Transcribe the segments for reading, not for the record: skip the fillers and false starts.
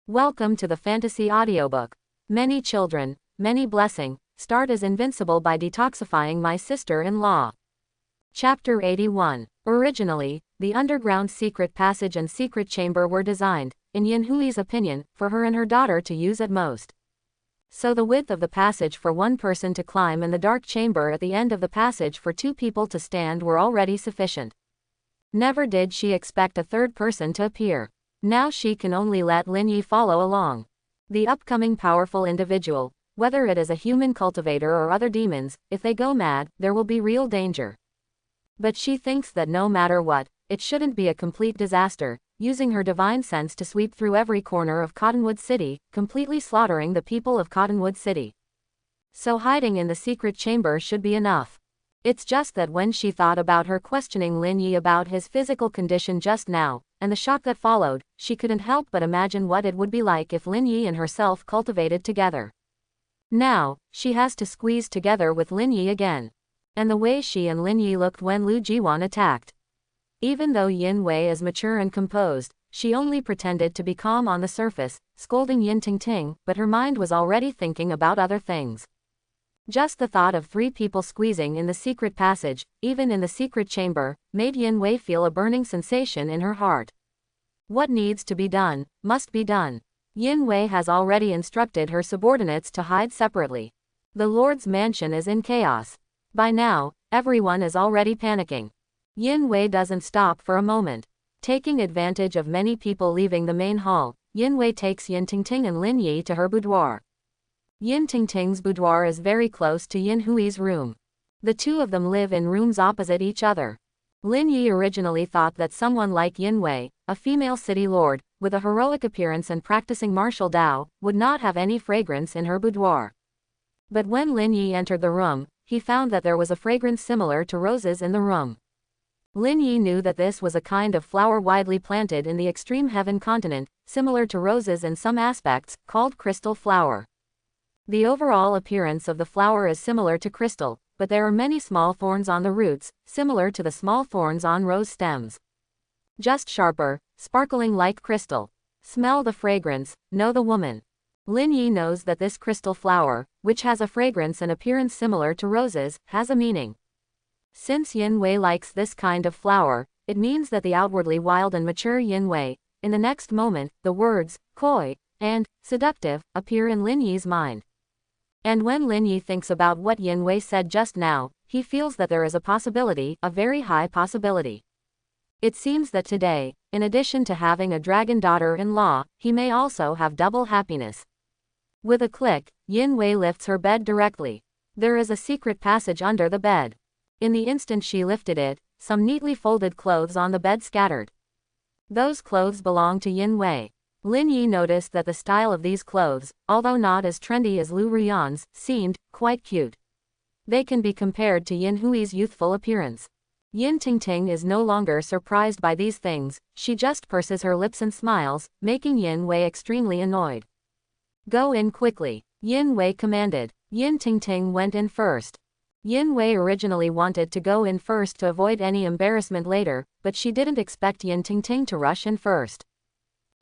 Welcome to the Fantasy Audiobook. Many children, many blessing, start as Invincible by Detoxifying My Sister-in-Law. Chapter 81. Originally, the underground secret passage and secret chamber were designed, in Yin Hui's opinion, for her and her daughter to use at most. So the width of the passage for one person to climb and the dark chamber at the end of the passage for two people to stand were already sufficient. Never did she expect a third person to appear. Now she can only let Lin Yi follow along. The upcoming powerful individual, whether it is a human cultivator or other demons, if they go mad, there will be real danger. But she thinks that no matter what, it shouldn't be a complete disaster, using her divine sense to sweep through every corner of Cottonwood City, completely slaughtering the people of Cottonwood City. So hiding in the secret chamber should be enough. It's just that when she thought about her questioning Lin Yi about his physical condition just now, and the shock that followed, she couldn't help but imagine what it would be like if Lin Yi and herself cultivated together. Now, she has to squeeze together with Lin Yi again. And the way she and Lin Yi looked when Lu Jiwan attacked. Even though Yin Wei is mature and composed, she only pretended to be calm on the surface, scolding Yin Tingting, but her mind was already thinking about other things. Just the thought of three people squeezing in the secret passage, even in the secret chamber, made Yin Wei feel a burning sensation in her heart. What needs to be done, must be done. Yin Wei has already instructed her subordinates to hide separately. The Lord's mansion is in chaos. By now, everyone is already panicking. Yin Wei doesn't stop for a moment. Taking advantage of many people leaving the main hall, Yin Wei takes Yin Tingting and Lin Yi to her boudoir. Yin Tingting's boudoir is very close to Yin Hui's room. The two of them live in rooms opposite each other. Lin Yi originally thought that someone like Yin Wei, a female city lord, with a heroic appearance and practicing martial Dao, would not have any fragrance in her boudoir. But when Lin Yi entered the room, he found that there was a fragrance similar to roses in the room. Lin Yi knew that this was a kind of flower widely planted in the extreme heaven continent, similar to roses in some aspects, called crystal flower. The overall appearance of the flower is similar to crystal, but there are many small thorns on the roots, similar to the small thorns on rose stems. Just sharper, sparkling like crystal. Smell the fragrance, know the woman. Lin Yi knows that this crystal flower, which has a fragrance and appearance similar to roses, has a meaning. Since Yin Wei likes this kind of flower, it means that the outwardly wild and mature Yin Wei, in the next moment, the words, coy, and seductive, appear in Lin Yi's mind. And when Lin Yi thinks about what Yin Wei said just now, he feels that there is a possibility, a very high possibility. It seems that today, in addition to having a dragon daughter-in-law, he may also have double happiness. With a click, Yin Wei lifts her bed directly. There is a secret passage under the bed. In the instant she lifted it, some neatly folded clothes on the bed scattered. Those clothes belong to Yin Wei. Lin Yi noticed that the style of these clothes, although not as trendy as Lu Ruyan's, seemed quite cute. They can be compared to Yin Hui's youthful appearance. Yin Tingting is no longer surprised by these things, she just purses her lips and smiles, making Yin Wei extremely annoyed. Go in quickly, Yin Wei commanded. Yin Tingting went in first. Yin Wei originally wanted to go in first to avoid any embarrassment later, but she didn't expect Yin Tingting to rush in first.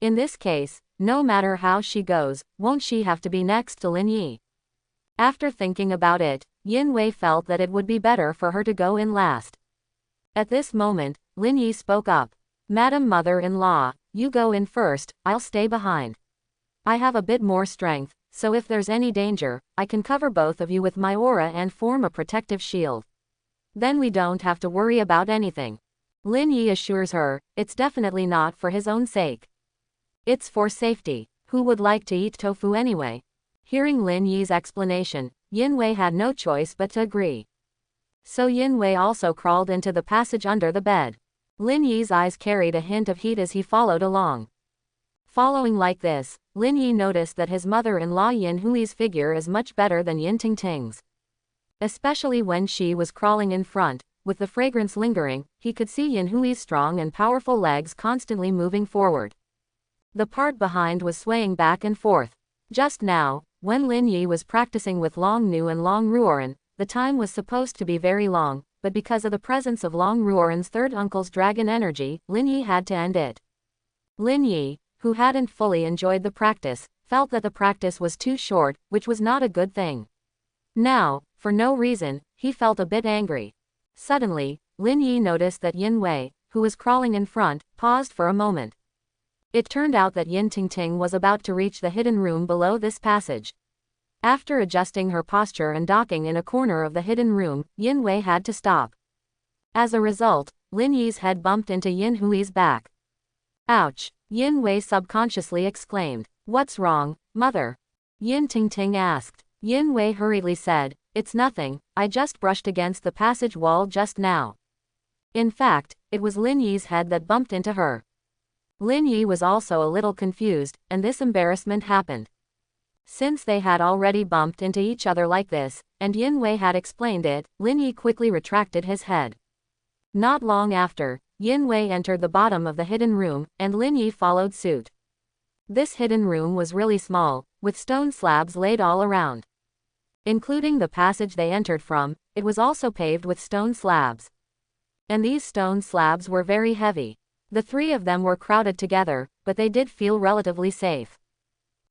In this case, no matter how she goes, won't she have to be next to Lin Yi? After thinking about it, Yin Wei felt that it would be better for her to go in last. At this moment, Lin Yi spoke up. Madam Mother-in-law, you go in first, I'll stay behind. I have a bit more strength, so if there's any danger, I can cover both of you with my aura and form a protective shield. Then we don't have to worry about anything. Lin Yi assures her, it's definitely not for his own sake. It's for safety. Who would like to eat tofu anyway? Hearing Lin Yi's explanation, Yin Wei had no choice but to agree. So Yin Wei also crawled into the passage under the bed. Lin Yi's eyes carried a hint of heat as he followed along. Following like this, Lin Yi noticed that his mother-in-law Yin Hui's figure is much better than Yin Tingting's. Especially when she was crawling in front, with the fragrance lingering, he could see Yin Hui's strong and powerful legs constantly moving forward. The part behind was swaying back and forth. Just now, when Lin Yi was practicing with Long Nu and Long Ruoran, the time was supposed to be very long, but because of the presence of Long Ruoran's third uncle's dragon energy, Lin Yi had to end it. Lin Yi, who hadn't fully enjoyed the practice, felt that the practice was too short, which was not a good thing. Now, for no reason, he felt a bit angry. Suddenly, Lin Yi noticed that Yin Wei, who was crawling in front, paused for a moment. It turned out that Yin Tingting was about to reach the hidden room below this passage. After adjusting her posture and docking in a corner of the hidden room, Yin Wei had to stop. As a result, Lin Yi's head bumped into Yin Hui's back. Ouch! Yin Wei subconsciously exclaimed. What's wrong, mother? Yin Tingting asked. Yin Wei hurriedly said, It's nothing, I just brushed against the passage wall just now. In fact, it was Lin Yi's head that bumped into her. Lin Yi was also a little confused, and this embarrassment happened. Since they had already bumped into each other like this, and Yin Wei had explained it, Lin Yi quickly retracted his head. Not long after, Yin Wei entered the bottom of the hidden room, and Lin Yi followed suit. This hidden room was really small, with stone slabs laid all around. Including the passage they entered from, it was also paved with stone slabs. And these stone slabs were very heavy. The three of them were crowded together, but they did feel relatively safe.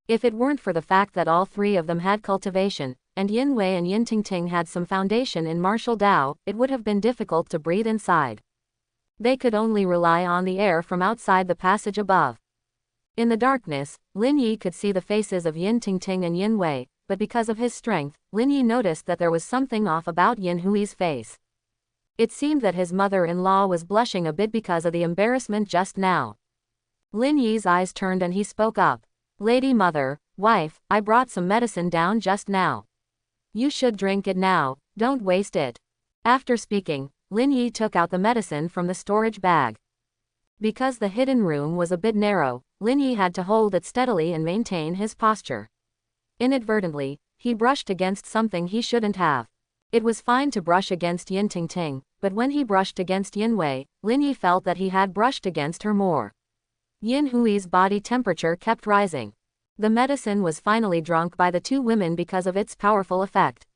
If it weren't for the fact that all three of them had cultivation, and Yin Wei and Yin Tingting had some foundation in martial Tao, it would have been difficult to breathe inside. They could only rely on the air from outside the passage above. In the darkness, Lin Yi could see the faces of Yin Tingting and Yin Wei, but because of his strength, Lin Yi noticed that there was something off about Yin Hui's face. It seemed that his mother-in-law was blushing a bit because of the embarrassment just now. Lin Yi's eyes turned and he spoke up. Lady Mother, wife, I brought some medicine down just now. You should drink it now, don't waste it. After speaking, Lin Yi took out the medicine from the storage bag. Because the hidden room was a bit narrow, Lin Yi had to hold it steadily and maintain his posture. Inadvertently, he brushed against something he shouldn't have. It was fine to brush against Yin Tingting, but when he brushed against Yin Wei, Lin Yi felt that he had brushed against her more. Yin Hui's body temperature kept rising. The medicine was finally drunk by the two women because of its powerful effect.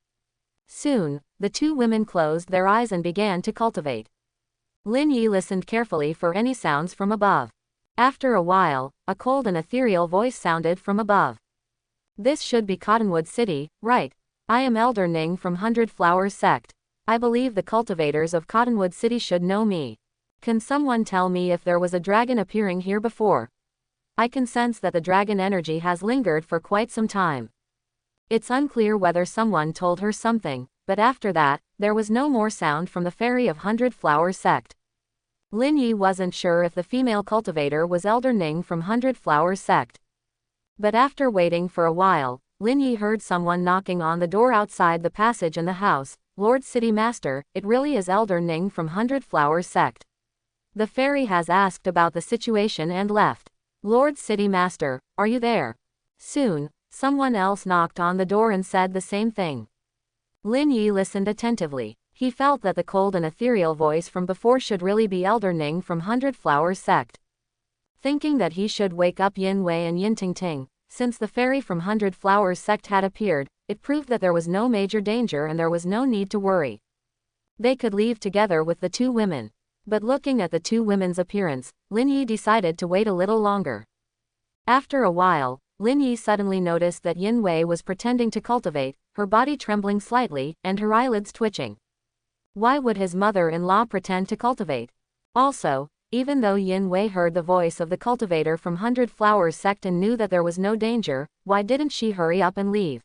Soon, the two women closed their eyes and began to cultivate. Lin Yi listened carefully for any sounds from above. After a while, a cold and ethereal voice sounded from above. This should be Cottonwood City, right? I am Elder Ning from Hundred Flowers Sect. I believe the cultivators of Cottonwood City should know me. Can someone tell me if there was a dragon appearing here before? I can sense that the dragon energy has lingered for quite some time. It's unclear whether someone told her something, but after that, there was no more sound from the fairy of Hundred Flowers Sect. Lin Yi wasn't sure if the female cultivator was Elder Ning from Hundred Flowers Sect. But after waiting for a while, Lin Yi heard someone knocking on the door outside the passage in the house. Lord City Master, it really is Elder Ning from Hundred Flowers Sect. The fairy has asked about the situation and left. Lord City Master, are you there? Soon, someone else knocked on the door and said the same thing. Lin Yi listened attentively. He felt that the cold and ethereal voice from before should really be Elder Ning from Hundred Flowers Sect. Thinking that he should wake up Yin Wei and Yin Tingting, since the fairy from Hundred Flowers Sect had appeared, it proved that there was no major danger and there was no need to worry. They could leave together with the two women. But looking at the two women's appearance, Lin Yi decided to wait a little longer. After a while, Lin Yi suddenly noticed that Yin Wei was pretending to cultivate, her body trembling slightly, and her eyelids twitching. Why would his mother-in-law pretend to cultivate? Also, even though Yin Wei heard the voice of the cultivator from Hundred Flowers Sect and knew that there was no danger, why didn't she hurry up and leave?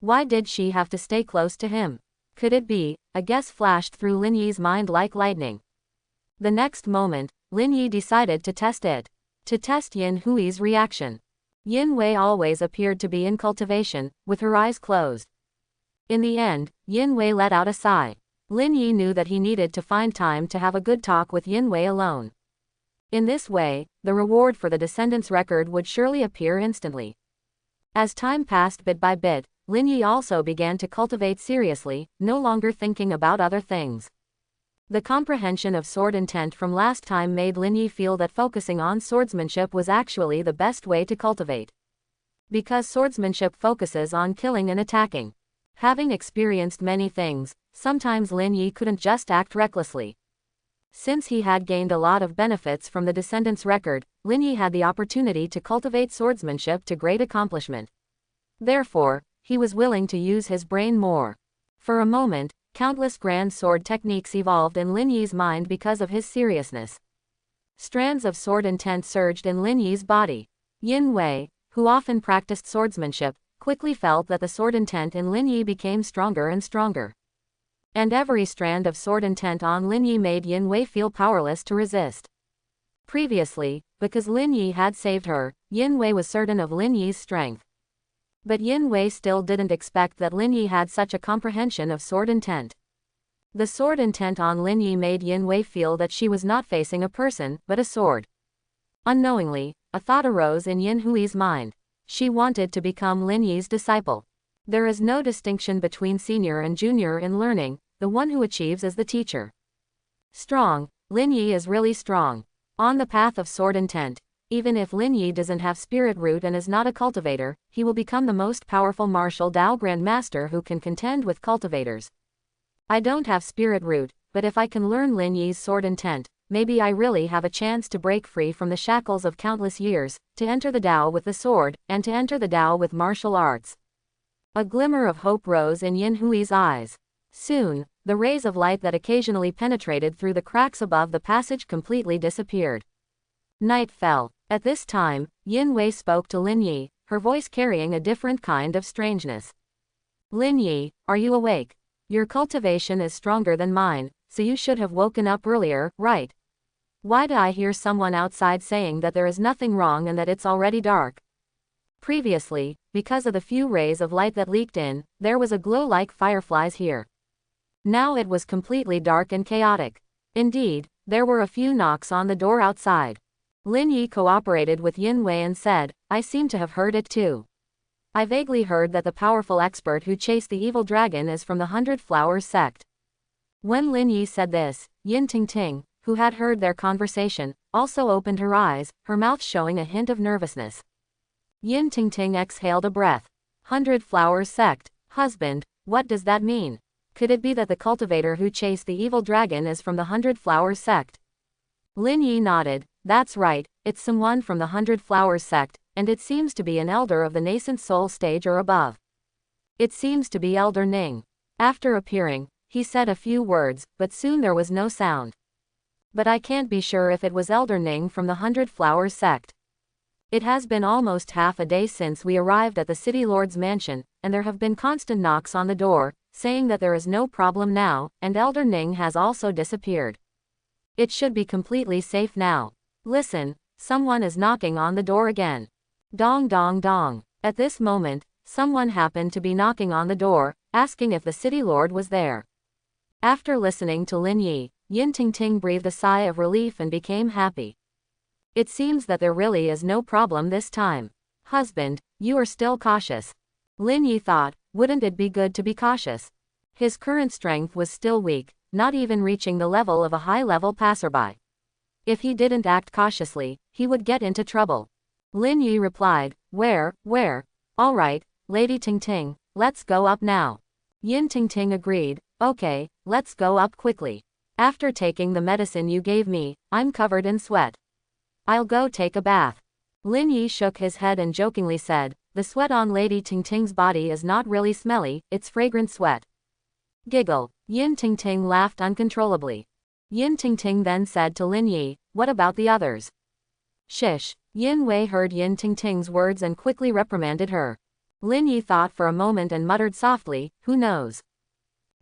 Why did she have to stay close to him? Could it be? A guess flashed through Lin Yi's mind like lightning. The next moment, Lin Yi decided to test it. To test Yin Hui's reaction. Yin Wei always appeared to be in cultivation, with her eyes closed. In the end, Yin Wei let out a sigh. Lin Yi knew that he needed to find time to have a good talk with Yin Wei alone. In this way, the reward for the descendants' record would surely appear instantly. As time passed bit by bit, Lin Yi also began to cultivate seriously, no longer thinking about other things. The comprehension of sword intent from last time made Lin Yi feel that focusing on swordsmanship was actually the best way to cultivate. Because swordsmanship focuses on killing and attacking. Having experienced many things, sometimes Lin Yi couldn't just act recklessly. Since he had gained a lot of benefits from the descendants' record, Lin Yi had the opportunity to cultivate swordsmanship to great accomplishment. Therefore, he was willing to use his brain more. For a moment, countless grand sword techniques evolved in Lin Yi's mind because of his seriousness. Strands of sword intent surged in Lin Yi's body. Yin Wei, who often practiced swordsmanship, quickly felt that the sword intent in Lin Yi became stronger and stronger. And every strand of sword intent on Lin Yi made Yin Wei feel powerless to resist. Previously, because Lin Yi had saved her, Yin Wei was certain of Lin Yi's strength. But Yin Wei still didn't expect that Lin Yi had such a comprehension of sword intent. The sword intent on Lin Yi made Yin Wei feel that she was not facing a person, but a sword. Unknowingly, a thought arose in Yin Hui's mind. She wanted to become Lin Yi's disciple. There is no distinction between senior and junior in learning, the one who achieves is the teacher. Strong, Lin Yi is really strong. On the path of sword intent, even if Lin Yi doesn't have spirit root and is not a cultivator, he will become the most powerful martial Dao grandmaster who can contend with cultivators. I don't have spirit root, but if I can learn Lin Yi's sword intent, maybe I really have a chance to break free from the shackles of countless years, to enter the Dao with the sword, and to enter the Dao with martial arts. A glimmer of hope rose in Yin Hui's eyes. Soon, the rays of light that occasionally penetrated through the cracks above the passage completely disappeared. Night fell. At this time, Yin Wei spoke to Lin Yi, her voice carrying a different kind of strangeness. Lin Yi, are you awake? Your cultivation is stronger than mine, so you should have woken up earlier, right? Why do I hear someone outside saying that there is nothing wrong and that it's already dark? Previously, because of the few rays of light that leaked in, there was a glow like fireflies here. Now it was completely dark and chaotic. Indeed, there were a few knocks on the door outside. Lin Yi cooperated with Yin Wei and said, I seem to have heard it too. I vaguely heard that the powerful expert who chased the evil dragon is from the 100 Flowers sect. When Lin Yi said this, Yin Tingting, who had heard their conversation, also opened her eyes, her mouth showing a hint of nervousness. Yin Tingting exhaled a breath. 100 Flowers sect, husband, what does that mean? Could it be that the cultivator who chased the evil dragon is from the 100 Flowers sect? Lin Yi nodded. That's right, it's someone from the 100 Flowers sect, and it seems to be an elder of the nascent soul stage or above. It seems to be Elder Ning. After appearing, he said a few words, but soon there was no sound. But I can't be sure if it was Elder Ning from the 100 Flowers sect. It has been almost half a day since we arrived at the City Lord's mansion, and there have been constant knocks on the door, saying that there is no problem now, and Elder Ning has also disappeared. It should be completely safe now. Listen, someone is knocking on the door again. Dong dong dong. At this moment, someone happened to be knocking on the door, asking if the City Lord was there. After listening to Lin Yi, Yin Tingting breathed a sigh of relief and became happy. It seems that there really is no problem this time. Husband, you are still cautious. Lin Yi thought, wouldn't it be good to be cautious? His current strength was still weak, not even reaching the level of a high-level passerby. If he didn't act cautiously, he would get into trouble. Lin Yi replied, where? All right, Lady Tingting, let's go up now. Yin Tingting agreed, okay, let's go up quickly. After taking the medicine you gave me, I'm covered in sweat. I'll go take a bath. Lin Yi shook his head and jokingly said, the sweat on Lady Tingting's body is not really smelly, it's fragrant sweat. Giggle. Yin Tingting laughed uncontrollably. Yin Tingting then said to Lin Yi, what about the others? Shish. Yin Wei heard Yin Tingting's words and quickly reprimanded her. Lin Yi thought for a moment and muttered softly, who knows?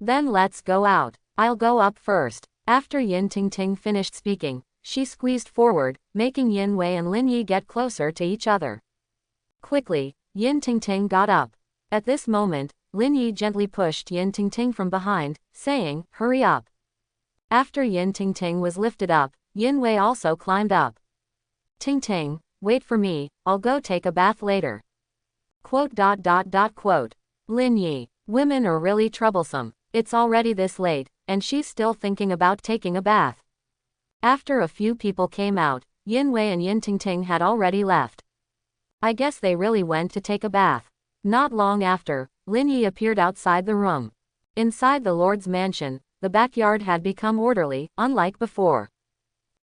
Then let's go out. I'll go up first. After Yin Tingting finished speaking, she squeezed forward, making Yin Wei and Lin Yi get closer to each other. Quickly, Yin Tingting got up. At this moment, Lin Yi gently pushed Yin Tingting from behind, saying, hurry up. After Yin Tingting was lifted up, Yin Wei also climbed up. Tingting, wait for me, I'll go take a bath later. Quote. Lin Yi, women are really troublesome. It's already this late, and she's still thinking about taking a bath. After a few people came out, Yin Wei and Yin Tingting had already left. I guess they really went to take a bath. Not long after, Lin Yi appeared outside the room. Inside the Lord's mansion, the backyard had become orderly, unlike before.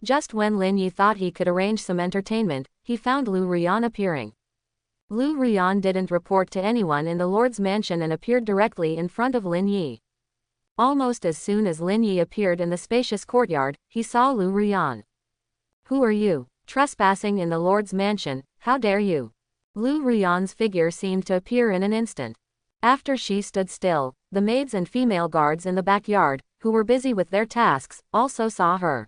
Just when Lin Yi thought he could arrange some entertainment, he found Lu Rian appearing. Lu Rian didn't report to anyone in the Lord's mansion and appeared directly in front of Lin Yi. Almost as soon as Lin Yi appeared in the spacious courtyard, he saw Lu Rian. "Who are you? Trespassing in the Lord's mansion, how dare you?" Lu Rian's figure seemed to appear in an instant. After she stood still, the maids and female guards in the backyard, who were busy with their tasks, also saw her.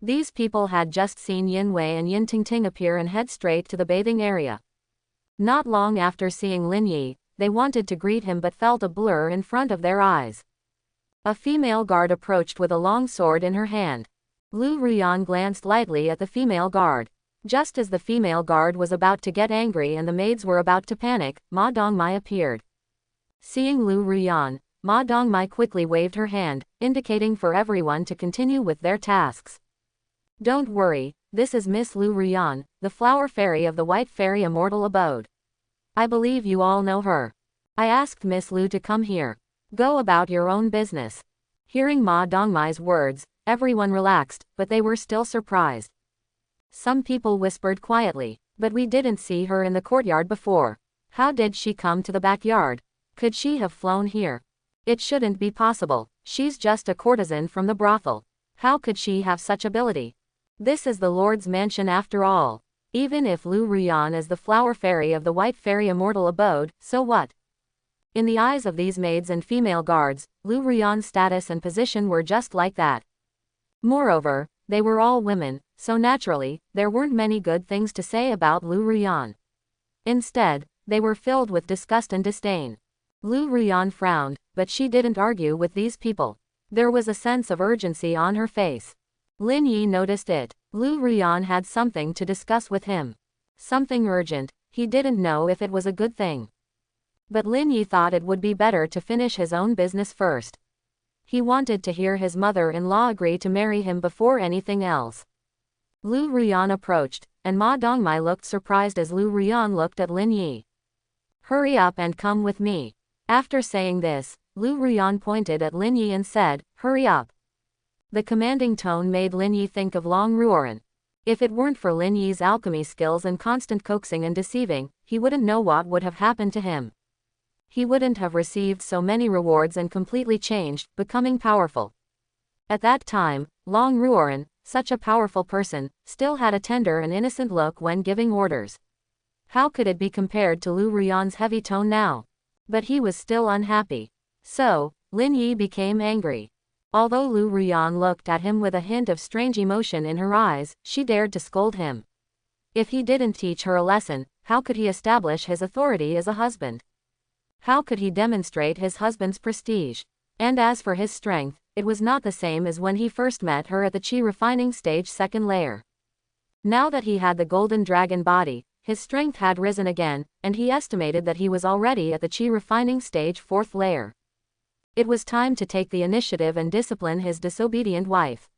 These people had just seen Yin Wei and Yin Tingting appear and head straight to the bathing area. Not long after seeing Lin Yi, they wanted to greet him but felt a blur in front of their eyes. A female guard approached with a long sword in her hand. Lu Rian glanced lightly at the female guard. Just as the female guard was about to get angry and the maids were about to panic, Ma Dongmai appeared. Seeing Lu Rian, Ma Dongmai quickly waved her hand, indicating for everyone to continue with their tasks. "Don't worry, this is Miss Lu Rian, the flower fairy of the White Fairy Immortal Abode. I believe you all know her. I asked Miss Lu to come here. Go about your own business." Hearing Ma Dongmai's words, everyone relaxed, but they were still surprised. Some people whispered quietly, "But we didn't see her in the courtyard before. How did she come to the backyard? Could she have flown here? It shouldn't be possible, she's just a courtesan from the brothel. How could she have such ability? This is the Lord's mansion after all. Even if Lu Rian is the flower fairy of the White Fairy Immortal Abode, so what?" In the eyes of these maids and female guards, Lu Rian's status and position were just like that. Moreover, they were all women, so naturally, there weren't many good things to say about Lu Rian. Instead, they were filled with disgust and disdain. Lu Rian frowned, but she didn't argue with these people. There was a sense of urgency on her face. Lin Yi noticed it. Lu Rian had something to discuss with him. Something urgent, he didn't know if it was a good thing. But Lin Yi thought it would be better to finish his own business first. He wanted to hear his mother-in-law agree to marry him before anything else. Lu Rian approached, and Ma Dongmai looked surprised as Lu Rian looked at Lin Yi. "Hurry up and come with me." After saying this, Lu Rian pointed at Lin Yi and said, "Hurry up." The commanding tone made Lin Yi think of Long Ruoran. If it weren't for Lin Yi's alchemy skills and constant coaxing and deceiving, he wouldn't know what would have happened to him. He wouldn't have received so many rewards and completely changed, becoming powerful. At that time, Long Ruoran, such a powerful person, still had a tender and innocent look when giving orders. How could it be compared to Lu Rian's heavy tone now? But he was still unhappy. So, Lin Yi became angry. Although Lu Rian looked at him with a hint of strange emotion in her eyes, she dared to scold him. If he didn't teach her a lesson, how could he establish his authority as a husband? How could he demonstrate his husband's prestige? And as for his strength, it was not the same as when he first met her at the Qi refining stage second layer. Now that he had the golden dragon body, his strength had risen again, and he estimated that he was already at the Qi refining stage fourth layer. It was time to take the initiative and discipline his disobedient wife.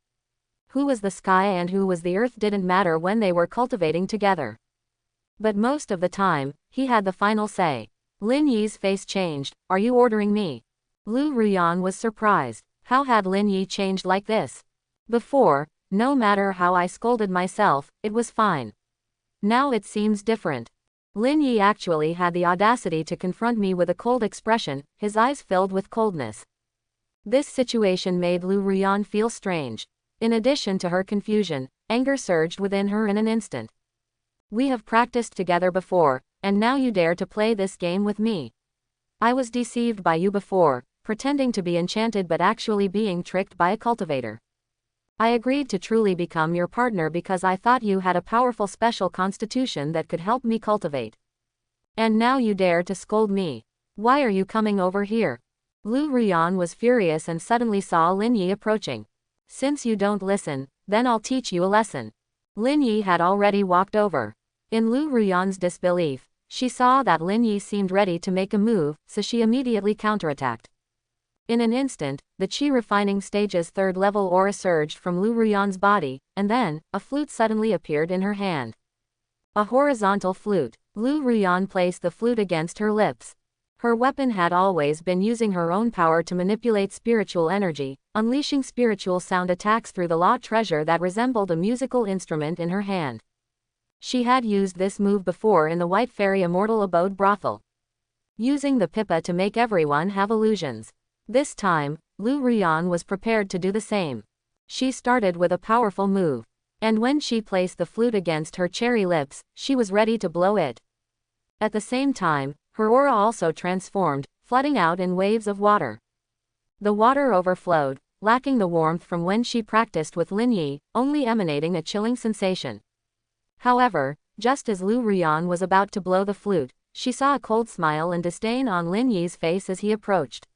Who was the sky and who was the earth didn't matter when they were cultivating together. But most of the time, he had the final say. Lin Yi's face changed. "Are you ordering me?" Lu Rian was surprised. How had Lin Yi changed like this? Before, no matter how I scolded myself, it was fine. Now it seems different. Lin Yi actually had the audacity to confront me with a cold expression, his eyes filled with coldness. This situation made Lu Rian feel strange. In addition to her confusion, anger surged within her in an instant. "We have practiced together before, and now you dare to play this game with me. I was deceived by you before, pretending to be enchanted but actually being tricked by a cultivator. I agreed to truly become your partner because I thought you had a powerful special constitution that could help me cultivate. And now you dare to scold me. Why are you coming over here?" Lu Rian was furious and suddenly saw Lin Yi approaching. "Since you don't listen, then I'll teach you a lesson." Lin Yi had already walked over. In Lu Rian's disbelief, she saw that Lin Yi seemed ready to make a move, so she immediately counterattacked. In an instant, the Qi refining stage's third level aura surged from Lu Rian's body, and then, a flute suddenly appeared in her hand. A horizontal flute. Lu Rian placed the flute against her lips. Her weapon had always been using her own power to manipulate spiritual energy, unleashing spiritual sound attacks through the law treasure that resembled a musical instrument in her hand. She had used this move before in the White Fairy Immortal Abode brothel, using the pipa to make everyone have illusions. This time, Lu Rian was prepared to do the same. She started with a powerful move, and when she placed the flute against her cherry lips, she was ready to blow it. At the same time, her aura also transformed, flooding out in waves of water. The water overflowed, lacking the warmth from when she practiced with Lin Yi, only emanating a chilling sensation. However, just as Lu Rian was about to blow the flute, she saw a cold smile and disdain on Lin Yi's face as he approached.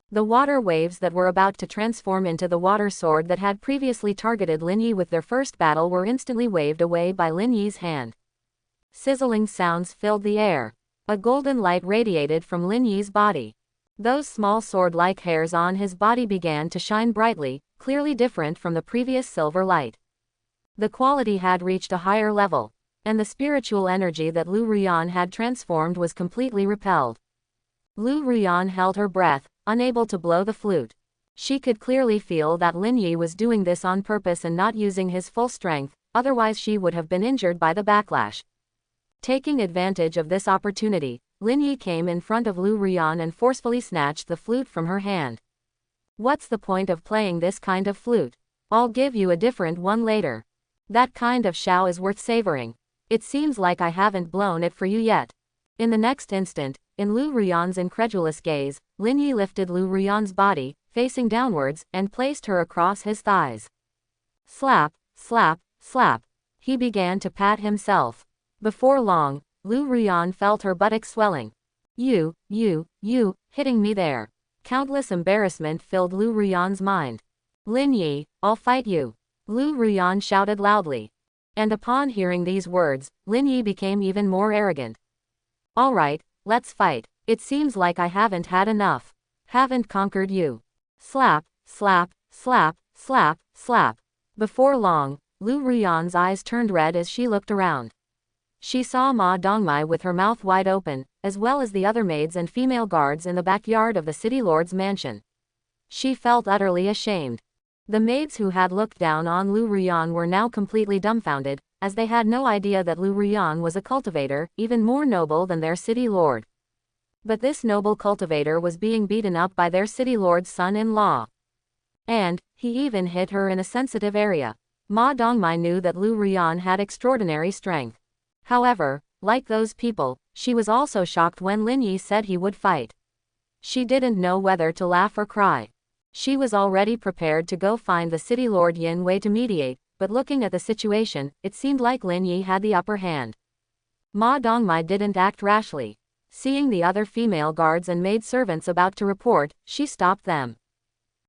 The water waves that were about to transform into the water sword that had previously targeted Lin Yi with their first battle were instantly waved away by Lin Yi's hand. Sizzling sounds filled the air. A golden light radiated from Lin Yi's body. Those small sword-like hairs on his body began to shine brightly, clearly different from the previous silver light. The quality had reached a higher level, and the spiritual energy that Lu Rian had transformed was completely repelled. Lu Rian held her breath, unable to blow the flute. She could clearly feel that Lin Yi was doing this on purpose and not using his full strength, otherwise she would have been injured by the backlash. Taking advantage of this opportunity, Lin Yi came in front of Lu Rian and forcefully snatched the flute from her hand. "What's the point of playing this kind of flute? I'll give you a different one later. That kind of shao is worth savoring. It seems like I haven't blown it for you yet." In the next instant, in Lu Rian's incredulous gaze, Lin Yi lifted Lu Rian's body, facing downwards, and placed her across his thighs. Slap, slap, slap. He began to pat himself. Before long, Lu Rian felt her buttocks swelling. You, hitting me there. Countless embarrassment filled Lu Rian's mind. "Lin Yi, I'll fight you," Lu Rian shouted loudly. And upon hearing these words, Lin Yi became even more arrogant. "All right, let's fight. It seems like I haven't had enough. Haven't conquered you." Slap, slap, slap, slap, slap. Before long, Lu Rian's eyes turned red as she looked around. She saw Ma Dongmai with her mouth wide open, as well as the other maids and female guards in the backyard of the city lord's mansion. She felt utterly ashamed. The maids who had looked down on Lu Rian were now completely dumbfounded, as they had no idea that Lu Rian was a cultivator, even more noble than their city lord. But this noble cultivator was being beaten up by their city lord's son-in-law. And he even hit her in a sensitive area. Ma Dongmai knew that Lu Rian had extraordinary strength. However, like those people, she was also shocked when Lin Yi said he would fight. She didn't know whether to laugh or cry. She was already prepared to go find the city lord Yin Wei to mediate, but looking at the situation, it seemed like Lin Yi had the upper hand. Ma Dongmai didn't act rashly. Seeing the other female guards and maid-servants about to report, she stopped them.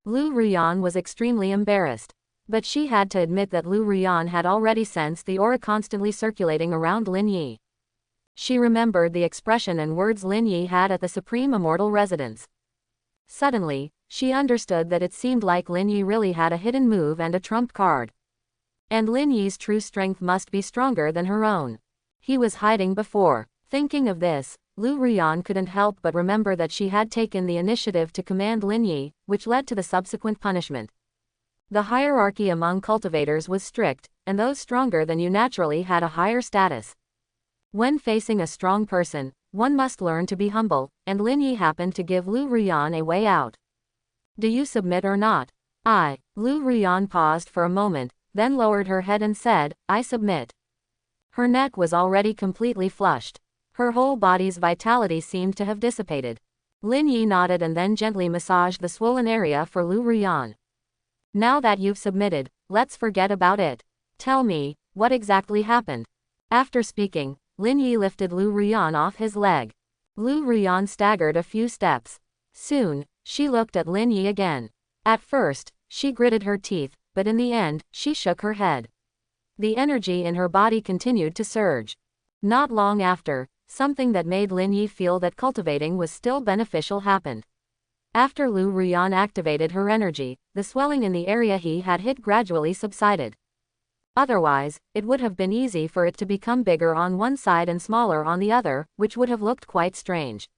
Lu Rian was extremely embarrassed. But she had to admit that Lu Rian had already sensed the aura constantly circulating around Lin Yi. She remembered the expression and words Lin Yi had at the Supreme Immortal Residence. Suddenly, she understood that it seemed like Lin Yi really had a hidden move and a trump card. And Lin Yi's true strength must be stronger than her own. He was hiding before. Thinking of this, Lu Rian couldn't help but remember that she had taken the initiative to command Lin Yi, which led to the subsequent punishment. The hierarchy among cultivators was strict, and those stronger than you naturally had a higher status. When facing a strong person, one must learn to be humble, and Lin Yi happened to give Lu Rian a way out. "Do you submit or not?" Lu Rian paused for a moment, then lowered her head and said, "I submit." Her neck was already completely flushed. Her whole body's vitality seemed to have dissipated. Lin Yi nodded and then gently massaged the swollen area for Lu Rian. "Now that you've submitted, let's forget about it. Tell me, what exactly happened?" After speaking, Lin Yi lifted Lu Rian off his leg. Lu Rian staggered a few steps. Soon, she looked at Lin Yi again. At first, she gritted her teeth, but in the end, she shook her head. The energy in her body continued to surge. Not long after, something that made Lin Yi feel that cultivating was still beneficial happened. After Lu Rian activated her energy, the swelling in the area he had hit gradually subsided. Otherwise, it would have been easy for it to become bigger on one side and smaller on the other, which would have looked quite strange.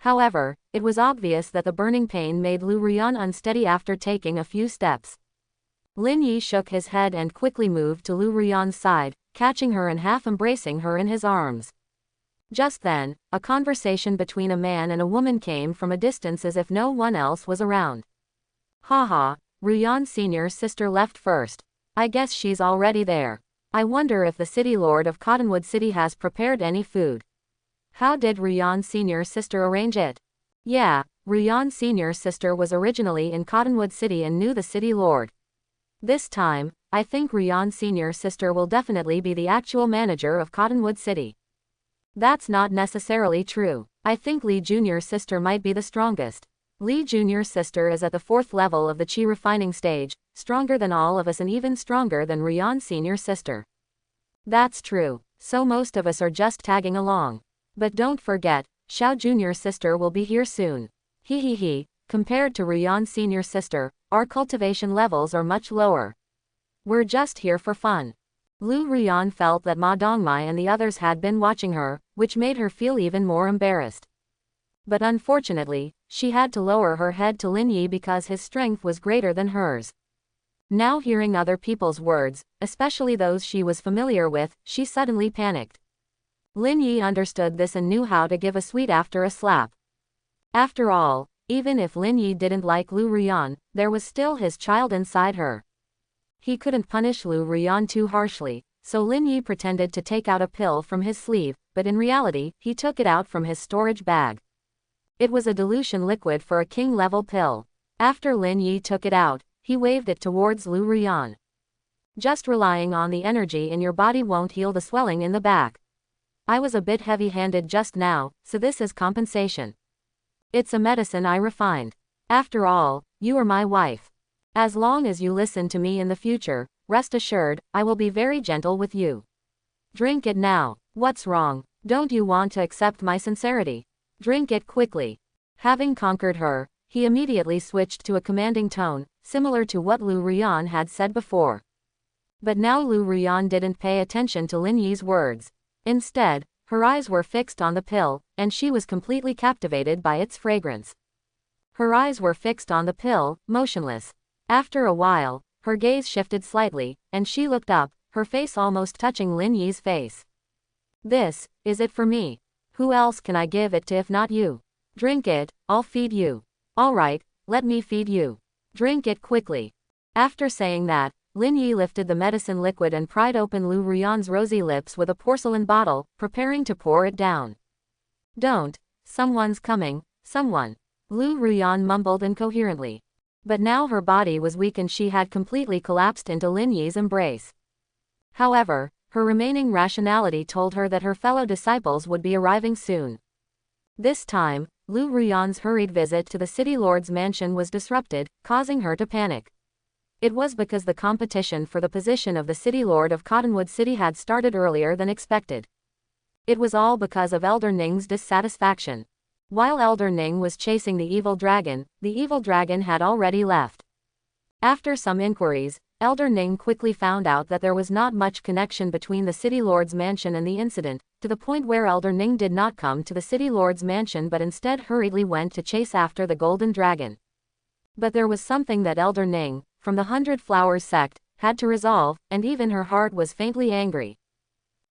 However, it was obvious that the burning pain made Lu Rian unsteady after taking a few steps. Lin Yi shook his head and quickly moved to Lu Rian's side, catching her and half embracing her in his arms. Just then, a conversation between a man and a woman came from a distance as if no one else was around. Haha, Rian Senior's sister left first. I guess she's already there. I wonder if the city lord of Cottonwood City has prepared any food. How did Rian Senior's sister arrange it? Yeah, Rian Senior's sister was originally in Cottonwood City and knew the city lord. This time, I think Rian Senior's sister will definitely be the actual manager of Cottonwood City. That's not necessarily true. I think Lee Jr.'s sister might be the strongest. Lee Jr.'s sister is at the 4th level of the chi refining stage, stronger than all of us and even stronger than Rian Sr.'s sister. That's true, so most of us are just tagging along. But don't forget, Xiao Jr.'s sister will be here soon. He. Compared to Rian Sr.'s sister, our cultivation levels are much lower. We're just here for fun. Lu Rian felt that Ma Dongmai and the others had been watching her, which made her feel even more embarrassed. But unfortunately, she had to lower her head to Lin Yi because his strength was greater than hers. Now hearing other people's words, especially those she was familiar with, she suddenly panicked. Lin Yi understood this and knew how to give a sweet after a slap. After all, even if Lin Yi didn't like Lu Rian, there was still his child inside her. He couldn't punish Lu Rian too harshly, so Lin Yi pretended to take out a pill from his sleeve, but in reality, he took it out from his storage bag. It was a dilution liquid for a king-level pill. After Lin Yi took it out, he waved it towards Lu Rian. Just relying on the energy in your body won't heal the swelling in the back. I was a bit heavy-handed just now, so this is compensation. It's a medicine I refined. After all, you are my wife. As long as you listen to me in the future, rest assured, I will be very gentle with you. Drink it now. What's wrong? Don't you want to accept my sincerity? Drink it quickly. Having conquered her, he immediately switched to a commanding tone, similar to what Lu Rian had said before. But now Lu Rian didn't pay attention to Lin Yi's words. Instead, her eyes were fixed on the pill, and she was completely captivated by its fragrance. Her eyes were fixed on the pill, motionless. After a while, her gaze shifted slightly, and she looked up, her face almost touching Lin Yi's face. This, is it for me? Who else can I give it to if not you? Drink it, I'll feed you. Alright, let me feed you. Drink it quickly. After saying that, Lin Yi lifted the medicine liquid and pried open Lu Rian's rosy lips with a porcelain bottle, preparing to pour it down. Don't, someone's coming, someone. Lu Rian mumbled incoherently. But now her body was weak and she had completely collapsed into Lin Yi's embrace. However, her remaining rationality told her that her fellow disciples would be arriving soon. This time, Lu Rian's hurried visit to the city lord's mansion was disrupted, causing her to panic. It was because the competition for the position of the city lord of Cottonwood City had started earlier than expected. It was all because of Elder Ning's dissatisfaction. While Elder Ning was chasing the evil dragon had already left. After some inquiries, Elder Ning quickly found out that there was not much connection between the city lord's mansion and the incident, to the point where Elder Ning did not come to the city lord's mansion but instead hurriedly went to chase after the golden dragon. But there was something that Elder Ning, from the 100 Flowers sect, had to resolve, and even her heart was faintly angry.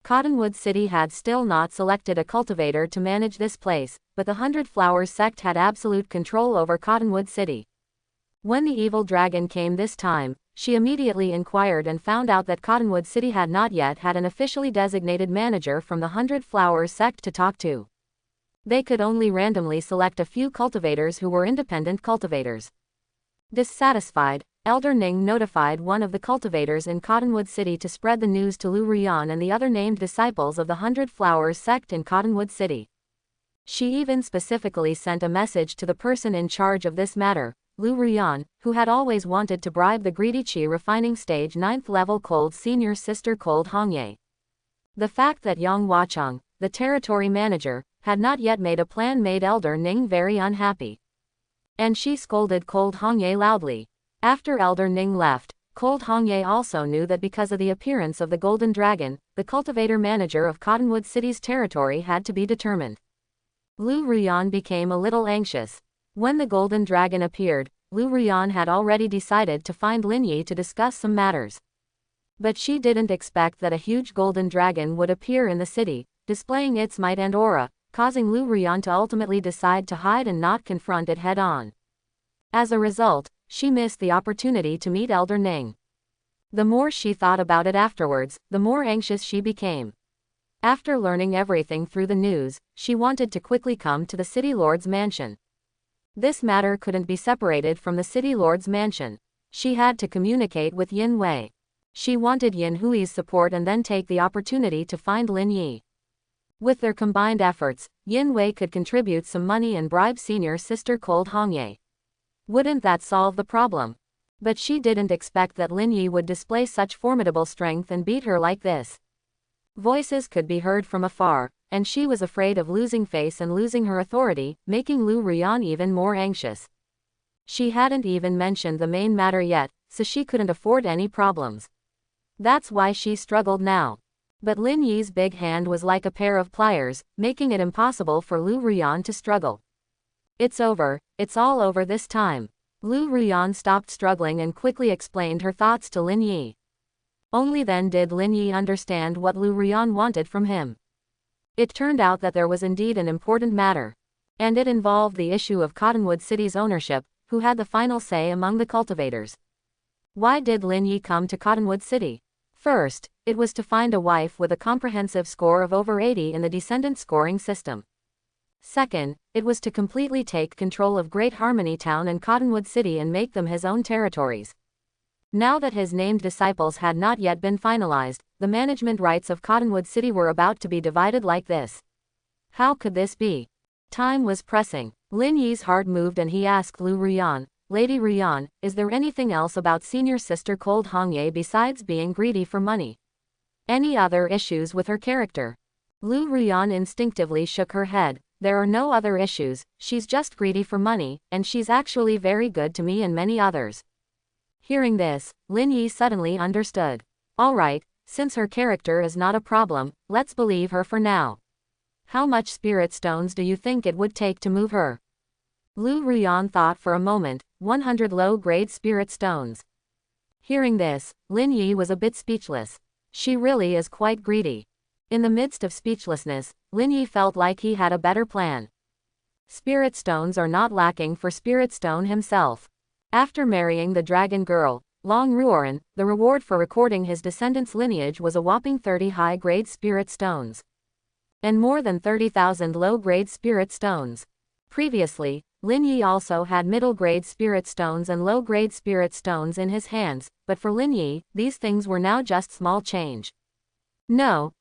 Cottonwood City had still not selected a cultivator to manage this place, but the 100 Flowers sect had absolute control over Cottonwood City. When the evil dragon came this time, she immediately inquired and found out that Cottonwood City had not yet had an officially designated manager from the 100 Flowers sect to talk to. They could only randomly select a few cultivators who were independent cultivators. Dissatisfied, Elder Ning notified one of the cultivators in Cottonwood City to spread the news to Lu Rian and the other named disciples of the 100 Flowers sect in Cottonwood City. She even specifically sent a message to the person in charge of this matter, Lu Rian, who had always wanted to bribe the greedy chi refining stage 9th level Cold Senior sister Cold Hongye. The fact that Yang Huacheng, the territory manager, had not yet made a plan made Elder Ning very unhappy. And she scolded Cold Hongye loudly. After Elder Ning left, Cold Hongye also knew that because of the appearance of the Golden Dragon, the cultivator manager of Cottonwood City's territory had to be determined. Lu Ruyan became a little anxious. When the golden dragon appeared, Lu Ruyan had already decided to find Lin Yi to discuss some matters. But she didn't expect that a huge golden dragon would appear in the city, displaying its might and aura, causing Lu Ruyan to ultimately decide to hide and not confront it head-on. As a result, she missed the opportunity to meet Elder Ning. The more she thought about it afterwards, the more anxious she became. After learning everything through the news, she wanted to quickly come to the City Lord's mansion. This matter couldn't be separated from the City Lord's mansion. She had to communicate with Yin Wei. She wanted Yin Hui's support and then take the opportunity to find Lin Yi. With their combined efforts, Yin Wei could contribute some money and bribe senior sister Cold Hongye. Wouldn't that solve the problem? But she didn't expect that Lin Yi would display such formidable strength and beat her like this. Voices could be heard from afar, and she was afraid of losing face and losing her authority, making Lu Ruyan even more anxious. She hadn't even mentioned the main matter yet, so she couldn't afford any problems. That's why she struggled now. But Lin Yi's big hand was like a pair of pliers, making it impossible for Lu Ruyan to struggle. It's over, it's all over this time. Lu Ruyan stopped struggling and quickly explained her thoughts to Lin Yi. Only then did Lin Yi understand what Lu Ruyan wanted from him. It turned out that there was indeed an important matter. And it involved the issue of Cottonwood City's ownership, who had the final say among the cultivators. Why did Lin Yi come to Cottonwood City? First, it was to find a wife with a comprehensive score of over 80 in the descendant scoring system. Second, it was to completely take control of Great Harmony Town and Cottonwood City and make them his own territories. Now that his named disciples had not yet been finalized, the management rights of Cottonwood City were about to be divided like this. How could this be? Time was pressing. Lin Yi's heart moved and he asked Lu Ruyan, "Lady Ruyan, is there anything else about senior sister Cold Hongye besides being greedy for money? Any other issues with her character?" Lu Ruyan instinctively shook her head. "There are no other issues, she's just greedy for money, and she's actually very good to me and many others." Hearing this, Lin Yi suddenly understood. Alright, since her character is not a problem, let's believe her for now. How much spirit stones do you think it would take to move her? Lu Ruyan thought for a moment. 100 low-grade spirit stones. Hearing this, Lin Yi was a bit speechless. She really is quite greedy. In the midst of speechlessness, Lin Yi felt like he had a better plan. Spirit stones are not lacking for Spirit Stone himself. After marrying the dragon girl, Long Ruoran, the reward for recording his descendants' lineage was a whopping 30 high-grade spirit stones. And more than 30,000 low-grade spirit stones. Previously, Lin Yi also had middle-grade spirit stones and low-grade spirit stones in his hands, but for Lin Yi, these things were now just small change. No,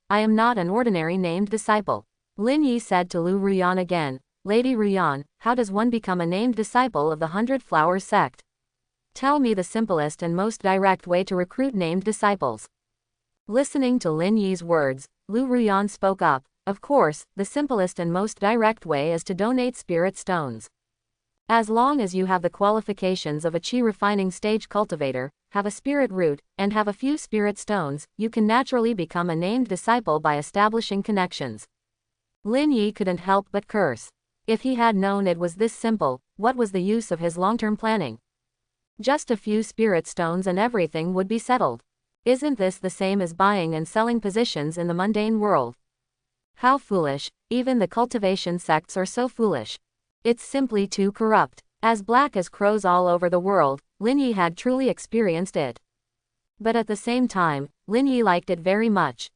I am not an ordinary named disciple. Lin Yi said to Lu Ruyan again, "Lady Ruyan, how does one become a named disciple of the 100 Flowers sect? Tell me the simplest and most direct way to recruit named disciples." Listening to Lin Yi's words, Lu Ruyan spoke up. "Of course, the simplest and most direct way is to donate spirit stones. As long as you have the qualifications of a chi refining stage cultivator, have a spirit root, and have a few spirit stones, you can naturally become a named disciple by establishing connections." Lin Yi couldn't help but curse. If he had known it was this simple, what was the use of his long-term planning? Just a few spirit stones and everything would be settled. Isn't this the same as buying and selling positions in the mundane world? How foolish, even the cultivation sects are so foolish. It's simply too corrupt. As black as crows all over the world, Lin Yi had truly experienced it. But at the same time, Lin Yi liked it very much.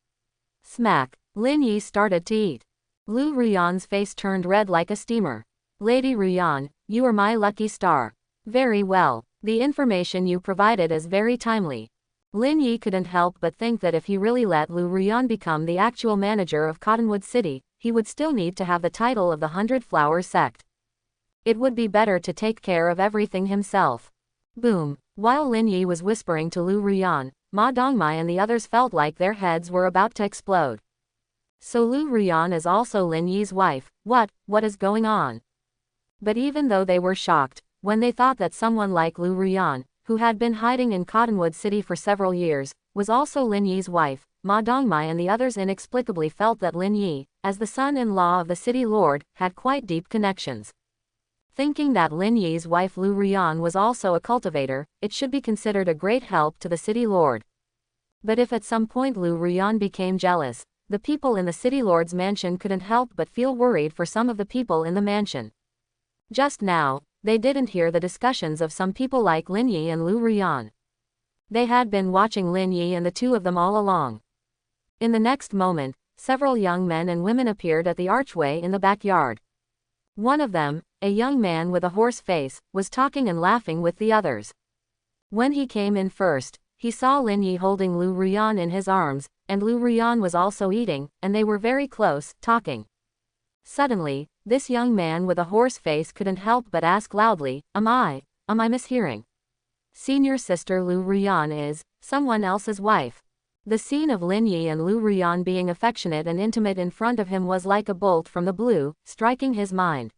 Smack. Lin Yi started to eat. Lu Ruyan's face turned red like a steamer. "Lady Ruyan, you are my lucky star. Very well. The information you provided is very timely." Lin Yi couldn't help but think that if he really let Lu Ruyan become the actual manager of Cottonwood City, he would still need to have the title of the 100 Flowers sect. It would be better to take care of everything himself. Boom. While Lin Yi was whispering to Lu Ruyan, Ma Dongmai and the others felt like their heads were about to explode. So Lu Ruyan is also Lin Yi's wife. What is going on? But even though they were shocked, when they thought that someone like Lu Ruyan, who had been hiding in Cottonwood City for several years, was also Lin Yi's wife, Ma Dongmai and the others inexplicably felt that Lin Yi, as the son-in-law of the city lord, had quite deep connections. Thinking that Lin Yi's wife Lu Rian was also a cultivator, it should be considered a great help to the city lord. But if at some point Lu Rian became jealous, the people in the city lord's mansion couldn't help but feel worried for some of the people in the mansion. Just now, they didn't hear the discussions of some people like Lin Yi and Lu Rian. They had been watching Lin Yi and the two of them all along. In the next moment, several young men and women appeared at the archway in the backyard. One of them, a young man with a horse face, was talking and laughing with the others. When he came in first, he saw Lin Yi holding Lu Rian in his arms, and Lu Rian was also eating, and they were very close, talking. Suddenly, this young man with a horse face couldn't help but ask loudly, Am I mishearing? Senior sister Lu Rian is someone else's wife. The scene of Lin Yi and Lu Rian being affectionate and intimate in front of him was like a bolt from the blue, striking his mind.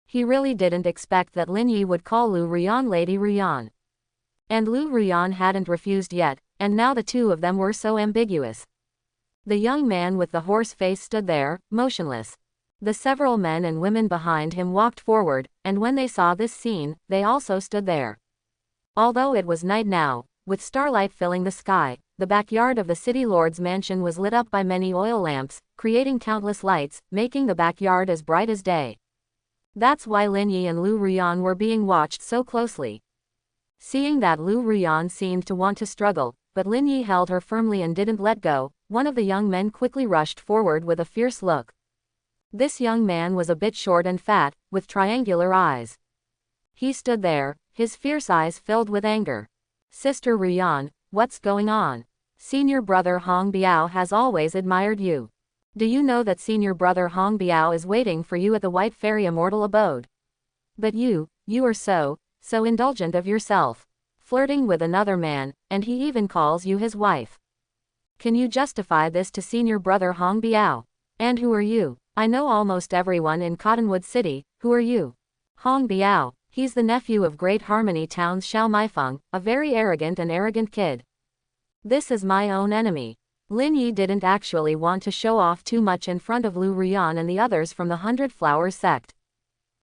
He really didn't expect that Lin Yi would call Lu Rian Lady Rian. And Lu Rian hadn't refused yet, and now the two of them were so ambiguous. The young man with the horse face stood there, motionless. The several men and women behind him walked forward, and when they saw this scene, they also stood there. Although it was night now, with starlight filling the sky, the backyard of the city lord's mansion was lit up by many oil lamps, creating countless lights, making the backyard as bright as day. That's why Lin Yi and Lu Rian were being watched so closely. Seeing that Lu Rian seemed to want to struggle, but Lin Yi held her firmly and didn't let go, one of the young men quickly rushed forward with a fierce look. This young man was a bit short and fat, with triangular eyes. He stood there, his fierce eyes filled with anger. Sister Rian, what's going on? Senior brother Hong Biao has always admired you. Do you know that senior brother Hong Biao is waiting for you at the White Fairy Immortal Abode? But you are so indulgent of yourself. Flirting with another man, and he even calls you his wife. Can you justify this to senior brother Hong Biao? And who are you? I know almost everyone in Cottonwood City, who are you? Hong Biao, he's the nephew of Great Harmony Town's Xiao Maifeng, a very arrogant kid. This is my own enemy. Lin Yi didn't actually want to show off too much in front of Lu Rian and the others from the Hundred Flowers sect.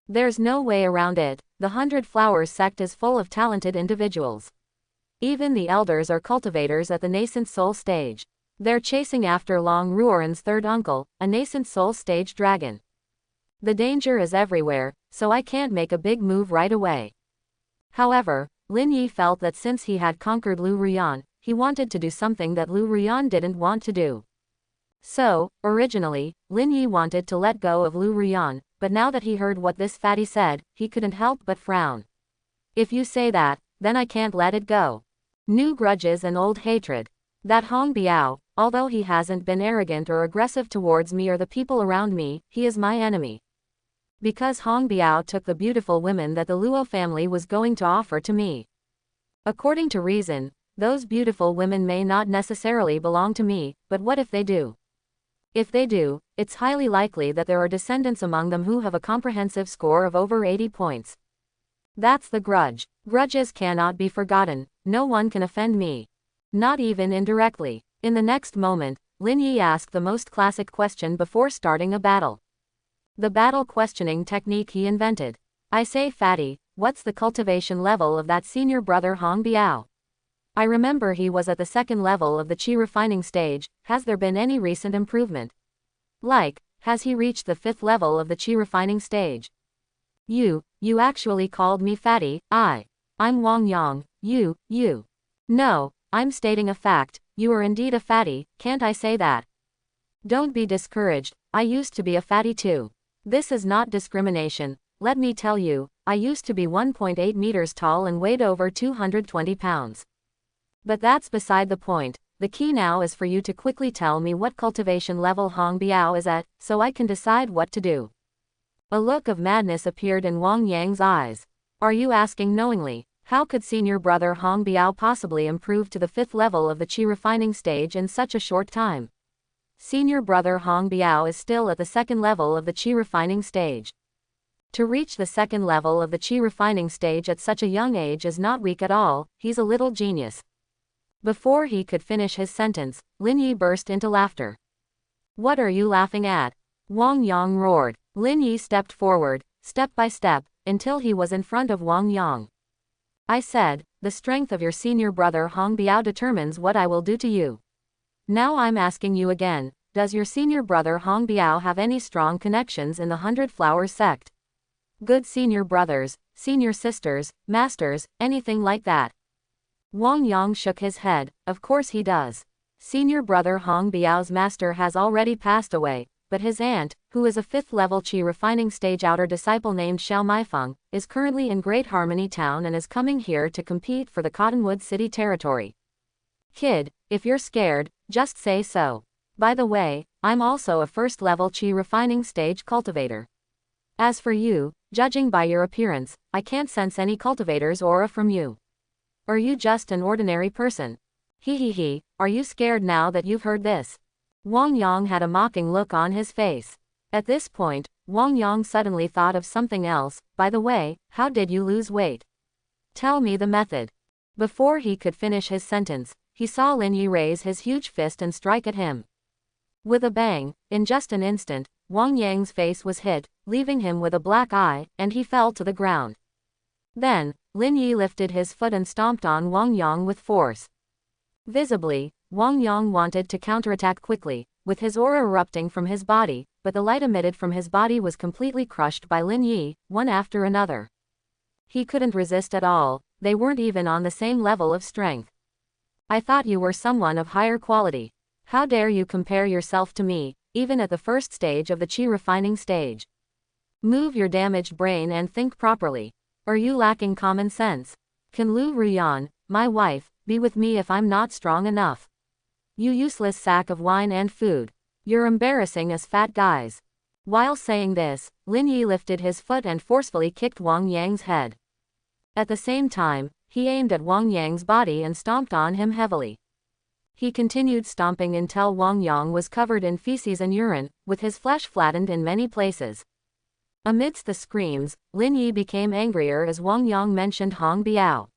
There's no way around it, the Hundred Flowers sect is full of talented individuals. Even the elders are cultivators at the nascent soul stage. They're chasing after Long Ruoran's third uncle, a nascent soul stage dragon. The danger is everywhere, so I can't make a big move right away. However, Lin Yi felt that since he had conquered Lu Rian, he wanted to do something that Lu Rian didn't want to do. So, originally, Lin Yi wanted to let go of Lu Rian, but now that he heard what this fatty said, he couldn't help but frown. If you say that, then I can't let it go. New grudges and old hatred. That Hong Biao, although he hasn't been arrogant or aggressive towards me or the people around me, he is my enemy. Because Hong Biao took the beautiful women that the Luo family was going to offer to me. According to reason, those beautiful women may not necessarily belong to me, but what if they do? If they do, it's highly likely that there are descendants among them who have a comprehensive score of over 80 points. That's the grudge. Grudges cannot be forgotten, no one can offend me. Not even indirectly. In the next moment, Lin Yi asked the most classic question before starting a battle. The battle questioning technique he invented. I say fatty, what's the cultivation level of that senior brother Hong Biao? I remember he was at the second level of the qi refining stage, has there been any recent improvement? Like, has he reached the 5th level of the qi refining stage? You actually called me fatty, I'm Wang Yang, you. No, I'm stating a fact, you are indeed a fatty, can't I say that? Don't be discouraged, I used to be a fatty too. This is not discrimination, let me tell you, I used to be 1.8 meters tall and weighed over 220 pounds. But that's beside the point, the key now is for you to quickly tell me what cultivation level Hong Biao is at, so I can decide what to do. A look of madness appeared in Wang Yang's eyes. Are you asking knowingly? How could senior brother Hong Biao possibly improve to the 5th level of the qi refining stage in such a short time? Senior brother Hong Biao is still at the 2nd level of the qi refining stage. To reach the 2nd level of the qi refining stage at such a young age is not weak at all, he's a little genius. Before he could finish his sentence, Lin Yi burst into laughter. What are you laughing at? Wang Yang roared. Lin Yi stepped forward, step by step, until he was in front of Wang Yang. I said, the strength of your senior brother Hong Biao determines what I will do to you. Now I'm asking you again, does your senior brother Hong Biao have any strong connections in the 100 Flowers sect? Good senior brothers, senior sisters, masters, anything like that? Wang Yang shook his head. Of course he does. Senior brother Hong Biao's master has already passed away, but his aunt, who is a 5th level qi refining stage outer disciple named Xiao Maifeng, is currently in Great Harmony Town and is coming here to compete for the Cottonwood City territory. Kid, if you're scared, just say so. By the way, I'm also a 1st level qi refining stage cultivator. As for you, judging by your appearance, I can't sense any cultivator's aura from you. Are you just an ordinary person? He, are you scared now that you've heard this? Wang Yang had a mocking look on his face. At this point, Wang Yang suddenly thought of something else. By the way, how did you lose weight? Tell me the method. Before he could finish his sentence, he saw Lin Yi raise his huge fist and strike at him. With a bang, in just an instant, Wang Yang's face was hit, leaving him with a black eye, and he fell to the ground. Then, Lin Yi lifted his foot and stomped on Wang Yang with force. Visibly, Wang Yang wanted to counterattack quickly, with his aura erupting from his body, but the light emitted from his body was completely crushed by Lin Yi, one after another. He couldn't resist at all, they weren't even on the same level of strength. I thought you were someone of higher quality. How dare you compare yourself to me, even at the 1st stage of the qi refining stage? Move your damaged brain and think properly. Are you lacking common sense? Can Lu Ruyan, my wife, be with me if I'm not strong enough? You useless sack of wine and food. You're embarrassing us fat guys. While saying this, Lin Yi lifted his foot and forcefully kicked Wang Yang's head. At the same time, he aimed at Wang Yang's body and stomped on him heavily. He continued stomping until Wang Yang was covered in feces and urine, with his flesh flattened in many places. Amidst the screams, Lin Yi became angrier as Wang Yang mentioned Hong Biao.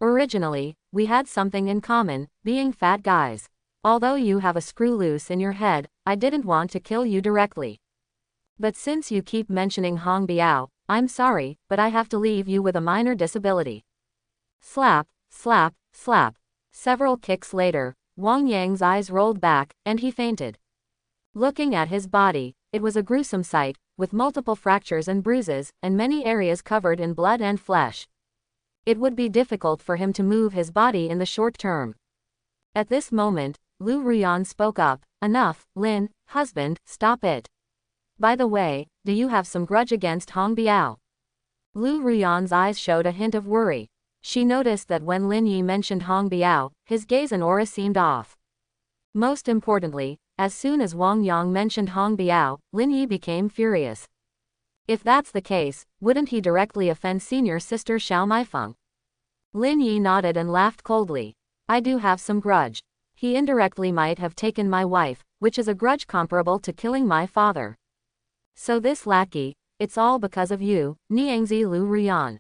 Originally, we had something in common, being fat guys. Although you have a screw loose in your head, I didn't want to kill you directly. But since you keep mentioning Hong Biao, I'm sorry, but I have to leave you with a minor disability. Slap, slap, slap. Several kicks later, Wang Yang's eyes rolled back, and he fainted. Looking at his body, it was a gruesome sight, with multiple fractures and bruises, and many areas covered in blood and flesh. It would be difficult for him to move his body in the short term. At this moment, Lu Ruyan spoke up. Enough, Lin, husband, stop it. By the way, do you have some grudge against Hong Biao? Lu Ruyan's eyes showed a hint of worry. She noticed that when Lin Yi mentioned Hong Biao, his gaze and aura seemed off. Most importantly, as soon as Wang Yang mentioned Hong Biao, Lin Yi became furious. If that's the case, wouldn't he directly offend senior sister Xiao Maifeng? Lin Yi nodded and laughed coldly. I do have some grudge. He indirectly might have taken my wife, which is a grudge comparable to killing my father. So this lackey, it's all because of you, Niangzi Lu Ruyan.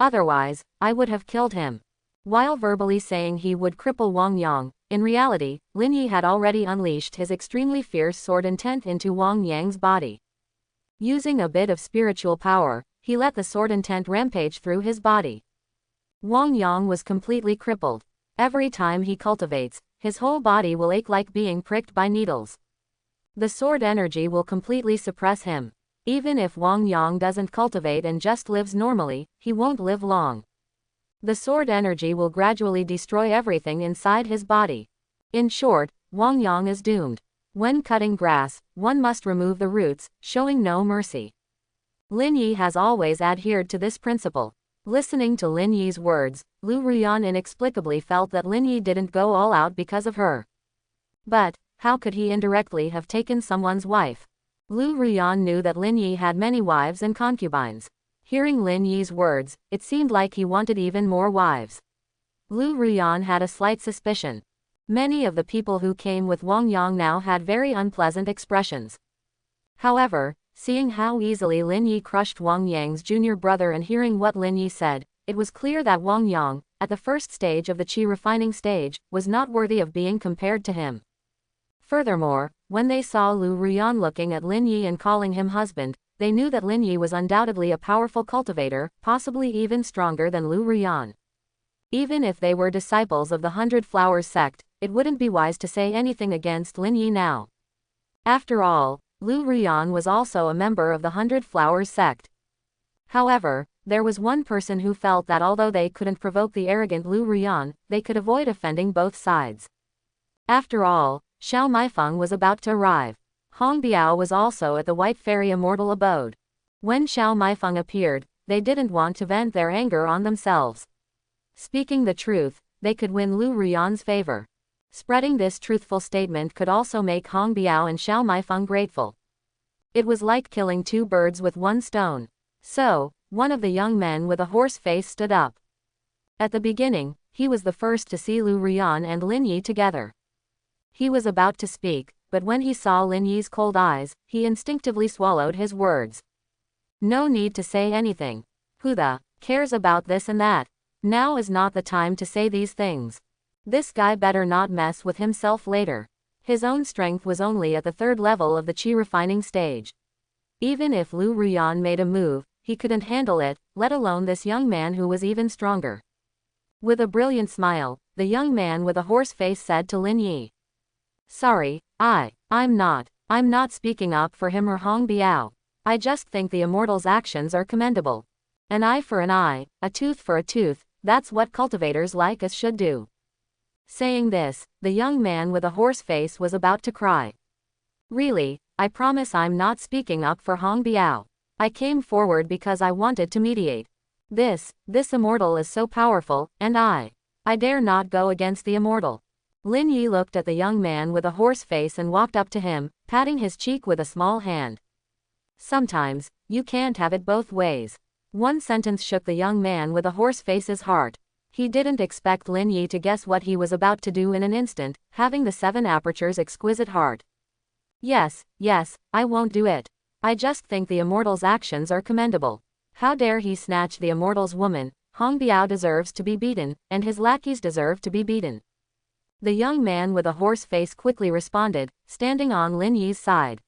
Otherwise, I would have killed him. While verbally saying he would cripple Wang Yang, in reality, Lin Yi had already unleashed his extremely fierce sword intent into Wang Yang's body. Using a bit of spiritual power, he let the sword intent rampage through his body. Wang Yang was completely crippled. Every time he cultivates, his whole body will ache like being pricked by needles. The sword energy will completely suppress him. Even if Wang Yang doesn't cultivate and just lives normally, he won't live long. The sword energy will gradually destroy everything inside his body. In short, Wang Yang is doomed. When cutting grass, one must remove the roots, showing no mercy. Lin Yi has always adhered to this principle. Listening to Lin Yi's words, Lu Ruyan inexplicably felt that Lin Yi didn't go all out because of her. But, how could he indirectly have taken someone's wife? Lu Ruyan knew that Lin Yi had many wives and concubines. Hearing Lin Yi's words, it seemed like he wanted even more wives. Lu Ruyan had a slight suspicion. Many of the people who came with Wang Yang now had very unpleasant expressions. However, seeing how easily Lin Yi crushed Wang Yang's junior brother and hearing what Lin Yi said, it was clear that Wang Yang, at the first stage of the qi refining stage, was not worthy of being compared to him. Furthermore, when they saw Lu Ruyan looking at Lin Yi and calling him husband, they knew that Lin Yi was undoubtedly a powerful cultivator, possibly even stronger than Lu Ruyan. Even if they were disciples of the 100 Flowers sect, it wouldn't be wise to say anything against Lin Yi now. After all, Lu Ruyan was also a member of the 100 Flowers sect. However, there was one person who felt that although they couldn't provoke the arrogant Lu Ruyan, they could avoid offending both sides. After all, Xiao Maifeng was about to arrive. Hong Biao was also at the White Fairy Immortal Abode. When Xiao Maifeng appeared, they didn't want to vent their anger on themselves. Speaking the truth, they could win Lu Ruyan's favor. Spreading this truthful statement could also make Hong Biao and Xiao Maifeng grateful. It was like killing two birds with one stone. So, one of the young men with a horse face stood up. At the beginning, he was the first to see Lu Ruyan and Lin Yi together. He was about to speak, but when he saw Lin Yi's cold eyes, he instinctively swallowed his words. No need to say anything. Who the cares about this and that? Now is not the time to say these things. This guy better not mess with himself later. His own strength was only at the 3rd level of the qi refining stage. Even if Lu Ruyan made a move, he couldn't handle it, let alone this young man who was even stronger. With a brilliant smile, the young man with a horse face said to Lin Yi. Sorry, I'm not speaking up for him or Hong Biao. I just think the immortal's actions are commendable. An eye for an eye, a tooth for a tooth, that's what cultivators like us should do. Saying this, the young man with a horse face was about to cry. Really, I promise I'm not speaking up for Hong Biao. I came forward because I wanted to mediate. This immortal is so powerful, and I dare not go against the immortal. Lin Yi looked at the young man with a horse face and walked up to him, patting his cheek with a small hand. Sometimes, you can't have it both ways. One sentence shook the young man with a horse face's heart. He didn't expect Lin Yi to guess what he was about to do in an instant, having the 7 apertures exquisite heart. Yes, I won't do it. I just think the immortal's actions are commendable. How dare he snatch the immortal's woman? Hong Biao deserves to be beaten, and his lackeys deserve to be beaten. The young man with a horse face quickly responded, standing on Lin Yi's side.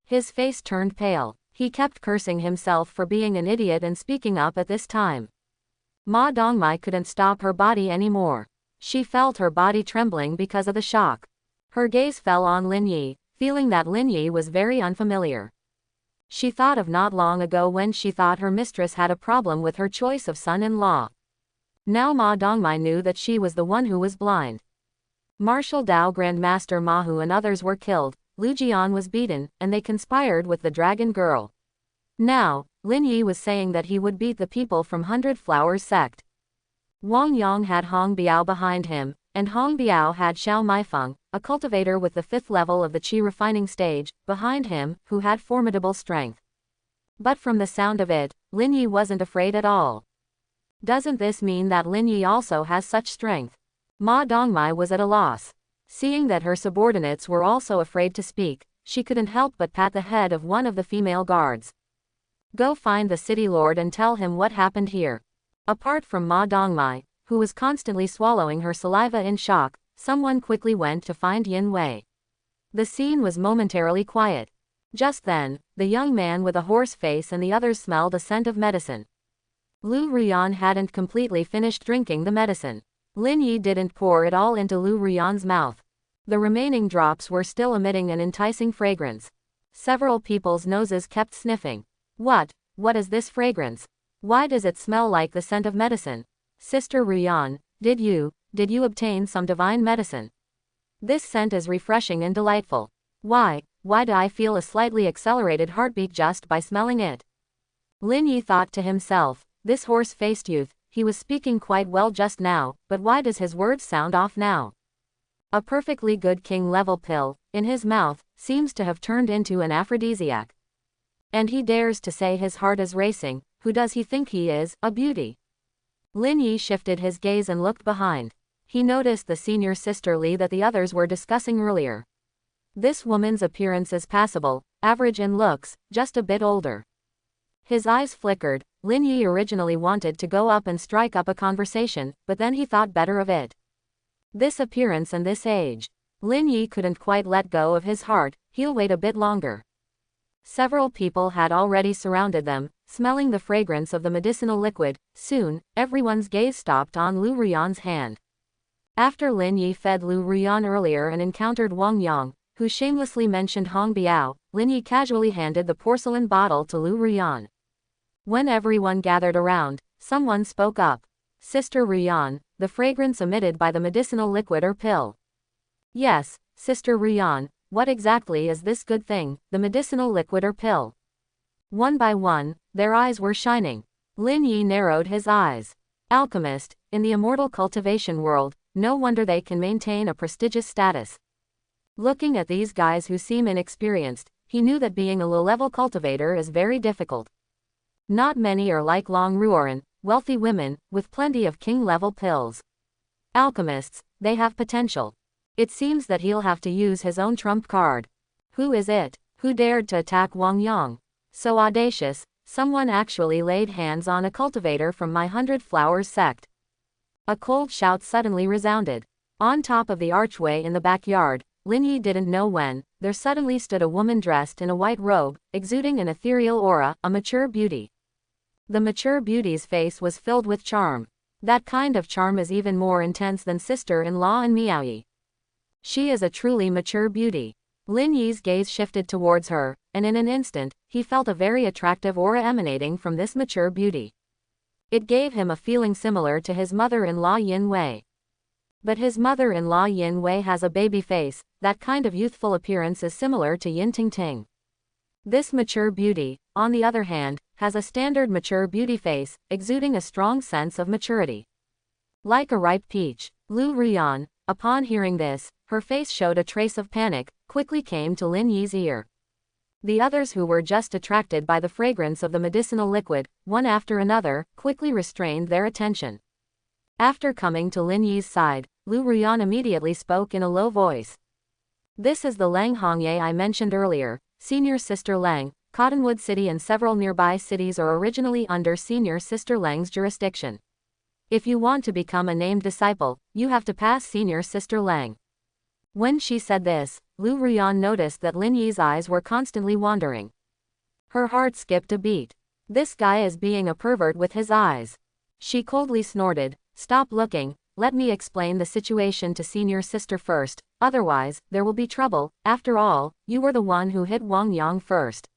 His face turned pale. He kept cursing himself for being an idiot and speaking up at this time. Ma Dongmai couldn't stop her body anymore. She felt her body trembling because of the shock. Her gaze fell on Lin Yi, feeling that Lin Yi was very unfamiliar. She thought of not long ago when she thought her mistress had a problem with her choice of son-in-law. Now Ma Dongmai knew that she was the one who was blind. Martial Dao Grandmaster Mahu and others were killed, Lu Jian was beaten, and they conspired with the dragon girl. Now, Lin Yi was saying that he would beat the people from 100 Flowers sect. Wang Yang had Hong Biao behind him, and Hong Biao had Xiao Maifeng, a cultivator with the 5th level of the qi refining stage, behind him, who had formidable strength. But from the sound of it, Lin Yi wasn't afraid at all. Doesn't this mean that Lin Yi also has such strength? Ma Dongmai was at a loss. Seeing that her subordinates were also afraid to speak, she couldn't help but pat the head of one of the female guards. Go find the city lord and tell him what happened here. Apart from Ma Dongmai, who was constantly swallowing her saliva in shock, someone quickly went to find Yin Wei. The scene was momentarily quiet. Just then, the young man with a horse face and the others smelled a scent of medicine. Lu Ruyan hadn't completely finished drinking the medicine. Lin Yi didn't pour it all into Lu Ruyan's mouth. The remaining drops were still emitting an enticing fragrance. Several people's noses kept sniffing. What is this fragrance? Why does it smell like the scent of medicine? Sister Ruyan, did you obtain some divine medicine? This scent is refreshing and delightful. Why do I feel a slightly accelerated heartbeat just by smelling it? Lin Yi thought to himself, this horse-faced youth, he was speaking quite well just now, but why does his words sound off now? A perfectly good king-level pill, in his mouth, seems to have turned into an aphrodisiac. And he dares to say his heart is racing. Who does he think he is, a beauty? Lin Yi shifted his gaze and looked behind. He noticed the senior sister Li that the others were discussing earlier. This woman's appearance is passable, average in looks, just a bit older. His eyes flickered. Lin Yi originally wanted to go up and strike up a conversation, but then he thought better of it. This appearance and this age. Lin Yi couldn't quite let go of his heart. He'll wait a bit longer. Several people had already surrounded them, smelling the fragrance of the medicinal liquid. Soon, everyone's gaze stopped on Lu Ruyan's hand. After Lin Yi fed Lu Ruyan earlier and encountered Wang Yang, who shamelessly mentioned Hong Biao, Lin Yi casually handed the porcelain bottle to Lu Ruyan. When everyone gathered around, someone spoke up. Sister Ruyan, the fragrance emitted by the medicinal liquid or pill. Yes, Sister Ruyan, what exactly is this good thing, the medicinal liquid or pill? One by one, their eyes were shining. Lin Yi narrowed his eyes. Alchemist, in the immortal cultivation world, no wonder they can maintain a prestigious status. Looking at these guys who seem inexperienced, he knew that being a low-level cultivator is very difficult. Not many are like Long Ruoran, wealthy women, with plenty of king-level pills. Alchemists, they have potential. It seems that he'll have to use his own trump card. Who is it? Who dared to attack Wang Yang? So audacious, someone actually laid hands on a cultivator from my 100 Flowers sect. A cold shout suddenly resounded. On top of the archway in the backyard, Lin Yi didn't know when, there suddenly stood a woman dressed in a white robe, exuding an ethereal aura, a mature beauty. The mature beauty's face was filled with charm. That kind of charm is even more intense than sister-in-law and Miaoyi. She is a truly mature beauty. Lin Yi's gaze shifted towards her, and in an instant, he felt a very attractive aura emanating from this mature beauty. It gave him a feeling similar to his mother-in-law Yin Wei. But his mother-in-law Yin Wei has a baby face. That kind of youthful appearance is similar to Yin Tingting. This mature beauty, on the other hand, has a standard mature beauty face, exuding a strong sense of maturity. Like a ripe peach. Lu Ruyan, upon hearing this, her face showed a trace of panic, quickly came to Lin Yi's ear. The others who were just attracted by the fragrance of the medicinal liquid, one after another, quickly restrained their attention. After coming to Lin Yi's side, Lu Ruyan immediately spoke in a low voice. This is the Lang Hongye I mentioned earlier, Senior Sister Lang. Cottonwood City and several nearby cities are originally under Senior Sister Lang's jurisdiction. If you want to become a named disciple, you have to pass Senior Sister Lang. When she said this, Lu Ruyan noticed that Lin Yi's eyes were constantly wandering. Her heart skipped a beat. This guy is being a pervert with his eyes. She coldly snorted, "Stop looking, let me explain the situation to Senior Sister first, otherwise, there will be trouble. After all, you were the one who hit Wang Yang first."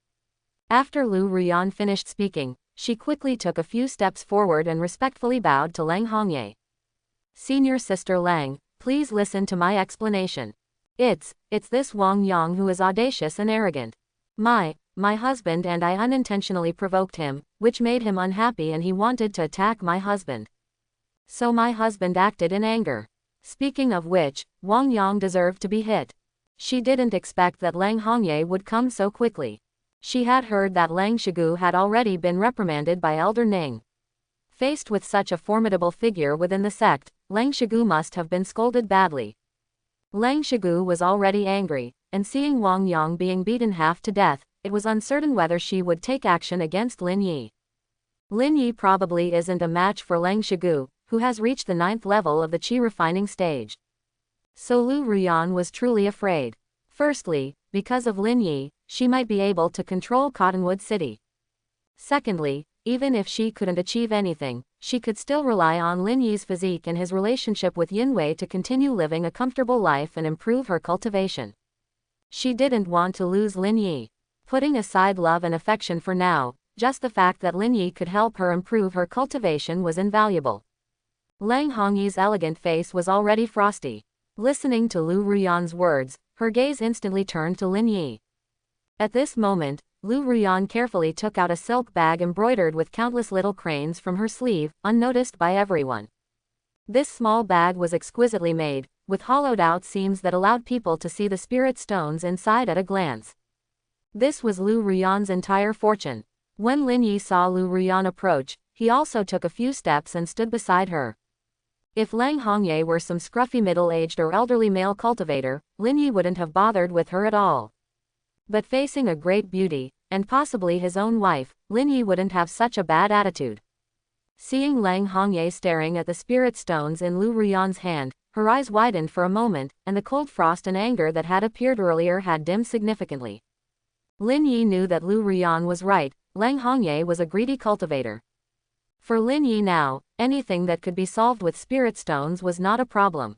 After Lu Ruyan finished speaking, she quickly took a few steps forward and respectfully bowed to Lang Hongye. "Senior Sister Lang, please listen to my explanation. It's this Wang Yang who is audacious and arrogant. My husband and I unintentionally provoked him, which made him unhappy and he wanted to attack my husband. So my husband acted in anger. Speaking of which, Wang Yang deserved to be hit." She didn't expect that Lang Hongye would come so quickly. She had heard that Lang Shigu had already been reprimanded by Elder Ning. Faced with such a formidable figure within the sect, Lang Shigu must have been scolded badly. Lang Shigu was already angry, and seeing Wang Yang being beaten half to death, it was uncertain whether she would take action against Lin Yi. Lin Yi probably isn't a match for Lang Shigu, who has reached the 9th level of the qi refining stage. So Lu Ruyan was truly afraid. Firstly, because of Lin Yi, she might be able to control Cottonwood City. Secondly, even if she couldn't achieve anything, she could still rely on Lin Yi's physique and his relationship with Yin Wei to continue living a comfortable life and improve her cultivation. She didn't want to lose Lin Yi. Putting aside love and affection for now, just the fact that Lin Yi could help her improve her cultivation was invaluable. Lang Hongye's elegant face was already frosty. Listening to Lu Ruyan's words, her gaze instantly turned to Lin Yi. At this moment, Lu Ruyan carefully took out a silk bag embroidered with countless little cranes from her sleeve, unnoticed by everyone. This small bag was exquisitely made, with hollowed-out seams that allowed people to see the spirit stones inside at a glance. This was Lu Ruyan's entire fortune. When Lin Yi saw Lu Ruyan approach, he also took a few steps and stood beside her. If Lang Hongye were some scruffy middle-aged or elderly male cultivator, Lin Yi wouldn't have bothered with her at all. But facing a great beauty, and possibly his own wife, Lin Yi wouldn't have such a bad attitude. Seeing Lang Hongye staring at the spirit stones in Lu Ruyan's hand, her eyes widened for a moment, and the cold frost and anger that had appeared earlier had dimmed significantly. Lin Yi knew that Lu Ruyan was right. Lang Hongye was a greedy cultivator. For Lin Yi now, anything that could be solved with spirit stones was not a problem.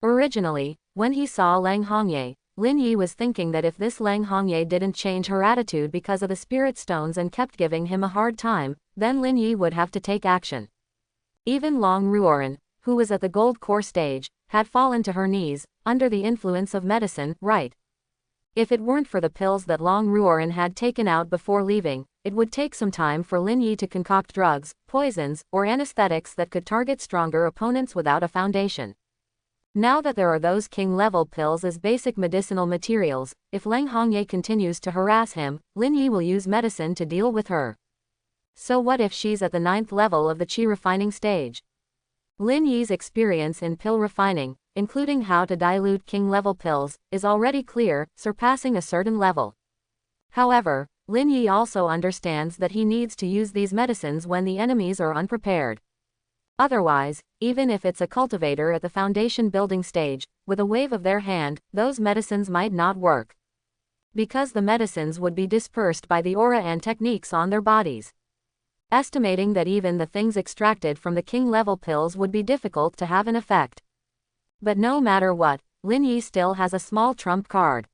Originally, when he saw Lang Hongye, Lin Yi was thinking that if this Lang Hongye didn't change her attitude because of the spirit stones and kept giving him a hard time, then Lin Yi would have to take action. Even Long Ruoran, who was at the gold core stage, had fallen to her knees, under the influence of medicine, right? If it weren't for the pills that Long Ruoran had taken out before leaving, it would take some time for Lin Yi to concoct drugs, poisons, or anesthetics that could target stronger opponents without a foundation. Now that there are those king-level pills as basic medicinal materials, if Lang Hongye continues to harass him, Lin Yi will use medicine to deal with her. So what if she's at the 9th level of the qi refining stage? Lin Yi's experience in pill refining, including how to dilute king-level pills, is already clear, surpassing a certain level. However, Lin Yi also understands that he needs to use these medicines when the enemies are unprepared. Otherwise, even if it's a cultivator at the foundation building stage, with a wave of their hand, those medicines might not work. Because the medicines would be dispersed by the aura and techniques on their bodies. Estimating that even the things extracted from the king-level pills would be difficult to have an effect. But no matter what, Lin Yi still has a small trump card.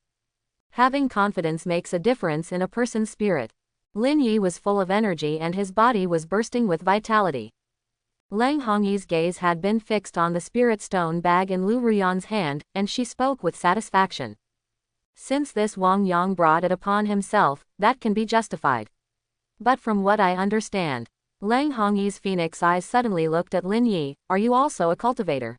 Having confidence makes a difference in a person's spirit. Lin Yi was full of energy and his body was bursting with vitality. Lang Hongye's gaze had been fixed on the spirit stone bag in Lu Ruyan's hand, and she spoke with satisfaction. Since this Wang Yang brought it upon himself, that can be justified. But from what I understand, Lang Hongye's phoenix eyes suddenly looked at Lin Yi. Are you also a cultivator?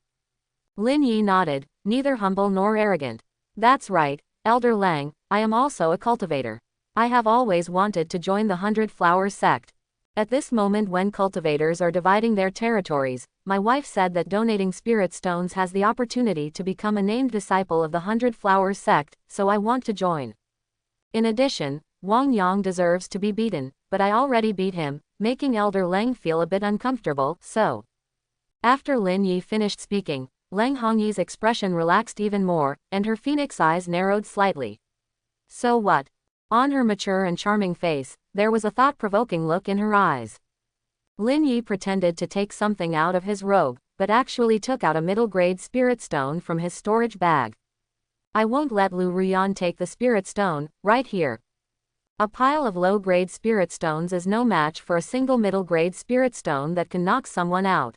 Lin Yi nodded, neither humble nor arrogant. That's right, Elder Lang, I am also a cultivator. I have always wanted to join the 100 Flowers sect. At this moment when cultivators are dividing their territories, my wife said that donating spirit stones has the opportunity to become a named disciple of the 100 Flowers sect, so I want to join. In addition, Wang Yang deserves to be beaten, but I already beat him, making Elder Lang feel a bit uncomfortable, so. After Lin Yi finished speaking, Lang Hongye's expression relaxed even more, and her phoenix eyes narrowed slightly. So what? On her mature and charming face, there was a thought-provoking look in her eyes. Lin Yi pretended to take something out of his robe, but actually took out a middle-grade spirit stone from his storage bag. I won't let Lu Ruyan take the spirit stone, right here. A pile of low-grade spirit stones is no match for a single middle-grade spirit stone that can knock someone out.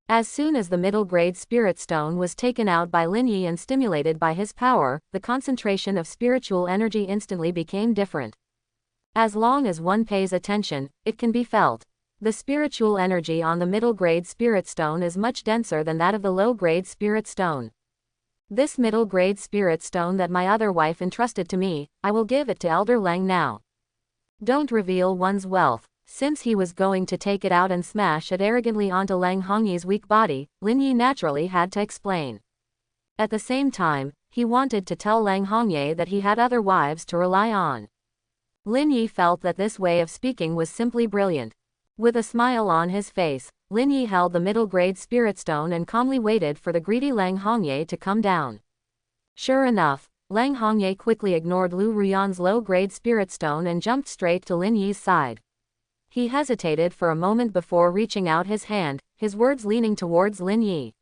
As soon as the middle-grade spirit stone was taken out by Lin Yi and stimulated by his power, the concentration of spiritual energy instantly became different. As long as one pays attention, it can be felt. The spiritual energy on the middle-grade spirit stone is much denser than that of the low-grade spirit stone. This middle-grade spirit stone that my other wife entrusted to me, I will give it to Elder Lang now. Don't reveal one's wealth. Since he was going to take it out and smash it arrogantly onto Lang Hongye's weak body, Lin Yi naturally had to explain. At the same time, he wanted to tell Lang Hongye that he had other wives to rely on. Lin Yi felt that this way of speaking was simply brilliant. With a smile on his face, Lin Yi held the middle-grade spirit stone and calmly waited for the greedy Lang Hongye to come down. Sure enough, Lang Hongye quickly ignored Lu Ruyan's low-grade spirit stone and jumped straight to Lin Yi's side. He hesitated for a moment before reaching out his hand, his words leaning towards Lin Yi.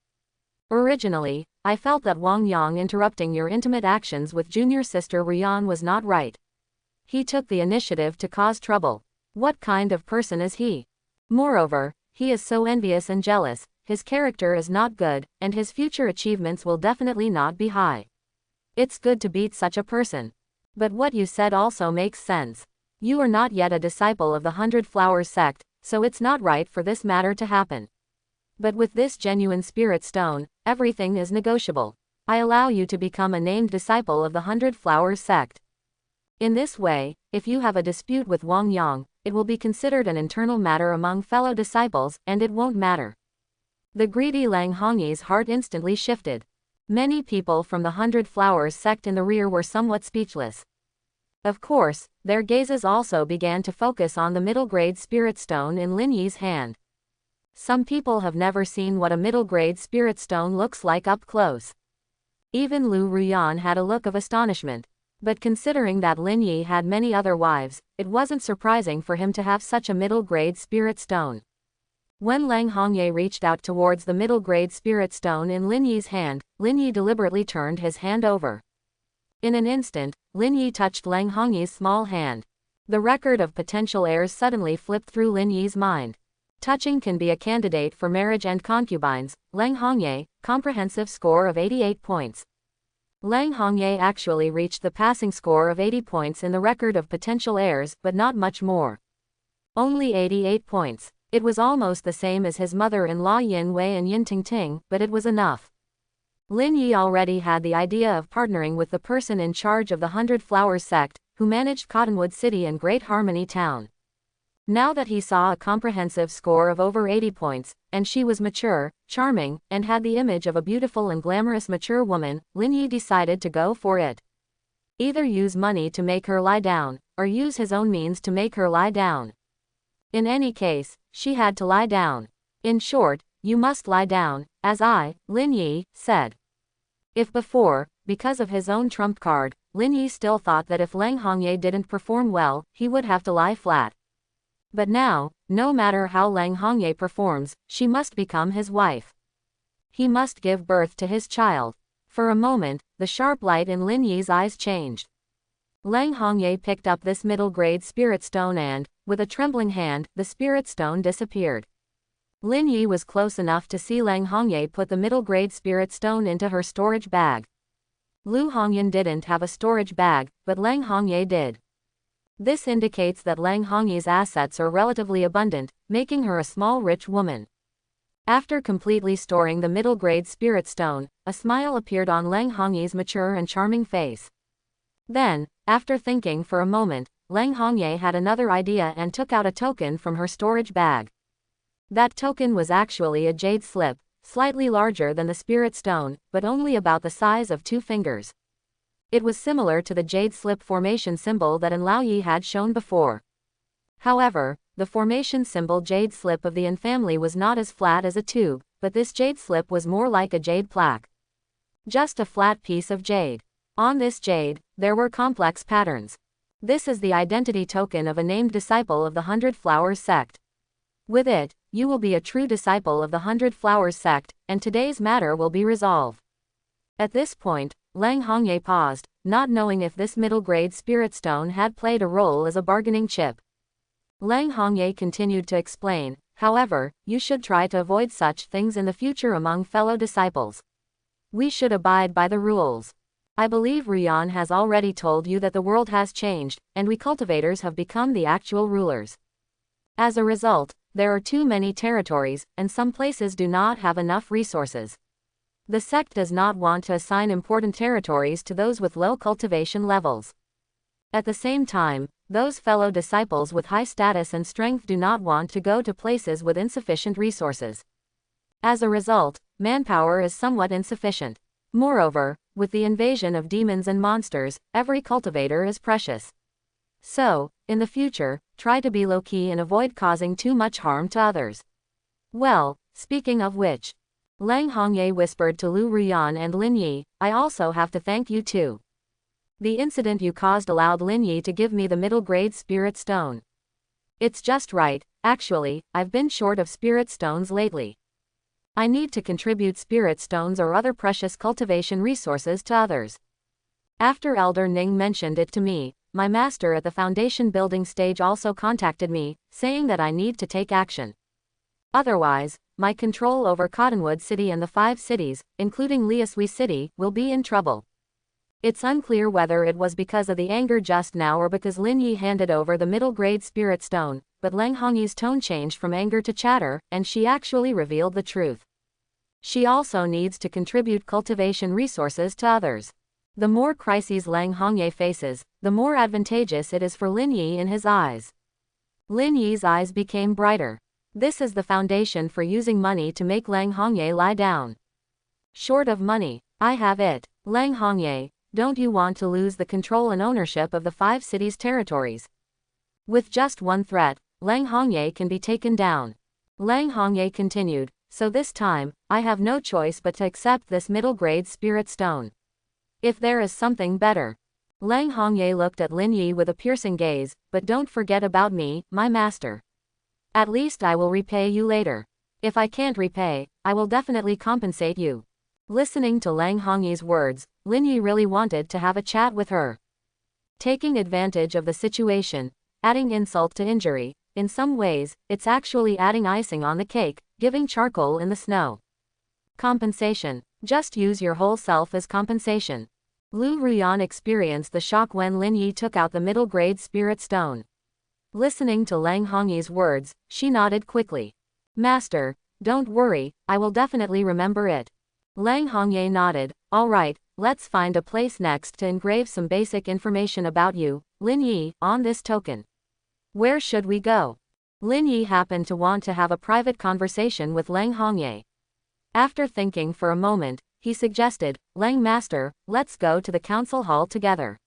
Originally, I felt that Wang Yang interrupting your intimate actions with junior sister Ruyan was not right. He took the initiative to cause trouble. What kind of person is he? Moreover, he is so envious and jealous, his character is not good, and his future achievements will definitely not be high. It's good to beat such a person. But what you said also makes sense. You are not yet a disciple of the 100 Flowers sect, so it's not right for this matter to happen. But with this genuine spirit stone, everything is negotiable. I allow you to become a named disciple of the 100 Flowers sect. In this way, if you have a dispute with Wang Yang, it will be considered an internal matter among fellow disciples, and it won't matter. The greedy Lang Hongye's heart instantly shifted. Many people from the 100 Flowers sect in the rear were somewhat speechless. Of course, their gazes also began to focus on the middle-grade spirit stone in Lin Yi's hand. Some people have never seen what a middle-grade spirit stone looks like up close. Even Lu Ruyan had a look of astonishment. But considering that Lin Yi had many other wives, it wasn't surprising for him to have such a middle-grade spirit stone. When Lang Hongye reached out towards the middle-grade spirit stone in Lin Yi's hand, Lin Yi deliberately turned his hand over. In an instant, Lin Yi touched Lang Hongye's small hand. The record of potential heirs suddenly flipped through Lin Yi's mind. Touching can be a candidate for marriage and concubines. Lang Hongye, comprehensive score of 88 points. Lang Hongye actually reached the passing score of 80 points in the record of potential heirs, but not much more. Only 88 points. It was almost the same as his mother-in-law Yin Wei and Yin Tingting, but it was enough. Lin Yi already had the idea of partnering with the person in charge of the 100 Flowers sect, who managed Cottonwood City and Great Harmony Town. Now that he saw a comprehensive score of over 80 points, and she was mature, charming, and had the image of a beautiful and glamorous mature woman, Lin Yi decided to go for it. Either use money to make her lie down, or use his own means to make her lie down. In any case, she had to lie down. In short, you must lie down, as I, Lin Yi, said. If before, because of his own trump card, Lin Yi still thought that if Lang Hongye didn't perform well, he would have to lie flat. But now, no matter how Lang Hongye performs, she must become his wife. He must give birth to his child. For a moment, the sharp light in Lin Yi's eyes changed. Lang Hongye picked up this middle-grade spirit stone and, with a trembling hand, the spirit stone disappeared. Lin Yi was close enough to see Lang Hongye put the middle-grade spirit stone into her storage bag. Lu Hongyan didn't have a storage bag, but Lang Hongye did. This indicates that Lang Hongye's assets are relatively abundant, making her a small rich woman. After completely storing the middle-grade spirit stone, a smile appeared on Lang Hongye's mature and charming face. Then, after thinking for a moment, Lang Hongye had another idea and took out a token from her storage bag. That token was actually a jade slip, slightly larger than the spirit stone, but only about the size of 2 fingers. It was similar to the jade slip formation symbol that An Lao Yi had shown before. However, the formation symbol jade slip of the An family was not as flat as a tube, but this jade slip was more like a jade plaque. Just a flat piece of jade. On this jade, there were complex patterns. This is the identity token of a named disciple of the 100 Flowers sect. With it, you will be a true disciple of the 100 Flowers sect, and today's matter will be resolved. At this point, Lang Hongye paused, not knowing if this middle-grade spirit stone had played a role as a bargaining chip. Lang Hongye continued to explain, however, you should try to avoid such things in the future among fellow disciples. We should abide by the rules. I believe Ruyan has already told you that the world has changed, and we cultivators have become the actual rulers. As a result, there are too many territories, and some places do not have enough resources. The sect does not want to assign important territories to those with low cultivation levels. At the same time, those fellow disciples with high status and strength do not want to go to places with insufficient resources. As a result, manpower is somewhat insufficient. Moreover, with the invasion of demons and monsters, every cultivator is precious. So, in the future, try to be low-key and avoid causing too much harm to others. Well, speaking of which, Lang Hongye whispered to Lu Ruyan and Lin Yi, I also have to thank you too. The incident you caused allowed Lin Yi to give me the middle-grade spirit stone. It's just right, actually, I've been short of spirit stones lately. I need to contribute spirit stones or other precious cultivation resources to others. After Elder Ning mentioned it to me, my master at the foundation building stage also contacted me, saying that I need to take action. Otherwise, my control over Cottonwood City and the 5 cities, including Liasui City, will be in trouble. It's unclear whether it was because of the anger just now or because Lin Yi handed over the middle-grade spirit stone, but Lang Hongye's tone changed from anger to chatter, and she actually revealed the truth. She also needs to contribute cultivation resources to others. The more crises Lang Hongye faces, the more advantageous it is for Lin Yi in his eyes. Lin Yi's eyes became brighter. This is the foundation for using money to make Lang Hongye lie down. Short of money, I have it. Lang Hongye, don't you want to lose the control and ownership of the 5 cities' territories? With just one threat, Lang Hongye can be taken down. Lang Hongye continued, so this time, I have no choice but to accept this middle-grade spirit stone. If there is something better. Lang Hongye looked at Lin Yi with a piercing gaze, but don't forget about me, my master. At least I will repay you later. If I can't repay, I will definitely compensate you. Listening to Lang Hongye's words, Lin Yi really wanted to have a chat with her. Taking advantage of the situation, adding insult to injury, in some ways, it's actually adding icing on the cake, giving charcoal in the snow. Compensation. Just use your whole self as compensation. Lu Ruyan experienced the shock when Lin Yi took out the middle-grade spirit stone. Listening to Lang Hongye's words, she nodded quickly. Master, don't worry, I will definitely remember it. Lang Hongye nodded. All right, let's find a place next to engrave some basic information about you, Lin Yi, on this token. Where should we go? Lin Yi happened to want to have a private conversation with Lang Hongye. After thinking for a moment, he suggested, Lang Master, let's go to the council hall together.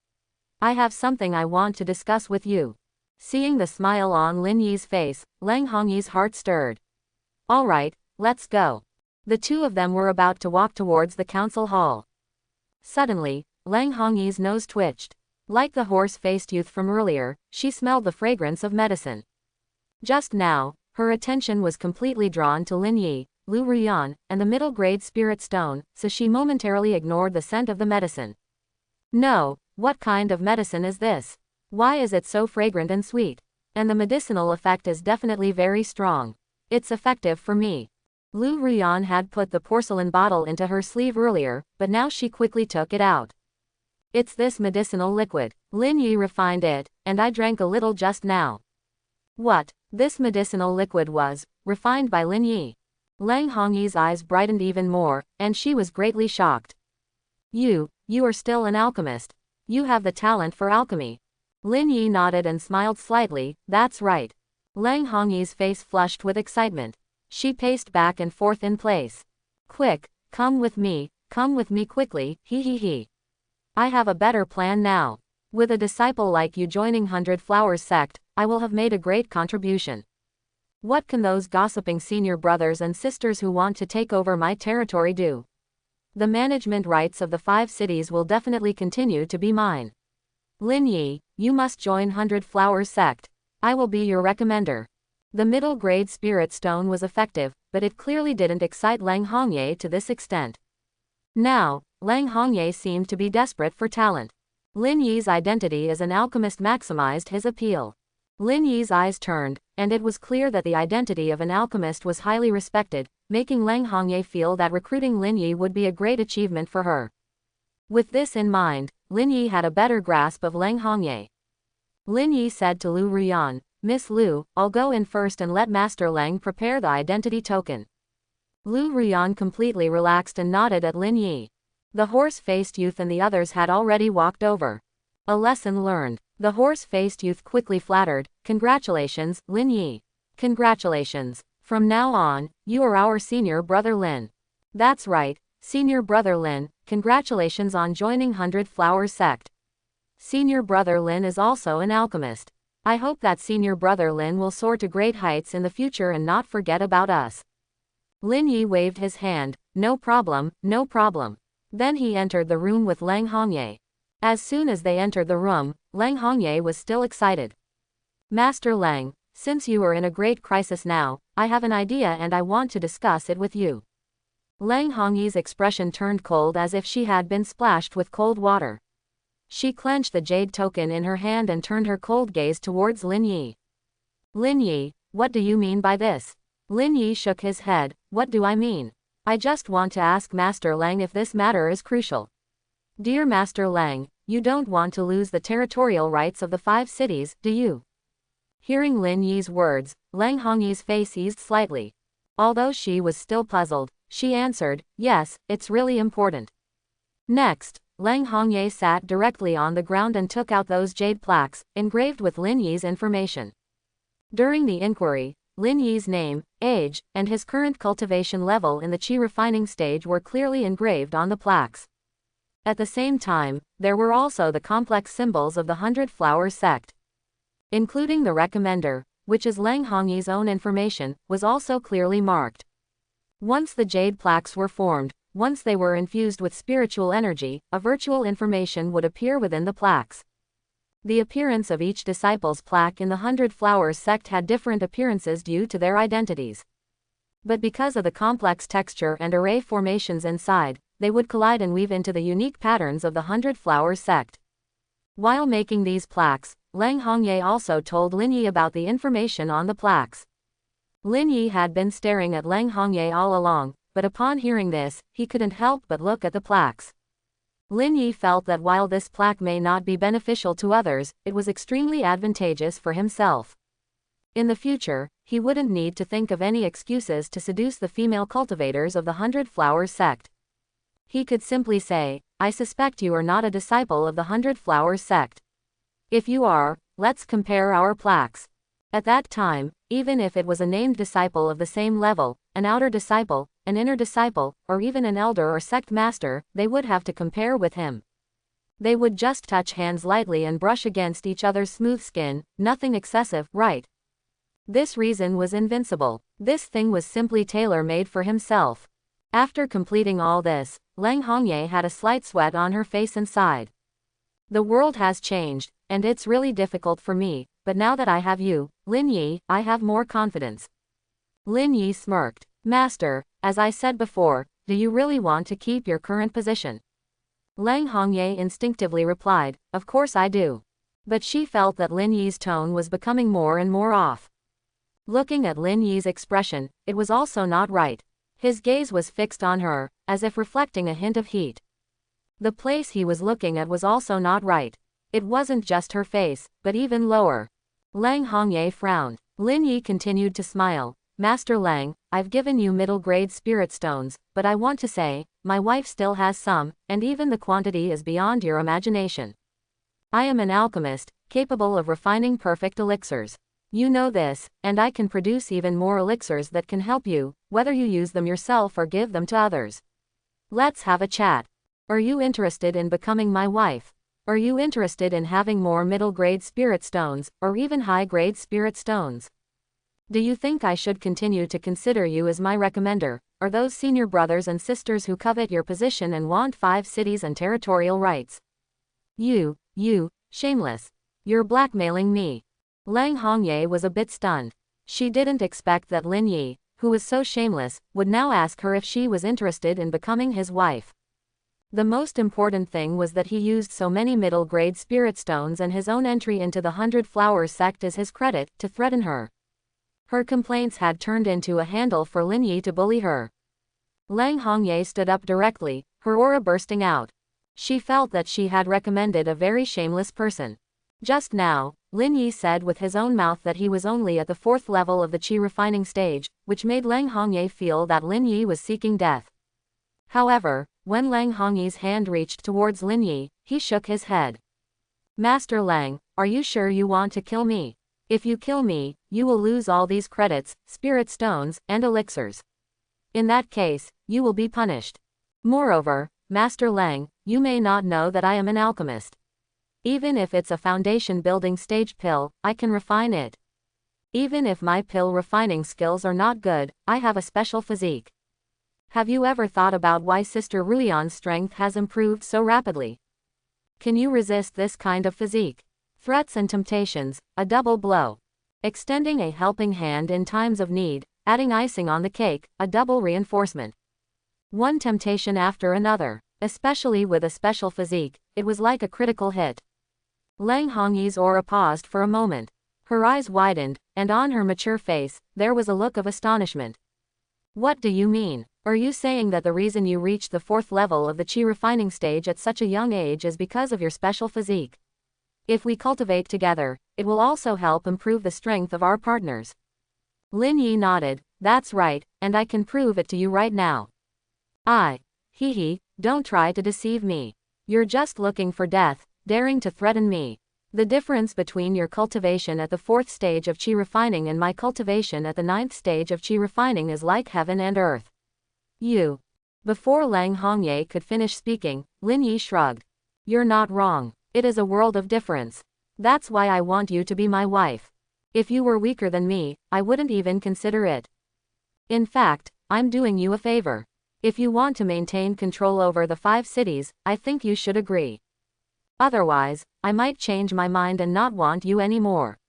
I have something I want to discuss with you. Seeing the smile on Lin Yi's face, Lang Hongye's heart stirred. All right, let's go. The two of them were about to walk towards the council hall. Suddenly, Lang Hongye's nose twitched. Like the horse-faced youth from earlier, she smelled the fragrance of medicine. Just now, her attention was completely drawn to Lin Yi, Lu Ruyan, and the middle-grade spirit stone, so she momentarily ignored the scent of the medicine. No, what kind of medicine is this? Why is it so fragrant and sweet? And the medicinal effect is definitely very strong. It's effective for me. Lu Ruyan had put the porcelain bottle into her sleeve earlier, but now she quickly took it out. It's this medicinal liquid. Lin Yi refined it, and I drank a little just now. What? This medicinal liquid was refined by Lin Yi. Lang Hongye's eyes brightened even more, and she was greatly shocked. You are still an alchemist. You have the talent for alchemy. Lin Yi nodded and smiled slightly, that's right. Lang Hongye's face flushed with excitement. She paced back and forth in place. Quick, come with me quickly, he. I have a better plan now. With a disciple like you joining 100 Flowers sect, I will have made a great contribution. What can those gossiping senior brothers and sisters who want to take over my territory do? The management rights of the 5 cities will definitely continue to be mine. Lin Yi, you must join 100 Flowers sect. I will be your recommender. The middle-grade spirit stone was effective, but it clearly didn't excite Lang Hongye to this extent. Now, Lang Hongye seemed to be desperate for talent. Lin Yi's identity as an alchemist maximized his appeal. Lin Yi's eyes turned, and it was clear that the identity of an alchemist was highly respected, making Lang Hongye feel that recruiting Lin Yi would be a great achievement for her. With this in mind, Lin Yi had a better grasp of Lang Hongye. Lin Yi said to Lu Ruyan, Miss Lu, I'll go in first and let Master Lang prepare the identity token. Lu Ruyan completely relaxed and nodded at Lin Yi. The horse-faced youth and the others had already walked over. A lesson learned. The horse-faced youth quickly flattered, Congratulations, Lin Yi. Congratulations. From now on, you are our senior brother Lin. That's right, senior brother Lin, congratulations on joining 100 Flowers sect. Senior brother Lin is also an alchemist. I hope that senior brother Lin will soar to great heights in the future and not forget about us. Lin Yi waved his hand, no problem, no problem. Then he entered the room with Lang Hongye. As soon as they entered the room, Lang Hongye was still excited. Master Lang, since you are in a great crisis now, I have an idea and I want to discuss it with you. Lang Hongye's expression turned cold as if she had been splashed with cold water. She clenched the jade token in her hand and turned her cold gaze towards Lin Yi. Lin Yi, what do you mean by this? Lin Yi shook his head, what do I mean? I just want to ask Master Lang if this matter is crucial. Dear Master Lang, you don't want to lose the territorial rights of the 5 cities, do you? Hearing Lin Yi's words, Lang Hongye's face eased slightly. Although she was still puzzled, she answered, yes, it's really important. Next, Lang Hongye sat directly on the ground and took out those jade plaques, engraved with Lin Yi's information. During the inquiry, Lin Yi's name, age, and his current cultivation level in the qi refining stage were clearly engraved on the plaques. At the same time, there were also the complex symbols of the 100 Flowers sect. Including the recommender, which is Lang Hongyi's own information, was also clearly marked. Once the jade plaques were formed, once they were infused with spiritual energy, a virtual information would appear within the plaques. The appearance of each disciple's plaque in the 100 Flowers sect had different appearances due to their identities. But because of the complex texture and array formations inside, they would collide and weave into the unique patterns of the 100 Flowers sect. While making these plaques, Lang Hongye also told Lin Yi about the information on the plaques. Lin Yi had been staring at Lang Hongye all along, but upon hearing this, he couldn't help but look at the plaques. Lin Yi felt that while this plaque may not be beneficial to others, it was extremely advantageous for himself. In the future, he wouldn't need to think of any excuses to seduce the female cultivators of the 100 Flowers sect. He could simply say, "I suspect you are not a disciple of the 100 Flowers sect. If you are, let's compare our plaques." At that time, even if it was a named disciple of the same level, an outer disciple, an inner disciple, or even an elder or sect master, they would have to compare with him. They would just touch hands lightly and brush against each other's smooth skin, nothing excessive, right? This reason was invincible. This thing was simply tailor-made for himself. After completing all this, Lang Hongye had a slight sweat on her face and sighed. The world has changed, and it's really difficult for me, but now that I have you, Lin Yi, I have more confidence. Lin Yi smirked. "Master, as I said before, do you really want to keep your current position?" Lang Hongye instinctively replied, "Of course I do." But she felt that Lin Yi's tone was becoming more and more off. Looking at Lin Yi's expression, it was also not right. His gaze was fixed on her, as if reflecting a hint of heat. The place he was looking at was also not right. It wasn't just her face, but even lower. Lang Hongye frowned. Lin Yi continued to smile. "Master Lang, I've given you middle-grade spirit stones, but I want to say, my wife still has some, and even the quantity is beyond your imagination. I am an alchemist, capable of refining perfect elixirs. You know this, and I can produce even more elixirs that can help you, whether you use them yourself or give them to others. Let's have a chat. Are you interested in becoming my wife? Are you interested in having more middle-grade spirit stones, or even high-grade spirit stones? Do you think I should continue to consider you as my recommender, or those senior brothers and sisters who covet your position and want 5 cities and territorial rights? You, shameless. You're blackmailing me." Lang Hongye was a bit stunned. She didn't expect that Lin Yi, who was so shameless, would now ask her if she was interested in becoming his wife. The most important thing was that he used so many middle-grade spirit stones and his own entry into the 100 Flowers sect as his credit, to threaten her. Her complaints had turned into a handle for Lin Yi to bully her. Lang Hongye stood up directly, her aura bursting out. She felt that she had recommended a very shameless person. Just now, Lin Yi said with his own mouth that he was only at the 4th level of the qi refining stage, which made Lang Hongye feel that Lin Yi was seeking death. However, when Lang Hongye's hand reached towards Lin Yi, he shook his head. "Master Lang, are you sure you want to kill me? If you kill me, you will lose all these credits, spirit stones, and elixirs. In that case, you will be punished. Moreover, Master Lang, you may not know that I am an alchemist. Even if it's a foundation-building stage pill, I can refine it. Even if my pill refining skills are not good, I have a special physique. Have you ever thought about why Sister Ruyan's strength has improved so rapidly? Can you resist this kind of physique? Threats and temptations, a double blow. Extending a helping hand in times of need, adding icing on the cake, a double reinforcement. One temptation after another, especially with a special physique, it was like a critical hit." Lang Hongye's aura paused for a moment. Her eyes widened, and on her mature face, there was a look of astonishment. "What do you mean? Are you saying that the reason you reached the 4th level of the qi refining stage at such a young age is because of your special physique? If we cultivate together, it will also help improve the strength of our partners." Lin Yi nodded. "That's right, and I can prove it to you right now." Don't try to deceive me. You're just looking for death, daring to threaten me. The difference between your cultivation at the 4th stage of qi refining and my cultivation at the 9th stage of qi refining is like heaven and earth. You. Before Lang Hongye could finish speaking, Lin Yi shrugged. "You're not wrong. It is a world of difference. That's why I want you to be my wife. If you were weaker than me, I wouldn't even consider it. In fact, I'm doing you a favor. If you want to maintain control over the 5 cities, I think you should agree. Otherwise, I might change my mind and not want you anymore.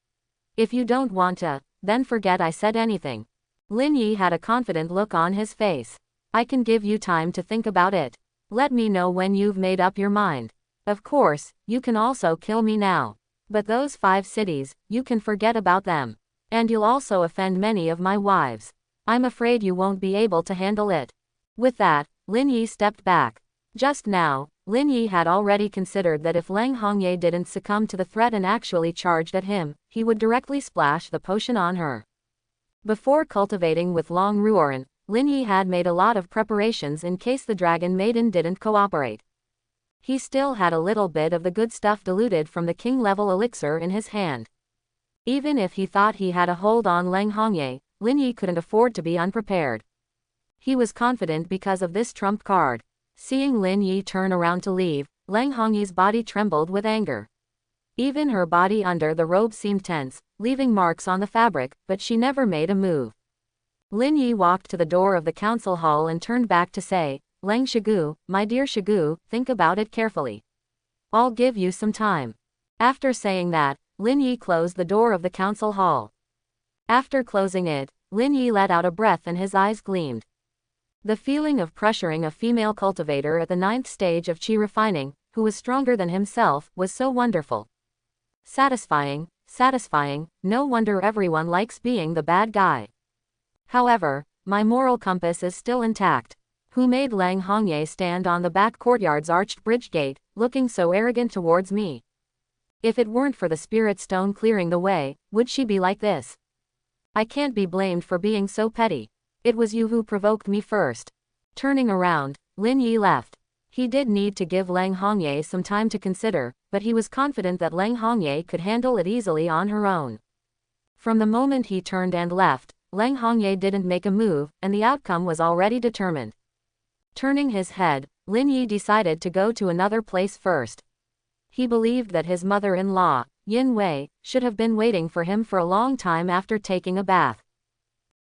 If you don't want to, then forget I said anything. Lin Yi had a confident look on his face. I can give you time to think about it. Let me know when you've made up your mind. Of course, you can also kill me now. But those 5 cities, you can forget about them. And you'll also offend many of my wives. I'm afraid you won't be able to handle it. With that, Lin Yi stepped back. Just now, Lin Yi had already considered that if Lang Hongye didn't succumb to the threat and actually charged at him, he would directly splash the potion on her. Before cultivating with Long Ruoran, Lin Yi had made a lot of preparations in case the Dragon Maiden didn't cooperate. He still had a little bit of the good stuff diluted from the king-level elixir in his hand. Even if he thought he had a hold on Lang Hongye, Lin Yi couldn't afford to be unprepared. He was confident because of this trump card. Seeing Lin Yi turn around to leave, Lang Hongye's body trembled with anger. Even her body under the robe seemed tense, leaving marks on the fabric, but she never made a move. Lin Yi walked to the door of the council hall and turned back to say, Lang Shigu, my dear Shigu, think about it carefully. I'll give you some time. After saying that, Lin Yi closed the door of the council hall. After closing it, Lin Yi let out a breath and his eyes gleamed. The feeling of pressuring a female cultivator at the 9th stage of qi refining, who was stronger than himself, was so wonderful. Satisfying, no wonder everyone likes being the bad guy. However, my moral compass is still intact. Who made Lang Hongye stand on the back courtyard's arched bridge gate, looking so arrogant towards me? If it weren't for the spirit stone clearing the way, would she be like this? I can't be blamed for being so petty. It was you who provoked me first. Turning around, Lin Yi left. He did need to give Lang Hongye some time to consider, but he was confident that Lang Hongye could handle it easily on her own. From the moment he turned and left, Lang Hongye didn't make a move, and the outcome was already determined. Turning his head, Lin Yi decided to go to another place first. He believed that his mother-in-law, Yin Wei, should have been waiting for him for a long time after taking a bath.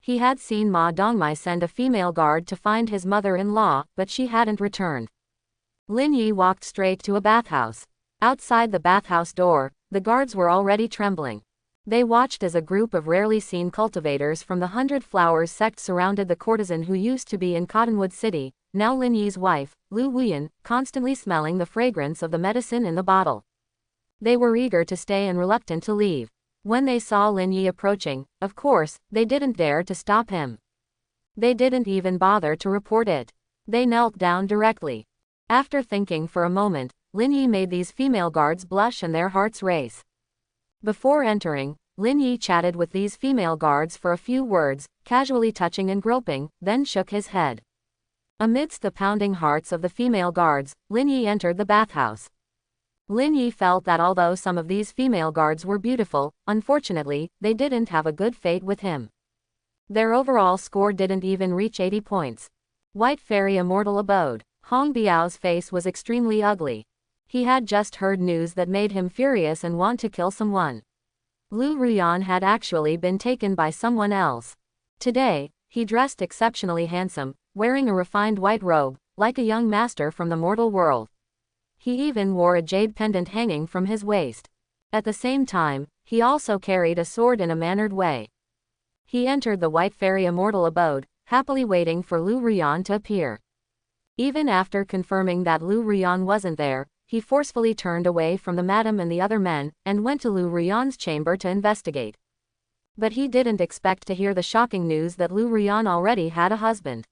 He had seen Ma Dongmai send a female guard to find his mother-in-law, but she hadn't returned. Lin Yi walked straight to a bathhouse. Outside the bathhouse door, the guards were already trembling. They watched as a group of rarely seen cultivators from the 100 Flowers sect surrounded the courtesan who used to be in Cottonwood City, now Lin Yi's wife, Lu Wuyan, constantly smelling the fragrance of the medicine in the bottle. They were eager to stay and reluctant to leave. When they saw Lin Yi approaching, of course, they didn't dare to stop him. They didn't even bother to report it. They knelt down directly. After thinking for a moment, Lin Yi made these female guards blush and their hearts race. Before entering, Lin Yi chatted with these female guards for a few words, casually touching and groping, then shook his head. Amidst the pounding hearts of the female guards, Lin Yi entered the bathhouse. Lin Yi felt that although some of these female guards were beautiful, unfortunately, they didn't have a good fate with him. Their overall score didn't even reach 80 points. White Fairy Immortal Abode. Hong Biao's face was extremely ugly. He had just heard news that made him furious and want to kill someone. Lu Ruyan had actually been taken by someone else. Today, he dressed exceptionally handsome, wearing a refined white robe, like a young master from the mortal world. He even wore a jade pendant hanging from his waist. At the same time, he also carried a sword in a mannered way. He entered the White Fairy Immortal Abode, happily waiting for Lu Ruyan to appear. Even after confirming that Lu Ruyan wasn't there, he forcefully turned away from the madam and the other men, and went to Lu Ruyan's chamber to investigate. But he didn't expect to hear the shocking news that Lu Ruyan already had a husband.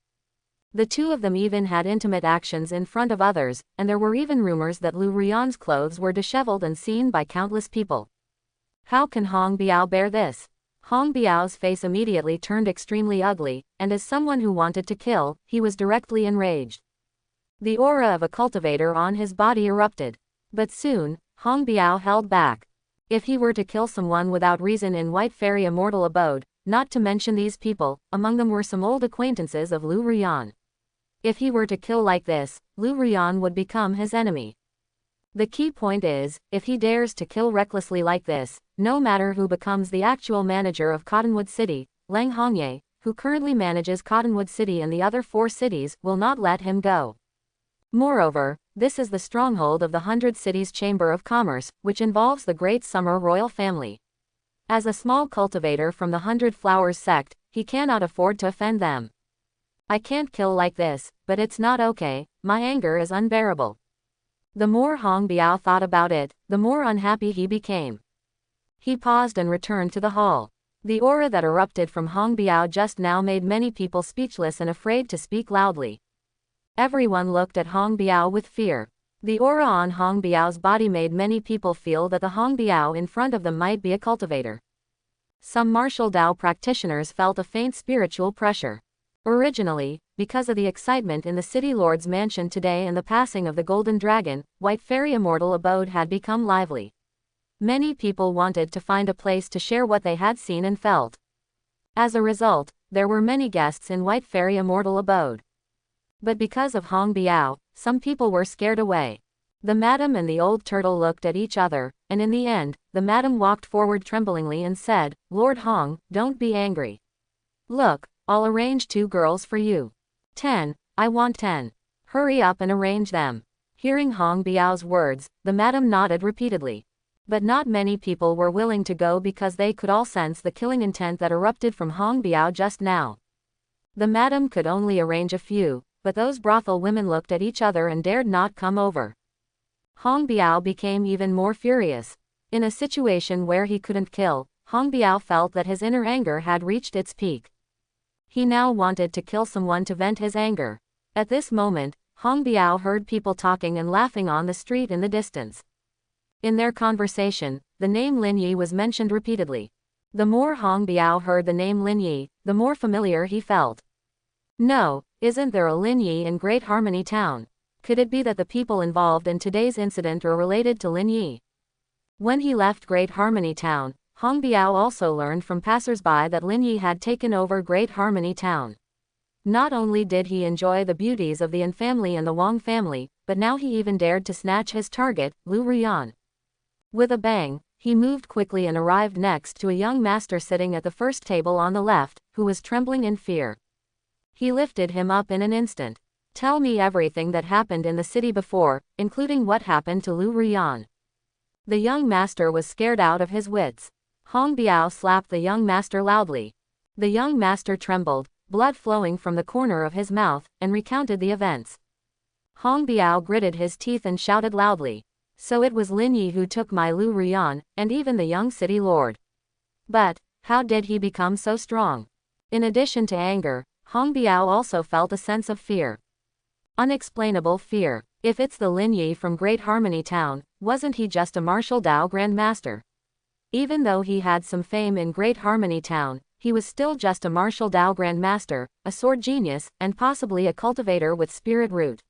The two of them even had intimate actions in front of others, and there were even rumors that Lu Ruyan's clothes were disheveled and seen by countless people. How can Hong Biao bear this? Hong Biao's face immediately turned extremely ugly, and as someone who wanted to kill, he was directly enraged. The aura of a cultivator on his body erupted. But soon, Hong Biao held back. If he were to kill someone without reason in White Fairy Immortal Abode, not to mention these people, among them were some old acquaintances of Lu Ruyan. If he were to kill like this, Lu Ruyan would become his enemy. The key point is, if he dares to kill recklessly like this, no matter who becomes the actual manager of Cottonwood City, Lang Hongye, who currently manages Cottonwood City and the other 4 cities, will not let him go. Moreover, this is the stronghold of the 100 Cities Chamber of Commerce, which involves the Great Summer royal family. As a small cultivator from the 100 Flowers sect, he cannot afford to offend them. I can't kill like this, but it's not okay, my anger is unbearable. The more Hong Biao thought about it, the more unhappy he became. He paused and returned to the hall. The aura that erupted from Hong Biao just now made many people speechless and afraid to speak loudly. Everyone looked at Hong Biao with fear. The aura on Hong Biao's body made many people feel that the Hong Biao in front of them might be a cultivator. Some martial Dao practitioners felt a faint spiritual pressure. Originally, because of the excitement in the City Lord's mansion today and the passing of the Golden Dragon, White Fairy Immortal Abode had become lively. Many people wanted to find a place to share what they had seen and felt. As a result, there were many guests in White Fairy Immortal Abode. But because of Hong Biao, some people were scared away. The madam and the old turtle looked at each other, and in the end, the madam walked forward tremblingly and said, "Lord Hong, don't be angry. Look, I'll arrange 2 girls for you. 10, I want 10. Hurry up and arrange them." Hearing Hong Biao's words, the madam nodded repeatedly. But not many people were willing to go because they could all sense the killing intent that erupted from Hong Biao just now. The madam could only arrange a few, but those brothel women looked at each other and dared not come over. Hong Biao became even more furious. In a situation where he couldn't kill, Hong Biao felt that his inner anger had reached its peak. He now wanted to kill someone to vent his anger. At this moment, Hong Biao heard people talking and laughing on the street in the distance. In their conversation, the name Lin Yi was mentioned repeatedly. The more Hong Biao heard the name Lin Yi, the more familiar he felt. No, isn't there a Lin Yi in Great Harmony Town? Could it be that the people involved in today's incident are related to Lin Yi? When he left Great Harmony Town, Hong Biao also learned from passers-by that Lin Yi had taken over Great Harmony Town. Not only did he enjoy the beauties of the Yin family and the Wang family, but now he even dared to snatch his target, Lu Ruyan. With a bang, he moved quickly and arrived next to a young master sitting at the first table on the left, who was trembling in fear. He lifted him up in an instant. "Tell me everything that happened in the city before, including what happened to Lu Ruyan." The young master was scared out of his wits. Hong Biao slapped the young master loudly. The young master trembled, blood flowing from the corner of his mouth, and recounted the events. Hong Biao gritted his teeth and shouted loudly. "So it was Lin Yi who took my Lu Ruyan, and even the young city lord. But, how did he become so strong?" In addition to anger, Hong Biao also felt a sense of fear. Unexplainable fear. If it's the Lin Yi from Great Harmony Town, wasn't he just a martial Dao Grandmaster? Even though he had some fame in Great Harmony Town, he was still just a martial Dao Grandmaster, a sword genius, and possibly a cultivator with spirit root.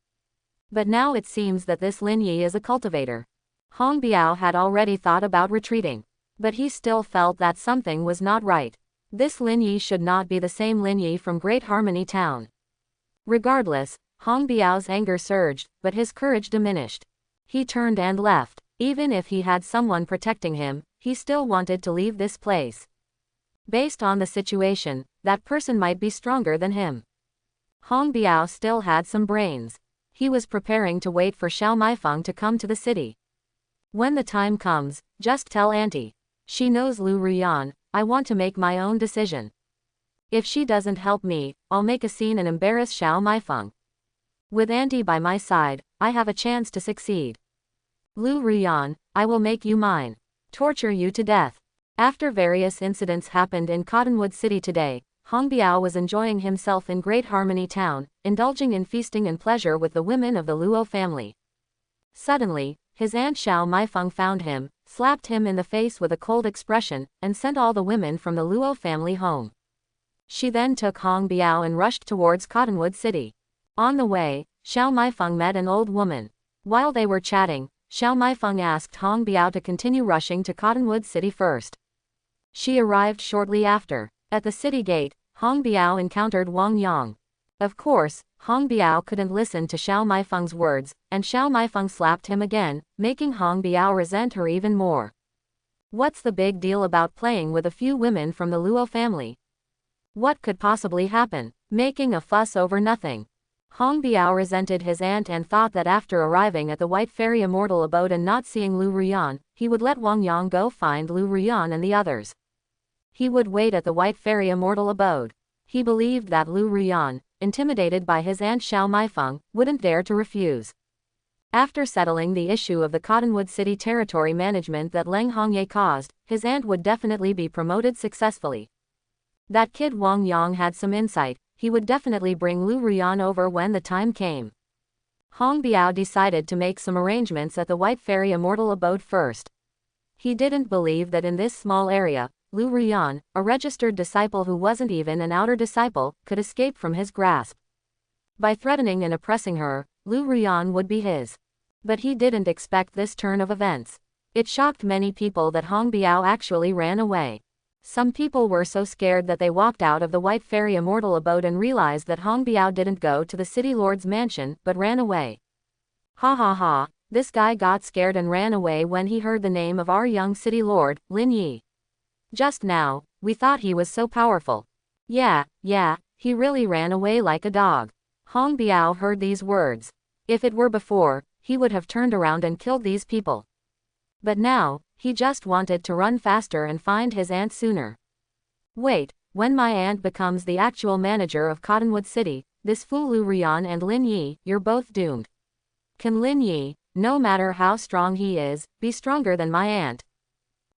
But now it seems that this Lin Yi is a cultivator. Hong Biao had already thought about retreating. But he still felt that something was not right. This Lin Yi should not be the same Lin Yi from Great Harmony Town. Regardless, Hong Biao's anger surged, but his courage diminished. He turned and left. Even if he had someone protecting him, he still wanted to leave this place. Based on the situation, that person might be stronger than him. Hong Biao still had some brains. He was preparing to wait for Xiao Maifeng to come to the city. "When the time comes, just tell Auntie. She knows Lu Ruyan, I want to make my own decision. If she doesn't help me, I'll make a scene and embarrass Xiao Maifeng. With Auntie by my side, I have a chance to succeed. Lu Ruyan, I will make you mine. Torture you to death." After various incidents happened in Cottonwood City today, Hong Biao was enjoying himself in Great Harmony Town, indulging in feasting and pleasure with the women of the Luo family. Suddenly, his aunt Xiao Maifeng found him, slapped him in the face with a cold expression, and sent all the women from the Luo family home. She then took Hong Biao and rushed towards Cottonwood City. On the way, Xiao Maifeng met an old woman. While they were chatting, Xiao Maifeng asked Hong Biao to continue rushing to Cottonwood City first. She arrived shortly after. At the city gate, Hong Biao encountered Wang Yang. Of course, Hong Biao couldn't listen to Xiao Maifeng's words, and Xiao Maifeng slapped him again, making Hong Biao resent her even more. What's the big deal about playing with a few women from the Luo family? What could possibly happen? Making a fuss over nothing. Hong Biao resented his aunt and thought that after arriving at the White Fairy Immortal Abode and not seeing Lu Ruyan, he would let Wang Yang go find Lu Ruyan and the others. He would wait at the White Fairy Immortal Abode. He believed that Lu Ruyan, intimidated by his aunt Xiao Maifeng, wouldn't dare to refuse. After settling the issue of the Cottonwood City territory management that Leng Hongye caused, his aunt would definitely be promoted successfully. That kid Wang Yang had some insight. He would definitely bring Lu Ruyan over when the time came. Hong Biao decided to make some arrangements at the White Fairy Immortal Abode first. He didn't believe that in this small area, Lu Ruyan, a registered disciple who wasn't even an outer disciple, could escape from his grasp. By threatening and oppressing her, Lu Ruyan would be his. But he didn't expect this turn of events. It shocked many people that Hong Biao actually ran away. Some people were so scared that they walked out of the White Fairy Immortal Abode and realized that Hong Biao didn't go to the City Lord's mansion, but ran away. Ha ha ha, this guy got scared and ran away when he heard the name of our young City Lord, Lin Yi. Just now, we thought he was so powerful. Yeah, he really ran away like a dog. Hong Biao heard these words. If it were before, he would have turned around and killed these people. But now, he just wanted to run faster and find his aunt sooner. Wait, when my aunt becomes the actual manager of Cottonwood City, this fool Lu Ruyan and Lin Yi, you're both doomed. Can Lin Yi, no matter how strong he is, be stronger than my aunt?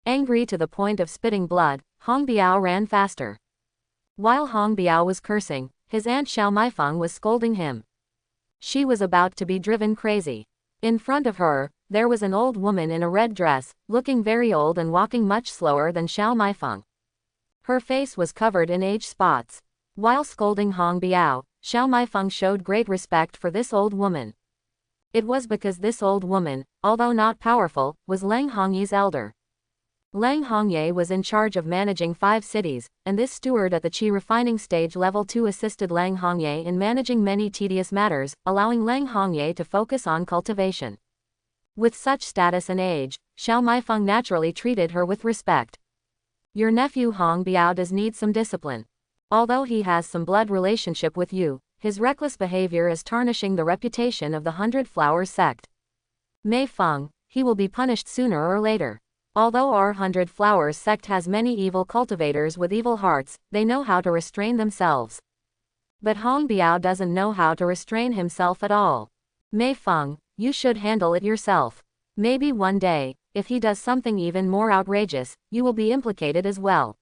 Angry to the point of spitting blood, Hong Biao ran faster. While Hong Biao was cursing, his aunt Xiao Maifeng was scolding him. She was about to be driven crazy. In front of her, there was an old woman in a red dress, looking very old and walking much slower than Xiao Maifeng. Her face was covered in age spots. While scolding Hong Biao, Xiao Maifeng showed great respect for this old woman. It was because this old woman, although not powerful, was Leng Hongye's elder. Leng Hongye was in charge of managing 5 cities, and this steward at the Qi refining stage level 2 assisted Leng Hongye in managing many tedious matters, allowing Leng Hongye to focus on cultivation. With such status and age, Xiao Maifeng naturally treated her with respect. Your nephew Hong Biao does need some discipline. Although he has some blood relationship with you, his reckless behavior is tarnishing the reputation of the 100 Flowers sect. Mei Feng, he will be punished sooner or later. Although our 100 Flowers sect has many evil cultivators with evil hearts, they know how to restrain themselves. But Hong Biao doesn't know how to restrain himself at all. Mei Feng, you should handle it yourself. Maybe one day, if he does something even more outrageous, you will be implicated as well.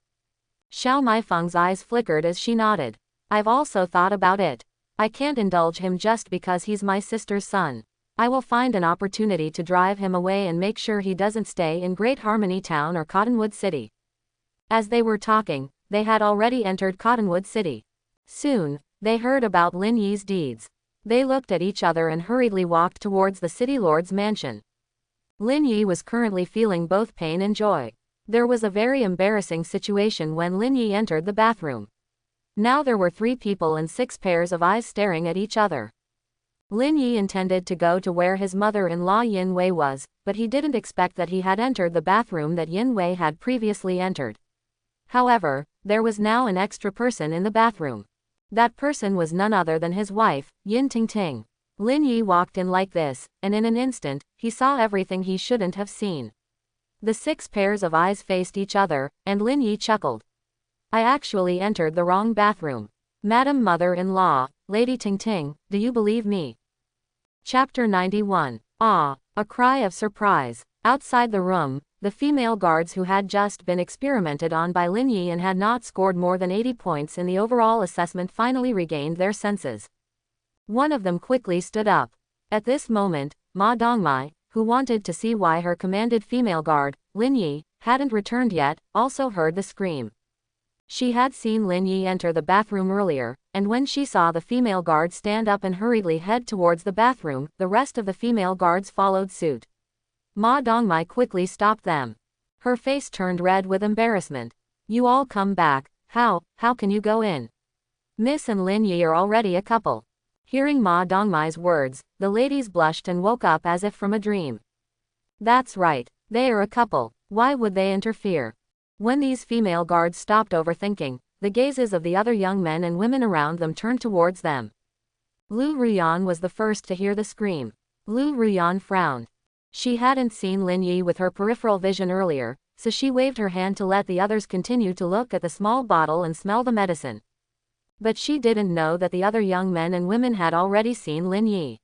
Xiao Maifeng's eyes flickered as she nodded. I've also thought about it. I can't indulge him just because he's my sister's son. I will find an opportunity to drive him away and make sure he doesn't stay in Great Harmony Town or Cottonwood City. As they were talking, they had already entered Cottonwood City. Soon, they heard about Lin Yi's deeds. They looked at each other and hurriedly walked towards the City Lord's mansion. Lin Yi was currently feeling both pain and joy. There was a very embarrassing situation when Lin Yi entered the bathroom. Now there were 3 people and 6 pairs of eyes staring at each other. Lin Yi intended to go to where his mother-in-law Yin Wei was, but he didn't expect that he had entered the bathroom that Yin Wei had previously entered. However, there was now an extra person in the bathroom. That person was none other than his wife, Yin Tingting. Lin Yi walked in like this, and in an instant, he saw everything he shouldn't have seen. The 6 pairs of eyes faced each other, and Lin Yi chuckled. I actually entered the wrong bathroom. Madam Mother-in-law, Lady Tingting, do you believe me? Chapter 91. Ah! A cry of surprise. Outside the room, the female guards who had just been experimented on by Lin Yi and had not scored more than 80 points in the overall assessment finally regained their senses. One of them quickly stood up. At this moment, Ma Dongmai, who wanted to see why her commanded female guard, Lin Yi, hadn't returned yet, also heard the scream. She had seen Lin Yi enter the bathroom earlier, and when she saw the female guard stand up and hurriedly head towards the bathroom, the rest of the female guards followed suit. Ma Dongmai quickly stopped them. Her face turned red with embarrassment. You all come back. How can you go in? Miss and Lin Yi are already a couple. Hearing Ma Dongmai's words, the ladies blushed and woke up as if from a dream. That's right, they are a couple. Why would they interfere? When these female guards stopped overthinking, the gazes of the other young men and women around them turned towards them. Lu Ruyan was the first to hear the scream. Lu Ruyan frowned. She hadn't seen Lin Yi with her peripheral vision earlier, so she waved her hand to let the others continue to look at the small bottle and smell the medicine. But she didn't know that the other young men and women had already seen Lin Yi.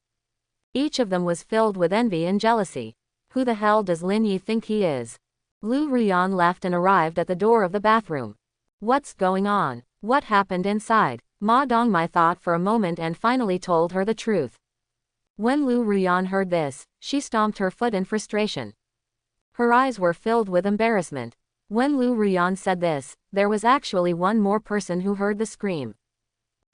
Each of them was filled with envy and jealousy. Who the hell does Lin Yi think he is? Lu Ruyan left and arrived at the door of the bathroom. What's going on? What happened inside? Ma Dongmai thought for a moment and finally told her the truth. When Lu Ruyan heard this, she stomped her foot in frustration. Her eyes were filled with embarrassment. When Lu Ruyan said this, there was actually one more person who heard the scream.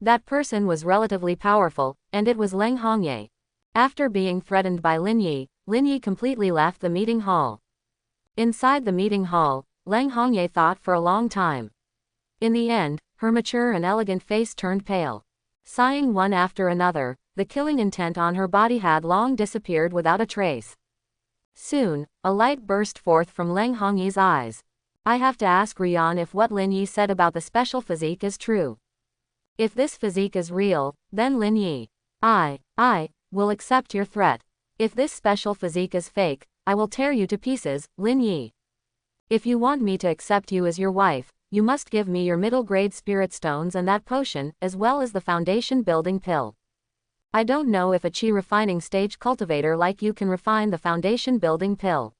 That person was relatively powerful, and it was Leng Hongye. After being threatened by Lin Yi completely left the meeting hall. Inside the meeting hall, Leng Hongye thought for a long time. In the end, her mature and elegant face turned pale. Sighing one after another, the killing intent on her body had long disappeared without a trace. Soon, a light burst forth from Leng Hongye's eyes. I have to ask Ruyan if what Lin Yi said about the special physique is true. If this physique is real, then Lin Yi, I will accept your threat. If this special physique is fake, I will tear you to pieces, Lin Yi. If you want me to accept you as your wife, you must give me your middle-grade spirit stones and that potion, as well as the foundation-building pill. I don't know if a chi refining stage cultivator like you can refine the foundation-building pill.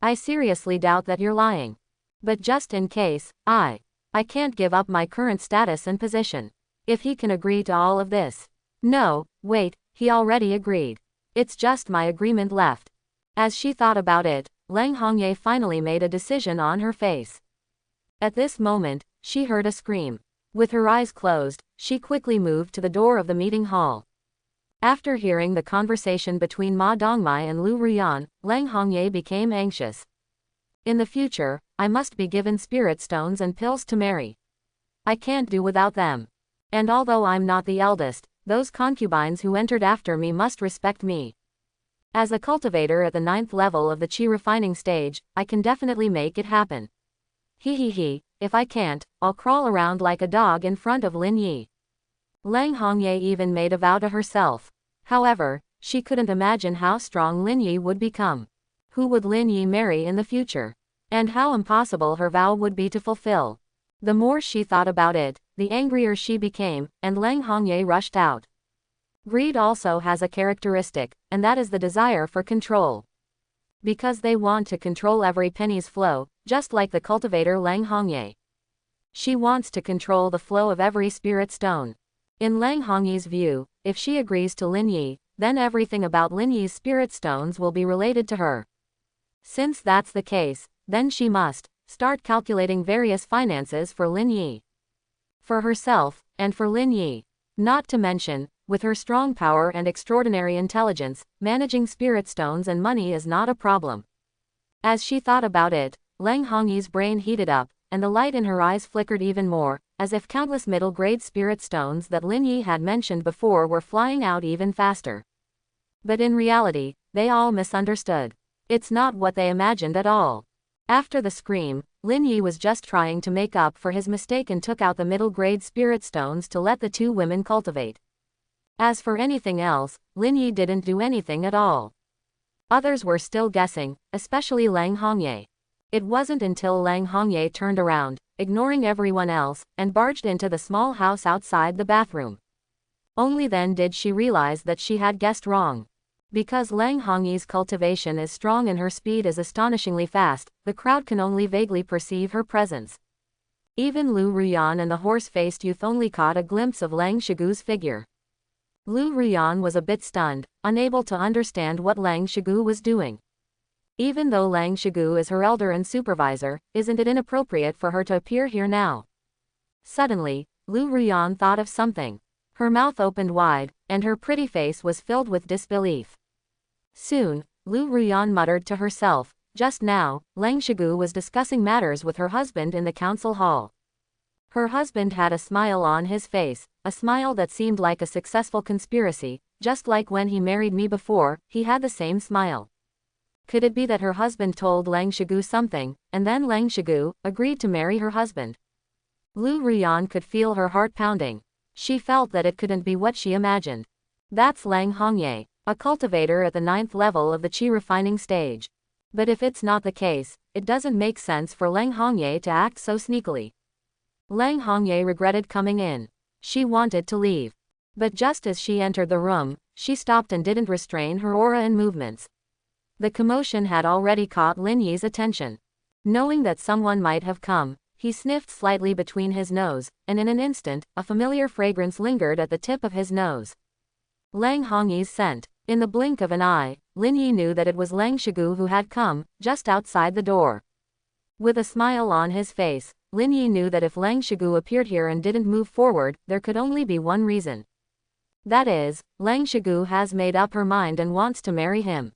I seriously doubt that you're lying. But just in case, I can't give up my current status and position. If he can agree to all of this. No, wait, he already agreed. It's just my agreement left. As she thought about it, Leng Hongye finally made a decision on her face. At this moment, she heard a scream. With her eyes closed, she quickly moved to the door of the meeting hall. After hearing the conversation between Ma Dongmai and Lu Ruyan, Leng Hongye became anxious. In the future, I must be given spirit stones and pills to marry. I can't do without them. And although I'm not the eldest, those concubines who entered after me must respect me. As a cultivator at the 9th level of the chi refining stage, I can definitely make it happen. If I can't, I'll crawl around like a dog in front of Lin Yi. Leng Hongye even made a vow to herself. However, she couldn't imagine how strong Lin Yi would become. Who would Lin Yi marry in the future? And how impossible her vow would be to fulfill. The more she thought about it, the angrier she became, and Leng Hongye rushed out. Greed also has a characteristic, and that is the desire for control. Because they want to control every penny's flow, just like the cultivator Leng Hongye. She wants to control the flow of every spirit stone. In Leng Hongye's view, if she agrees to Lin Yi, then everything about Lin Yi's spirit stones will be related to her. Since that's the case, then she must start calculating various finances for Lin Yi. For herself, and for Lin Yi. Not to mention, with her strong power and extraordinary intelligence, managing spirit stones and money is not a problem. As she thought about it, Leng Hongye's brain heated up, and the light in her eyes flickered even more, as if countless middle-grade spirit stones that Lin Yi had mentioned before were flying out even faster. But in reality, they all misunderstood. It's not what they imagined at all. After the scream, Lin Yi was just trying to make up for his mistake and took out the middle-grade spirit stones to let the two women cultivate. As for anything else, Lin Yi didn't do anything at all. Others were still guessing, especially Leng Hongye. It wasn't until Leng Hongye turned around, ignoring everyone else, and barged into the small house outside the bathroom. Only then did she realize that she had guessed wrong. Because Leng Hongye's cultivation is strong and her speed is astonishingly fast, the crowd can only vaguely perceive her presence. Even Lu Ruyan and the horse-faced youth only caught a glimpse of Leng Shigu's figure. Lu Ruyan was a bit stunned, unable to understand what Leng Shigu was doing. Even though Leng Shigu is her elder and supervisor, isn't it inappropriate for her to appear here now? Suddenly, Lu Ruyan thought of something. Her mouth opened wide, and her pretty face was filled with disbelief. Soon, Lu Ruyan muttered to herself, just now, Leng Shigu was discussing matters with her husband in the council hall. Her husband had a smile on his face, a smile that seemed like a successful conspiracy, just like when he married me before, he had the same smile. Could it be that her husband told Lang Shigu something, and then Lang Shigu agreed to marry her husband? Lu Ruyan could feel her heart pounding. She felt that it couldn't be what she imagined. That's Lang Hongye, a cultivator at the 9th level of the qi refining stage. But if it's not the case, it doesn't make sense for Lang Hongye to act so sneakily. Lang Hongye regretted coming in. She wanted to leave. But just as she entered the room, she stopped and didn't restrain her aura and movements. The commotion had already caught Lin Yi's attention. Knowing that someone might have come, he sniffed slightly between his nose, and in an instant, a familiar fragrance lingered at the tip of his nose. Lang Hongye's scent. In the blink of an eye, Lin Yi knew that it was Lang Shigu who had come, just outside the door. With a smile on his face, Lin Yi knew that if Lang Shigu appeared here and didn't move forward, there could only be one reason. That is, Lang Shigu has made up her mind and wants to marry him.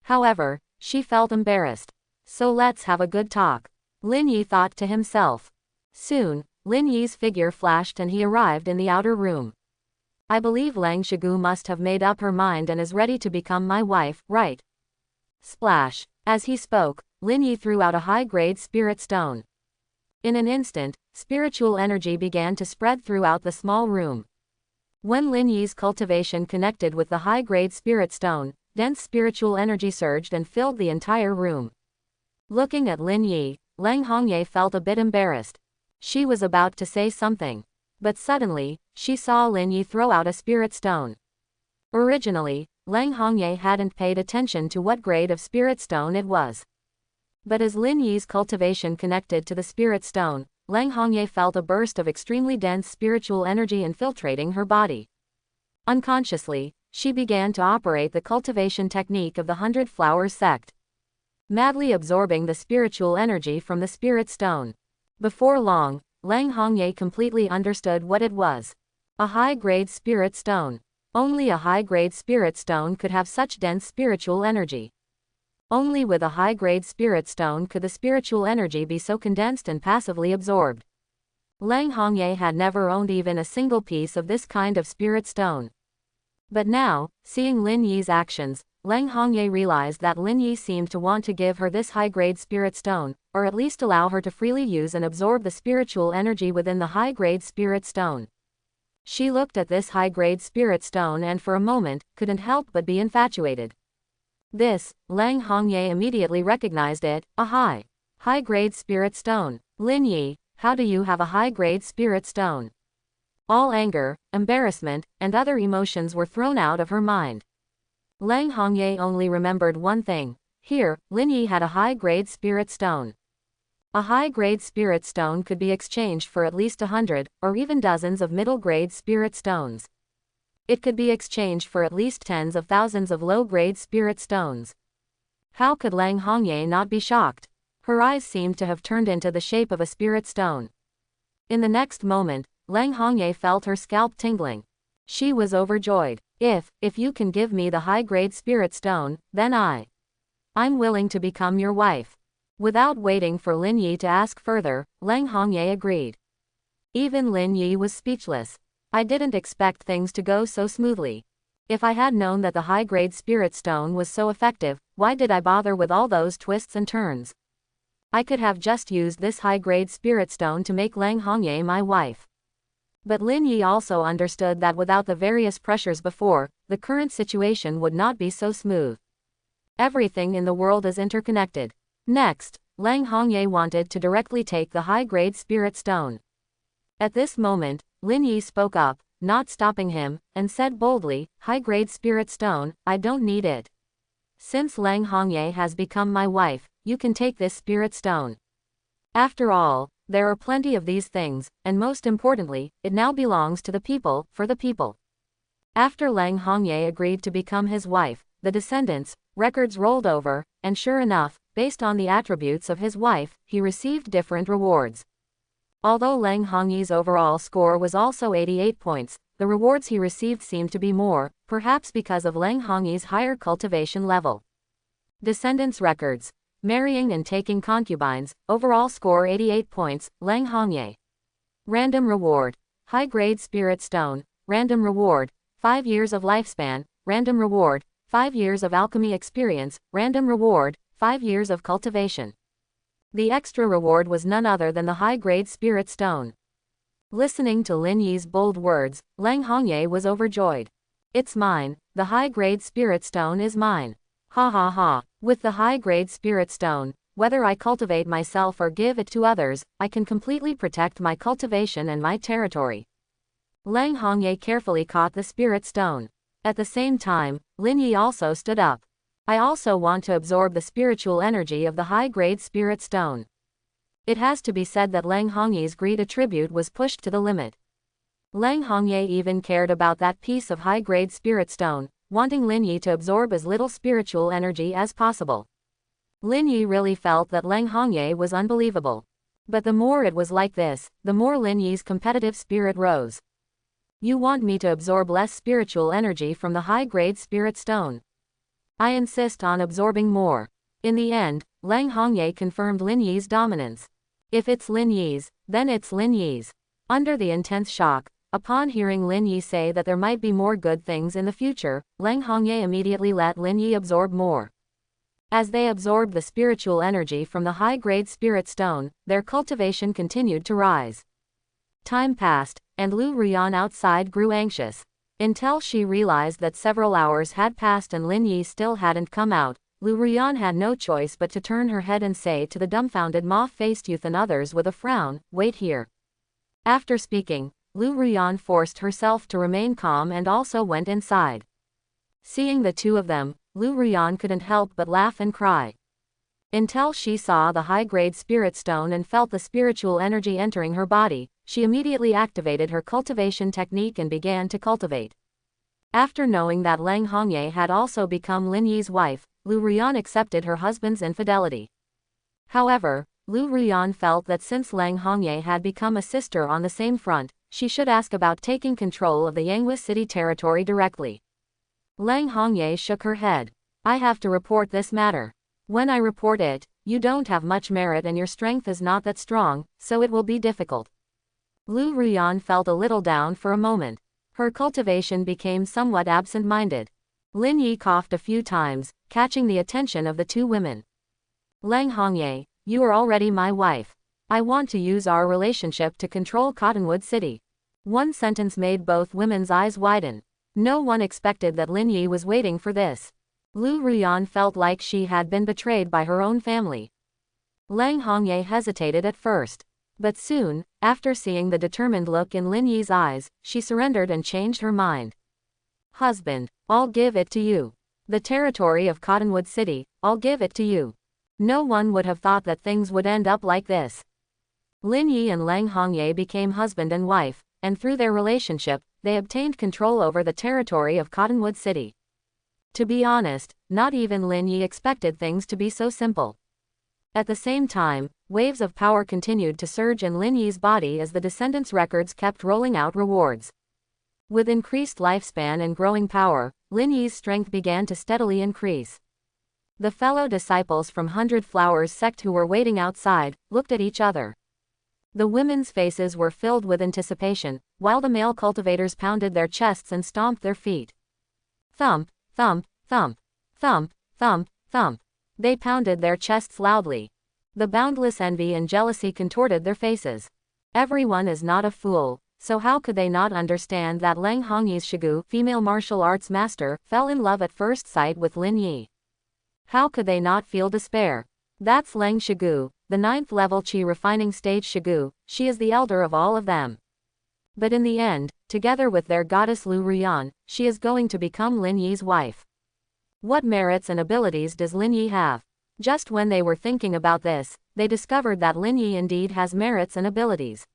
However, she felt embarrassed. So let's have a good talk, Lin Yi thought to himself. Soon, Lin Yi's figure flashed and he arrived in the outer room. I believe Lang Shigu must have made up her mind and is ready to become my wife, right? Splash. As he spoke, Lin Yi threw out a high-grade spirit stone. In an instant, spiritual energy began to spread throughout the small room. When Lin Yi's cultivation connected with the high-grade spirit stone, dense spiritual energy surged and filled the entire room. Looking at Lin Yi, Lang Hongye felt a bit embarrassed. She was about to say something. But suddenly, she saw Lin Yi throw out a spirit stone. Originally, Lang Hongye hadn't paid attention to what grade of spirit stone it was. But as Lin Yi's cultivation connected to the spirit stone, Lang Hongye felt a burst of extremely dense spiritual energy infiltrating her body. Unconsciously, she began to operate the cultivation technique of the 100 Flowers sect, madly absorbing the spiritual energy from the spirit stone. Before long, Lang Hongye completely understood what it was. A high-grade spirit stone. Only a high-grade spirit stone could have such dense spiritual energy. Only with a high-grade spirit stone could the spiritual energy be so condensed and passively absorbed. Lang Hongye had never owned even a single piece of this kind of spirit stone. But now, seeing Lin Yi's actions, Lang Hongye realized that Lin Yi seemed to want to give her this high-grade spirit stone, or at least allow her to freely use and absorb the spiritual energy within the high-grade spirit stone. She looked at this high-grade spirit stone and for a moment, couldn't help but be infatuated. This, Lang Hongye immediately recognized it, a high-grade spirit stone. Lin Yi, how do you have a high-grade spirit stone? All anger, embarrassment, and other emotions were thrown out of her mind. Lang Hongye only remembered one thing. Here, Lin Yi had a high-grade spirit stone. A high-grade spirit stone could be exchanged for at least 100, or even dozens of middle-grade spirit stones. It could be exchanged for at least tens of thousands of low-grade spirit stones. How could Lang Hongye not be shocked? Her eyes seemed to have turned into the shape of a spirit stone. In the next moment, Lang Hongye felt her scalp tingling. She was overjoyed. If you can give me the high-grade spirit stone, then I'm willing to become your wife. Without waiting for Lin Yi to ask further, Lang Hongye agreed. Even Lin Yi was speechless. I didn't expect things to go so smoothly. If I had known that the high-grade spirit stone was so effective, why did I bother with all those twists and turns? I could have just used this high-grade spirit stone to make Lang Hongye my wife. But Lin Yi also understood that without the various pressures before, the current situation would not be so smooth. Everything in the world is interconnected. Next, Lang Hongye wanted to directly take the high-grade spirit stone. At this moment, Lin Yi spoke up, not stopping him, and said boldly, high-grade spirit stone, I don't need it. Since Lang Hongye has become my wife, you can take this spirit stone. After all, there are plenty of these things, and most importantly, it now belongs to the people, for the people. After Lang Hongye agreed to become his wife, the descendants' records rolled over, and sure enough, based on the attributes of his wife, he received different rewards. Although Lang Hongye's overall score was also 88 points, the rewards he received seemed to be more, perhaps because of Lang Hongye's higher cultivation level. Descendants' records. Marrying and taking concubines, overall score 88 points, Lang Hongye. Random reward. High-grade spirit stone. Random reward. 5 years of lifespan. Random reward. 5 years of alchemy experience. Random reward. 5 years of cultivation. The extra reward was none other than the high-grade spirit stone. Listening to Lin Yi's bold words, Lang Hongye was overjoyed. It's mine, the high-grade spirit stone is mine. Ha ha ha. With the high-grade spirit stone, whether I cultivate myself or give it to others, I can completely protect my cultivation and my territory. Lang Hongye carefully caught the spirit stone. At the same time, Lin Yi also stood up. I also want to absorb the spiritual energy of the high-grade spirit stone. It has to be said that Lang Hongye's greed attribute was pushed to the limit. Lang Hongye even cared about that piece of high-grade spirit stone, wanting Lin Yi to absorb as little spiritual energy as possible. Lin Yi really felt that Lang Hongye was unbelievable. But the more it was like this, the more Lin Yi's competitive spirit rose. You want me to absorb less spiritual energy from the high-grade spirit stone? I insist on absorbing more. In the end, Lang Hongye confirmed Lin Yi's dominance. If it's Lin Yi's, then it's Lin Yi's. Under the intense shock, upon hearing Lin Yi say that there might be more good things in the future, Lang Hongye immediately let Lin Yi absorb more. As they absorbed the spiritual energy from the high-grade spirit stone, their cultivation continued to rise. Time passed, and Lu Ruyan outside grew anxious. Until she realized that several hours had passed and Lin Yi still hadn't come out, Lu Ruyan had no choice but to turn her head and say to the dumbfounded mauve-faced youth and others with a frown, "Wait here." After speaking, Lu Ruyan forced herself to remain calm and also went inside. Seeing the two of them, Lu Ruyan couldn't help but laugh and cry. Until she saw the high-grade spirit stone and felt the spiritual energy entering her body, she immediately activated her cultivation technique and began to cultivate. After knowing that Lang Hongye had also become Lin Yi's wife, Lu Ruyan accepted her husband's infidelity. However, Lu Ruyan felt that since Lang Hongye had become a sister on the same front, she should ask about taking control of the Yanghui city territory directly. Lang Hongye shook her head. I have to report this matter. When I report it, you don't have much merit and your strength is not that strong, so it will be difficult. Lu Ruyan felt a little down for a moment. Her cultivation became somewhat absent-minded. Lin Yi coughed a few times, catching the attention of the two women. Lang Hongye, you are already my wife. I want to use our relationship to control Cottonwood City. One sentence made both women's eyes widen. No one expected that Lin Yi was waiting for this. Lu Ruyan felt like she had been betrayed by her own family. Lang Hongye hesitated at first. But soon, after seeing the determined look in Lin Yi's eyes, she surrendered and changed her mind. Husband, I'll give it to you. The territory of Cottonwood City, I'll give it to you. No one would have thought that things would end up like this. Lin Yi and Lang Hongye became husband and wife, and through their relationship, they obtained control over the territory of Cottonwood City. To be honest, not even Lin Yi expected things to be so simple. At the same time, waves of power continued to surge in Lin Yi's body as the descendants' records kept rolling out rewards. With increased lifespan and growing power, Lin Yi's strength began to steadily increase. The fellow disciples from 100 Flowers sect who were waiting outside, looked at each other. The women's faces were filled with anticipation, while the male cultivators pounded their chests and stomped their feet. Thump, thump, thump, thump, thump, thump. They pounded their chests loudly. The boundless envy and jealousy contorted their faces. Everyone is not a fool, so how could they not understand that Lang Hongye's Shigu, female martial arts master, fell in love at first sight with Lin Yi? How could they not feel despair? That's Lang Shigu, the 9th level Qi refining stage Shigu, she is the elder of all of them. But in the end, together with their goddess Lu Ruyan, she is going to become Lin Yi's wife. What merits and abilities does Lin Yi have? Just when they were thinking about this, they discovered that Lin Yi indeed has merits and abilities.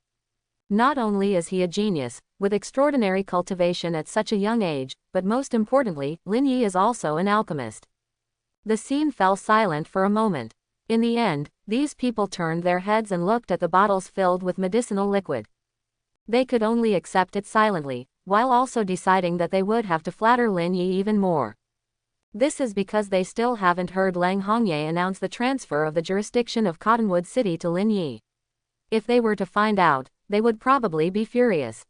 Not only is he a genius, with extraordinary cultivation at such a young age, but most importantly, Lin Yi is also an alchemist. The scene fell silent for a moment. In the end, these people turned their heads and looked at the bottles filled with medicinal liquid. They could only accept it silently, while also deciding that they would have to flatter Lin Yi even more. This is because they still haven't heard Lang Hongye announce the transfer of the jurisdiction of Cottonwood City to Lin Yi. If they were to find out, they would probably be furious.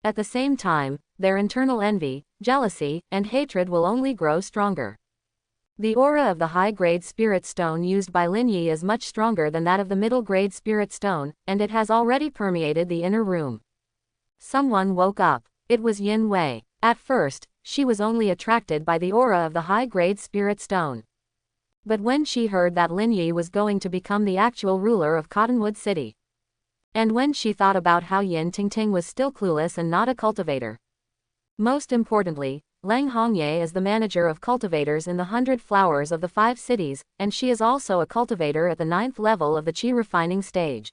At the same time, their internal envy, jealousy, and hatred will only grow stronger. The aura of the high-grade spirit stone used by Lin Yi is much stronger than that of the middle-grade spirit stone, and it has already permeated the inner room. Someone woke up. It was Yin Wei. At first, she was only attracted by the aura of the high-grade spirit stone. But when she heard that Lin Yi was going to become the actual ruler of Cottonwood City, and when she thought about how Yin Tingting was still clueless and not a cultivator. Most importantly, Lang Hongye is the manager of cultivators in the 100 flowers of the 5 cities, and she is also a cultivator at the 9th level of the qi refining stage.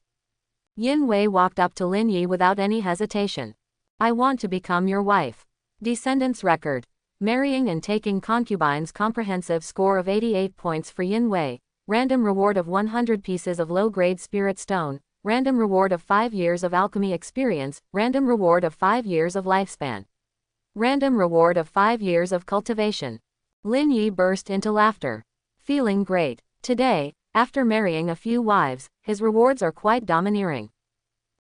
Yin Wei walked up to Lin Yi without any hesitation. I want to become your wife. Descendants record. Marrying and taking concubines. Comprehensive score of 88 points for Yin Wei. Random reward of 100 pieces of low-grade spirit stone. Random reward of 5 years of alchemy experience. Random reward of 5 years of lifespan. Random reward of 5 years of cultivation. Lin Yi burst into laughter. Feeling great. Today, after marrying a few wives, his rewards are quite domineering.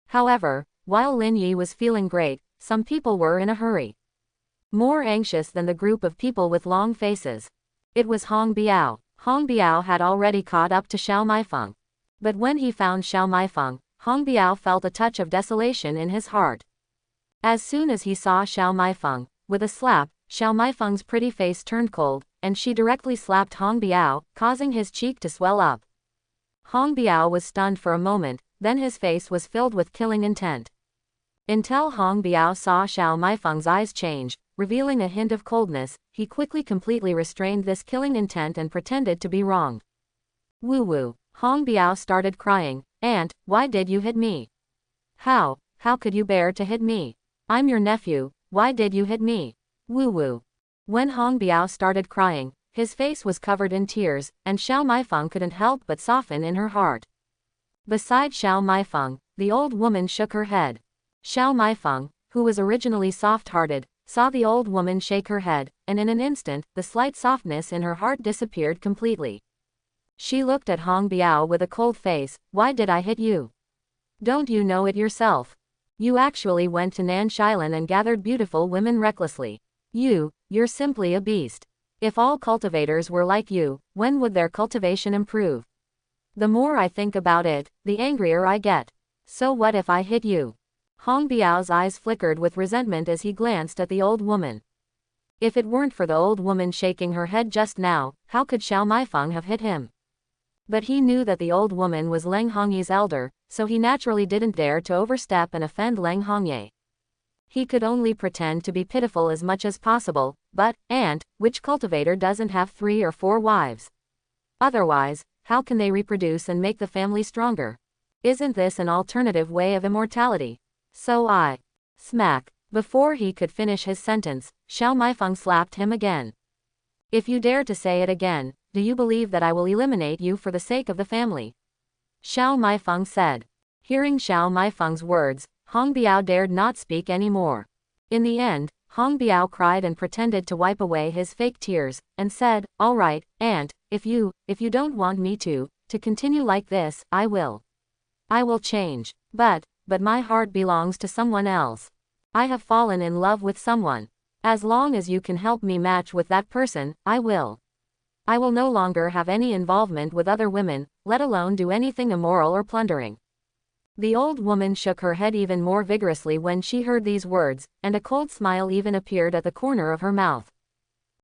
However, while Lin Yi was feeling great, some people were in a hurry. More anxious than the group of people with long faces. It was Hong Biao. Hong Biao had already caught up to Xiao Maifeng. But when he found Xiao Maifeng, Hong Biao felt a touch of desolation in his heart. As soon as he saw Xiao Maifeng, with a slap, Xiao Maifeng's pretty face turned cold, and she directly slapped Hong Biao, causing his cheek to swell up. Hong Biao was stunned for a moment, then his face was filled with killing intent. Until Hong Biao saw Xiao Maifeng's eyes change, revealing a hint of coldness, he quickly completely restrained this killing intent and pretended to be wronged. Woo-woo. Hong Biao started crying. Aunt, why did you hit me? How could you bear to hit me? I'm your nephew, why did you hit me? Woo-woo. When Hong Biao started crying, his face was covered in tears, and Xiao Maifeng couldn't help but soften in her heart. Beside Xiao Maifeng, the old woman shook her head. Xiao Maifeng, who was originally soft-hearted, saw the old woman shake her head, and in an instant, the slight softness in her heart disappeared completely. She looked at Hong Biao with a cold face. Why did I hit you? Don't you know it yourself? You actually went to Nanshilan and gathered beautiful women recklessly. You're simply a beast. If all cultivators were like you, when would their cultivation improve? The more I think about it, the angrier I get. So what if I hit you? Hong Biao's eyes flickered with resentment as he glanced at the old woman. If it weren't for the old woman shaking her head just now, how could Xiao Maifeng have hit him? But he knew that the old woman was Lang Hongye's elder, so he naturally didn't dare to overstep and offend Lang Hongye. He could only pretend to be pitiful as much as possible. But, aunt, which cultivator doesn't have 3 or 4 wives? Otherwise, how can they reproduce and make the family stronger? Isn't this an alternative way of immortality? So I. Smack. Before he could finish his sentence, Xiao Maifeng slapped him again. If you dare to say it again, do you believe that I will eliminate you for the sake of the family? Xiao Maifeng said. Hearing Xiao Maifeng's words, Hong Biao dared not speak anymore. In the end, Hong Biao cried and pretended to wipe away his fake tears, and said, all right, aunt, if you don't want me to continue like this, I will. I will change. But my heart belongs to someone else. I have fallen in love with someone. As long as you can help me match with that person, I will. I will no longer have any involvement with other women, let alone do anything immoral or plundering. The old woman shook her head even more vigorously when she heard these words, and a cold smile even appeared at the corner of her mouth.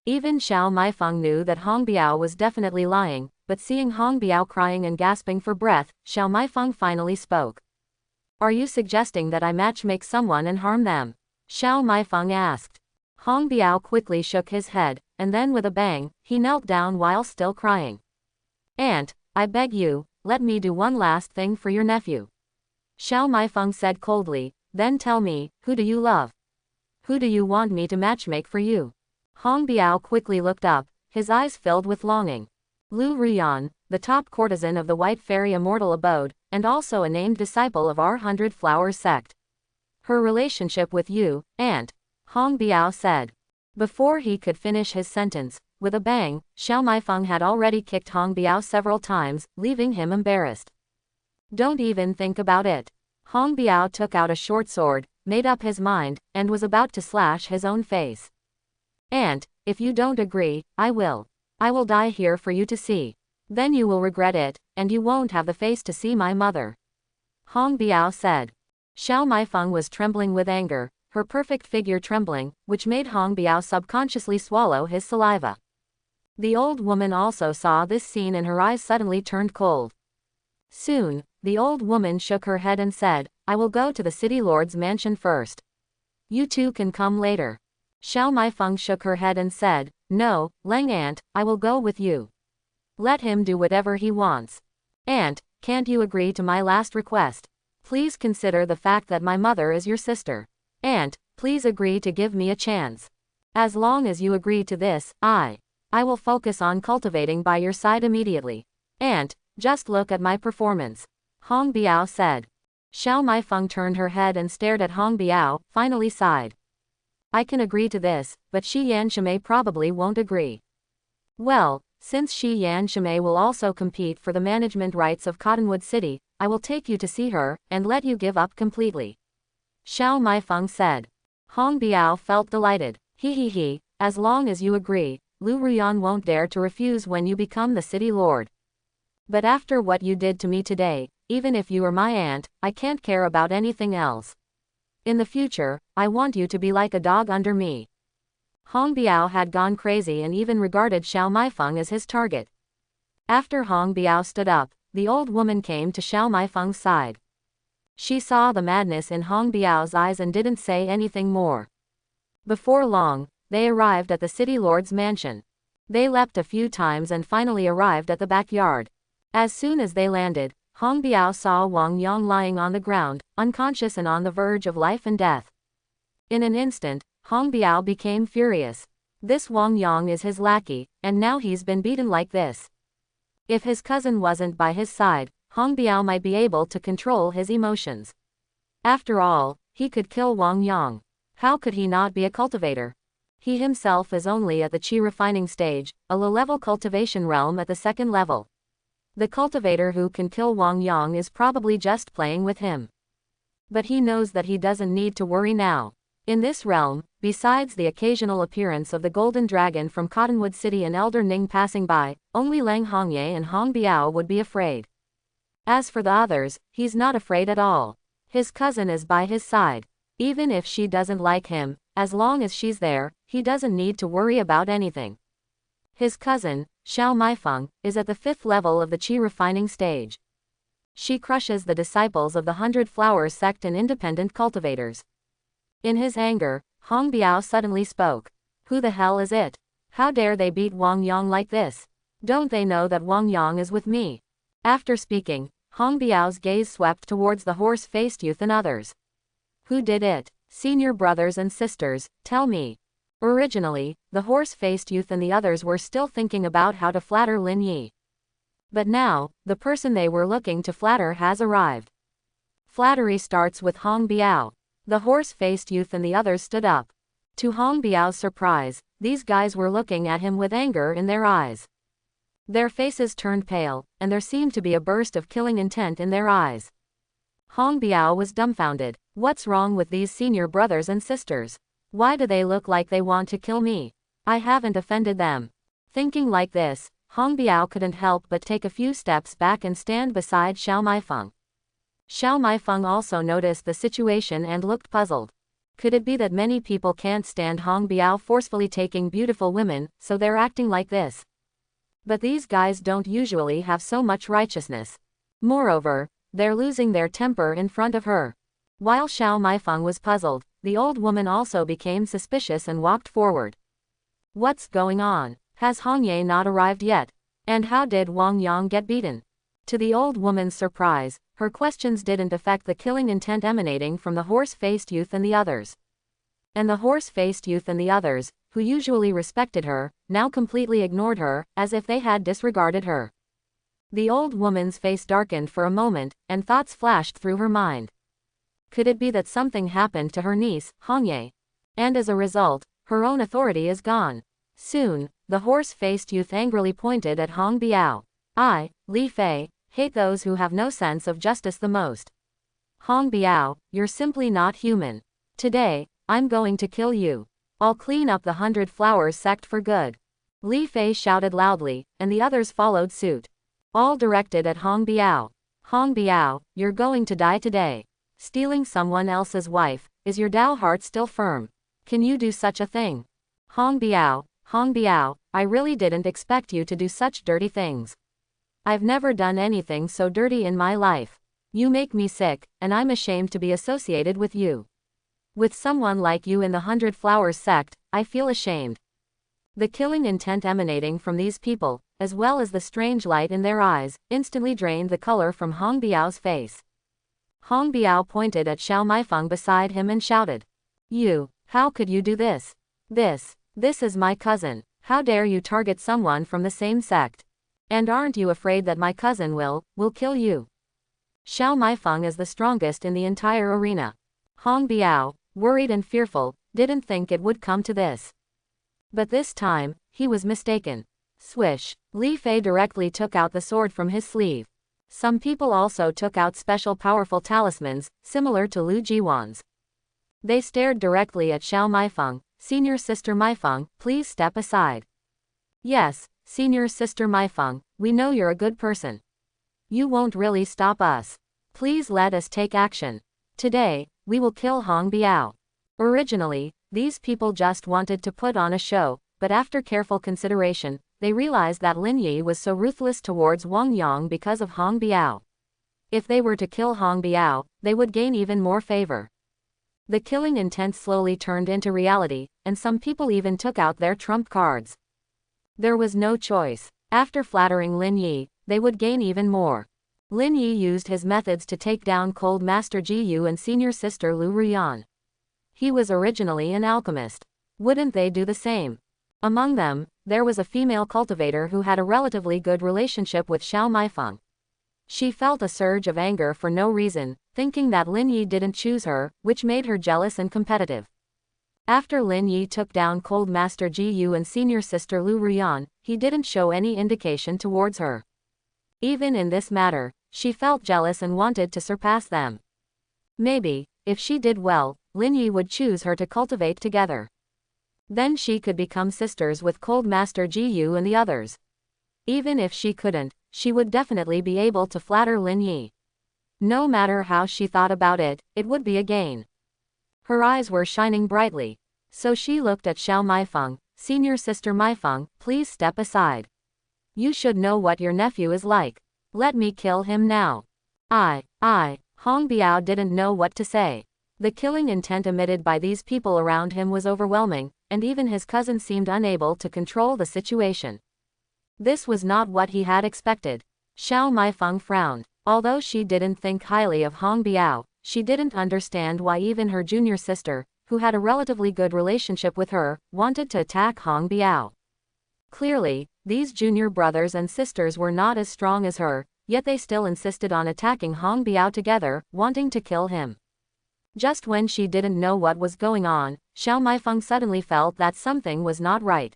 Even Xiao Maifeng knew that Hong Biao was definitely lying, but seeing Hong Biao crying and gasping for breath, Xiao Maifeng finally spoke. Are you suggesting that I matchmake someone and harm them? Xiao Maifeng asked. Hong Biao quickly shook his head, and then with a bang, he knelt down while still crying. Aunt, I beg you, let me do one last thing for your nephew. Xiao Maifeng said coldly, then tell me, who do you love? Who do you want me to matchmake for you? Hong Biao quickly looked up, his eyes filled with longing. Lu Ruyan, the top courtesan of the White Fairy Immortal Abode, and also a named disciple of our 100 Flowers sect. Her relationship with you, aunt, Hong Biao said. Before he could finish his sentence, with a bang, Xiao Maifeng had already kicked Hong Biao several times, leaving him embarrassed. Don't even think about it. Hong Biao took out a short sword, made up his mind, and was about to slash his own face. "Aunt, if you don't agree, I will. I will die here for you to see. Then you will regret it, and you won't have the face to see my mother," Hong Biao said. Xiao Maifeng was trembling with anger, her perfect figure trembling, which made Hong Biao subconsciously swallow his saliva. The old woman also saw this scene and her eyes suddenly turned cold. Soon, the old woman shook her head and said, "I will go to the city lord's mansion first. You two can come later." Xiao Maifeng shook her head and said, "No, Lang Aunt, I will go with you. Let him do whatever he wants. Aunt, can't you agree to my last request? Please consider the fact that my mother is your sister. Aunt, please agree to give me a chance. As long as you agree to this, I will focus on cultivating by your side immediately. Aunt, just look at my performance," Hong Biao said. Xiao Maifeng turned her head and stared at Hong Biao, finally sighed. "I can agree to this, but Shi Yan Shimei probably won't agree." "Well, since Shi Yan Shimei will also compete for the management rights of Cottonwood City, I will take you to see her, and let you give up completely," Xiao Maifeng said. Hong Biao felt delighted. He, as long as you agree, Lu Ruyan won't dare to refuse when you become the city lord. But after what you did to me today, even if you are my aunt, I can't care about anything else. In the future, I want you to be like a dog under me." Hong Biao had gone crazy and even regarded Xiao Maifeng as his target. After Hong Biao stood up, the old woman came to Xiao Maifeng's side. She saw the madness in Hong Biao's eyes and didn't say anything more. Before long, they arrived at the city lord's mansion. They leapt a few times and finally arrived at the backyard. As soon as they landed, Hong Biao saw Wang Yang lying on the ground, unconscious and on the verge of life and death. In an instant, Hong Biao became furious. This Wang Yang is his lackey, and now he's been beaten like this. If his cousin wasn't by his side, Hong Biao might be able to control his emotions. After all, he could kill Wang Yang. How could he not be a cultivator? He himself is only at the qi refining stage, a low-level cultivation realm at the second level. The cultivator who can kill Wang Yang is probably just playing with him. But he knows that he doesn't need to worry now. In this realm, besides the occasional appearance of the Golden Dragon from Cottonwood City and Elder Ning passing by, only Lang Hongye and Hong Biao would be afraid. As for the others, he's not afraid at all. His cousin is by his side. Even if she doesn't like him, as long as she's there, he doesn't need to worry about anything. His cousin, Xiao Maifeng, is at the 5th level of the qi refining stage. She crushes the disciples of the 100 Flowers sect and independent cultivators. In his anger, Hong Biao suddenly spoke. "Who the hell is it? How dare they beat Wang Yang like this? Don't they know that Wang Yang is with me?" After speaking, Hong Biao's gaze swept towards the horse-faced youth and others. "Who did it? Senior brothers and sisters, tell me." Originally, the horse-faced youth and the others were still thinking about how to flatter Lin Yi. But now, the person they were looking to flatter has arrived. Flattery starts with Hong Biao. The horse-faced youth and the others stood up. To Hong Biao's surprise, these guys were looking at him with anger in their eyes. Their faces turned pale, and there seemed to be a burst of killing intent in their eyes. Hong Biao was dumbfounded. What's wrong with these senior brothers and sisters? Why do they look like they want to kill me? I haven't offended them. Thinking like this, Hong Biao couldn't help but take a few steps back and stand beside Xiao Maifeng. Xiao Maifeng also noticed the situation and looked puzzled. Could it be that many people can't stand Hong Biao forcefully taking beautiful women, so they're acting like this? But these guys don't usually have so much righteousness. Moreover, they're losing their temper in front of her. While Xiao Maifeng was puzzled, the old woman also became suspicious and walked forward. What's going on? Has Hong Ye not arrived yet? And how did Wang Yang get beaten? To the old woman's surprise, her questions didn't affect the killing intent emanating from the horse-faced youth and the others. And the horse-faced youth and the others, who usually respected her, now completely ignored her, as if they had disregarded her. The old woman's face darkened for a moment, and thoughts flashed through her mind. Could it be that something happened to her niece, Hong Ye? And as a result, her own authority is gone. Soon, the horse-faced youth angrily pointed at Hong Biao. "I, Li Fei, hate those who have no sense of justice the most." Hong Biao, you're simply not human. Today, I'm going to kill you. I'll clean up the 100 Flowers sect for good. Li Fei shouted loudly, and the others followed suit. All directed at Hong Biao. Hong Biao, you're going to die today. Stealing someone else's wife, is your Dao heart still firm? Can you do such a thing? Hong Biao, I really didn't expect you to do such dirty things. I've never done anything so dirty in my life. You make me sick, and I'm ashamed to be associated with you. With someone like you in the 100 Flowers sect, I feel ashamed. The killing intent emanating from these people, as well as the strange light in their eyes, instantly drained the color from Hong Biao's face. Hong Biao pointed at Xiao Maifeng beside him and shouted. You, how could you do this? This is my cousin. How dare you target someone from the same sect? And aren't you afraid that my cousin will kill you? Xiao Maifeng is the strongest in the entire arena. Hong Biao, worried and fearful, didn't think it would come to this. But this time, he was mistaken. Swish, Li Fei directly took out the sword from his sleeve. Some people also took out special powerful talismans, similar to Lu Jiwan's. They stared directly at Xiao Maifeng. Senior Sister Maifeng, please step aside. Yes, Senior Sister Maifeng, we know you're a good person. You won't really stop us. Please let us take action. Today, we will kill Hong Biao. Originally, these people just wanted to put on a show, but after careful consideration, they realized that Lin Yi was so ruthless towards Wang Yang because of Hong Biao. If they were to kill Hong Biao, they would gain even more favor. The killing intent slowly turned into reality, and some people even took out their trump cards. There was no choice. After flattering Lin Yi, they would gain even more. Lin Yi used his methods to take down Cold Master Ji Yu and Senior Sister Lu Ruyan. He was originally an alchemist. Wouldn't they do the same? Among them, there was a female cultivator who had a relatively good relationship with Xiao Maifeng. She felt a surge of anger for no reason, thinking that Lin Yi didn't choose her, which made her jealous and competitive. After Lin Yi took down Cold Master Ji Yu and Senior Sister Lu Ruyan, he didn't show any indication towards her. Even in this matter, she felt jealous and wanted to surpass them. Maybe, if she did well, Lin Yi would choose her to cultivate together. Then she could become sisters with Cold Master Ji Yu and the others. Even if she couldn't, she would definitely be able to flatter Lin Yi. No matter how she thought about it, it would be a gain. Her eyes were shining brightly. So she looked at Xiao Maifeng. Senior Sister Maifeng, please step aside. You should know what your nephew is like. Let me kill him now. Hong Biao didn't know what to say. The killing intent emitted by these people around him was overwhelming, and even his cousin seemed unable to control the situation. This was not what he had expected. Xiao Maifeng frowned. Although she didn't think highly of Hong Biao, she didn't understand why even her junior sister, who had a relatively good relationship with her, wanted to attack Hong Biao. Clearly, these junior brothers and sisters were not as strong as her, yet they still insisted on attacking Hong Biao together, wanting to kill him. Just when she didn't know what was going on, Xiao Maifeng suddenly felt that something was not right.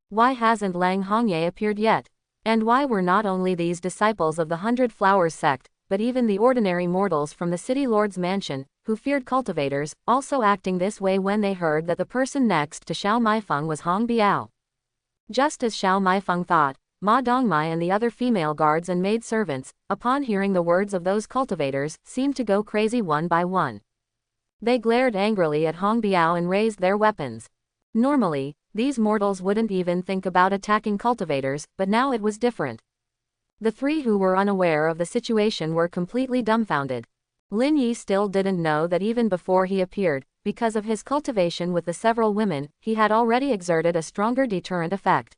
Why hasn't Lang Hongye appeared yet? And why were not only these disciples of the 100 Flowers sect, but even the ordinary mortals from the city lord's mansion, who feared cultivators, also acting this way when they heard that the person next to Xiao Maifeng was Hong Biao? Just as Xiao Maifeng thought, Ma Dongmai and the other female guards and maidservants, upon hearing the words of those cultivators, seemed to go crazy one by one. They glared angrily at Hong Biao and raised their weapons. Normally, these mortals wouldn't even think about attacking cultivators, but now it was different. The three who were unaware of the situation were completely dumbfounded. Lin Yi still didn't know that even before he appeared, because of his cultivation with the several women, he had already exerted a stronger deterrent effect.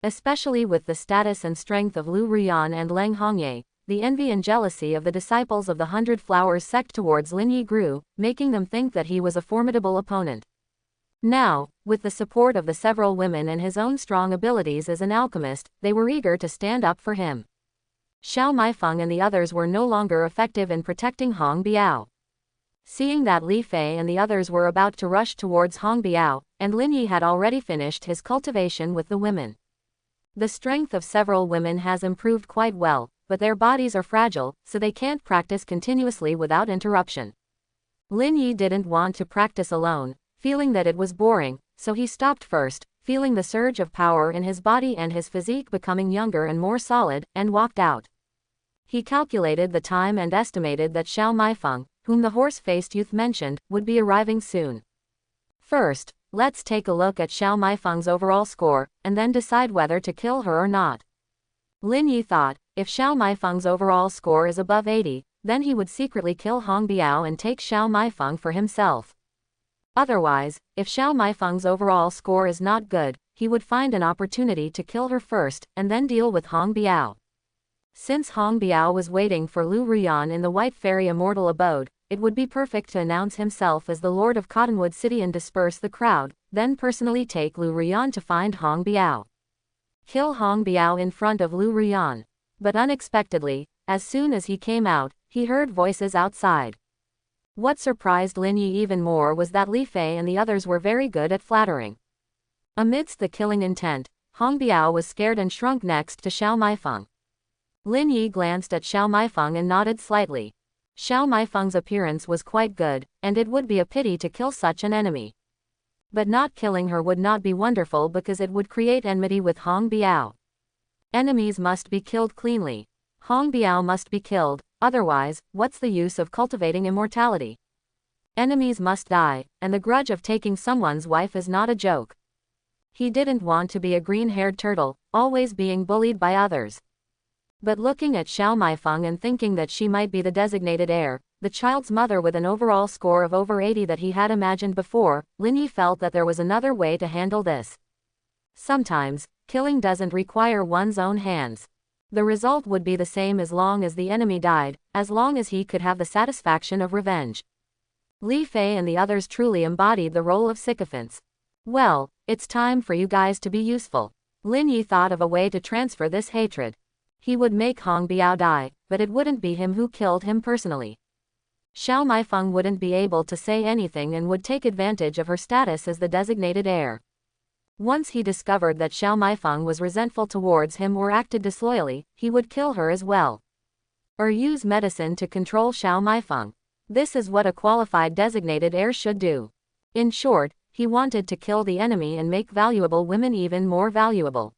Especially with the status and strength of Lu Ruyan and Lang Hongye, the envy and jealousy of the disciples of the 100 Flowers sect towards Lin Yi grew, making them think that he was a formidable opponent. Now, with the support of the several women and his own strong abilities as an alchemist, they were eager to stand up for him. Xiao Maifeng and the others were no longer effective in protecting Hong Biao. Seeing that Li Fei and the others were about to rush towards Hong Biao, and Lin Yi had already finished his cultivation with the women. The strength of several women has improved quite well, but their bodies are fragile, so they can't practice continuously without interruption. Lin Yi didn't want to practice alone, feeling that it was boring, so he stopped first, feeling the surge of power in his body and his physique becoming younger and more solid, and walked out. He calculated the time and estimated that Xiao Maifeng, whom the horse-faced youth mentioned, would be arriving soon. First, let's take a look at Xiao Maifeng's overall score, and then decide whether to kill her or not. Lin Yi thought, if Xiao Maifeng's overall score is above 80, then he would secretly kill Hong Biao and take Xiao Maifeng for himself. Otherwise, if Xiao Maifeng's overall score is not good, he would find an opportunity to kill her first, and then deal with Hong Biao. Since Hong Biao was waiting for Lu Ruyan in the White Fairy Immortal Abode, it would be perfect to announce himself as the Lord of Cottonwood City and disperse the crowd, then personally take Lu Ruyan to find Hong Biao. Kill Hong Biao in front of Lu Ruyan. But unexpectedly, as soon as he came out, he heard voices outside. What surprised Lin Yi even more was that Li Fei and the others were very good at flattering. Amidst the killing intent, Hong Biao was scared and shrunk next to Xiao Maifeng. Lin Yi glanced at Xiao Maifeng and nodded slightly. Xiao Maifeng's appearance was quite good, and it would be a pity to kill such an enemy. But not killing her would not be wonderful because it would create enmity with Hong Biao. Enemies must be killed cleanly. Hong Biao must be killed, otherwise, what's the use of cultivating immortality? Enemies must die, and the grudge of taking someone's wife is not a joke. He didn't want to be a green-haired turtle, always being bullied by others. But looking at Xiao Maifeng and thinking that she might be the designated heir, the child's mother with an overall score of over 80 that he had imagined before, Lin Yi felt that there was another way to handle this. Sometimes, killing doesn't require one's own hands. The result would be the same as long as the enemy died, as long as he could have the satisfaction of revenge. Li Fei and the others truly embodied the role of sycophants. Well, it's time for you guys to be useful. Lin Yi thought of a way to transfer this hatred. He would make Hong Biao die, but it wouldn't be him who killed him personally. Xiao Maifeng wouldn't be able to say anything and would take advantage of her status as the designated heir. Once he discovered that Xiao Maifeng was resentful towards him or acted disloyally, he would kill her as well. Or use medicine to control Xiao Maifeng. This is what a qualified designated heir should do. In short, he wanted to kill the enemy and make valuable women even more valuable.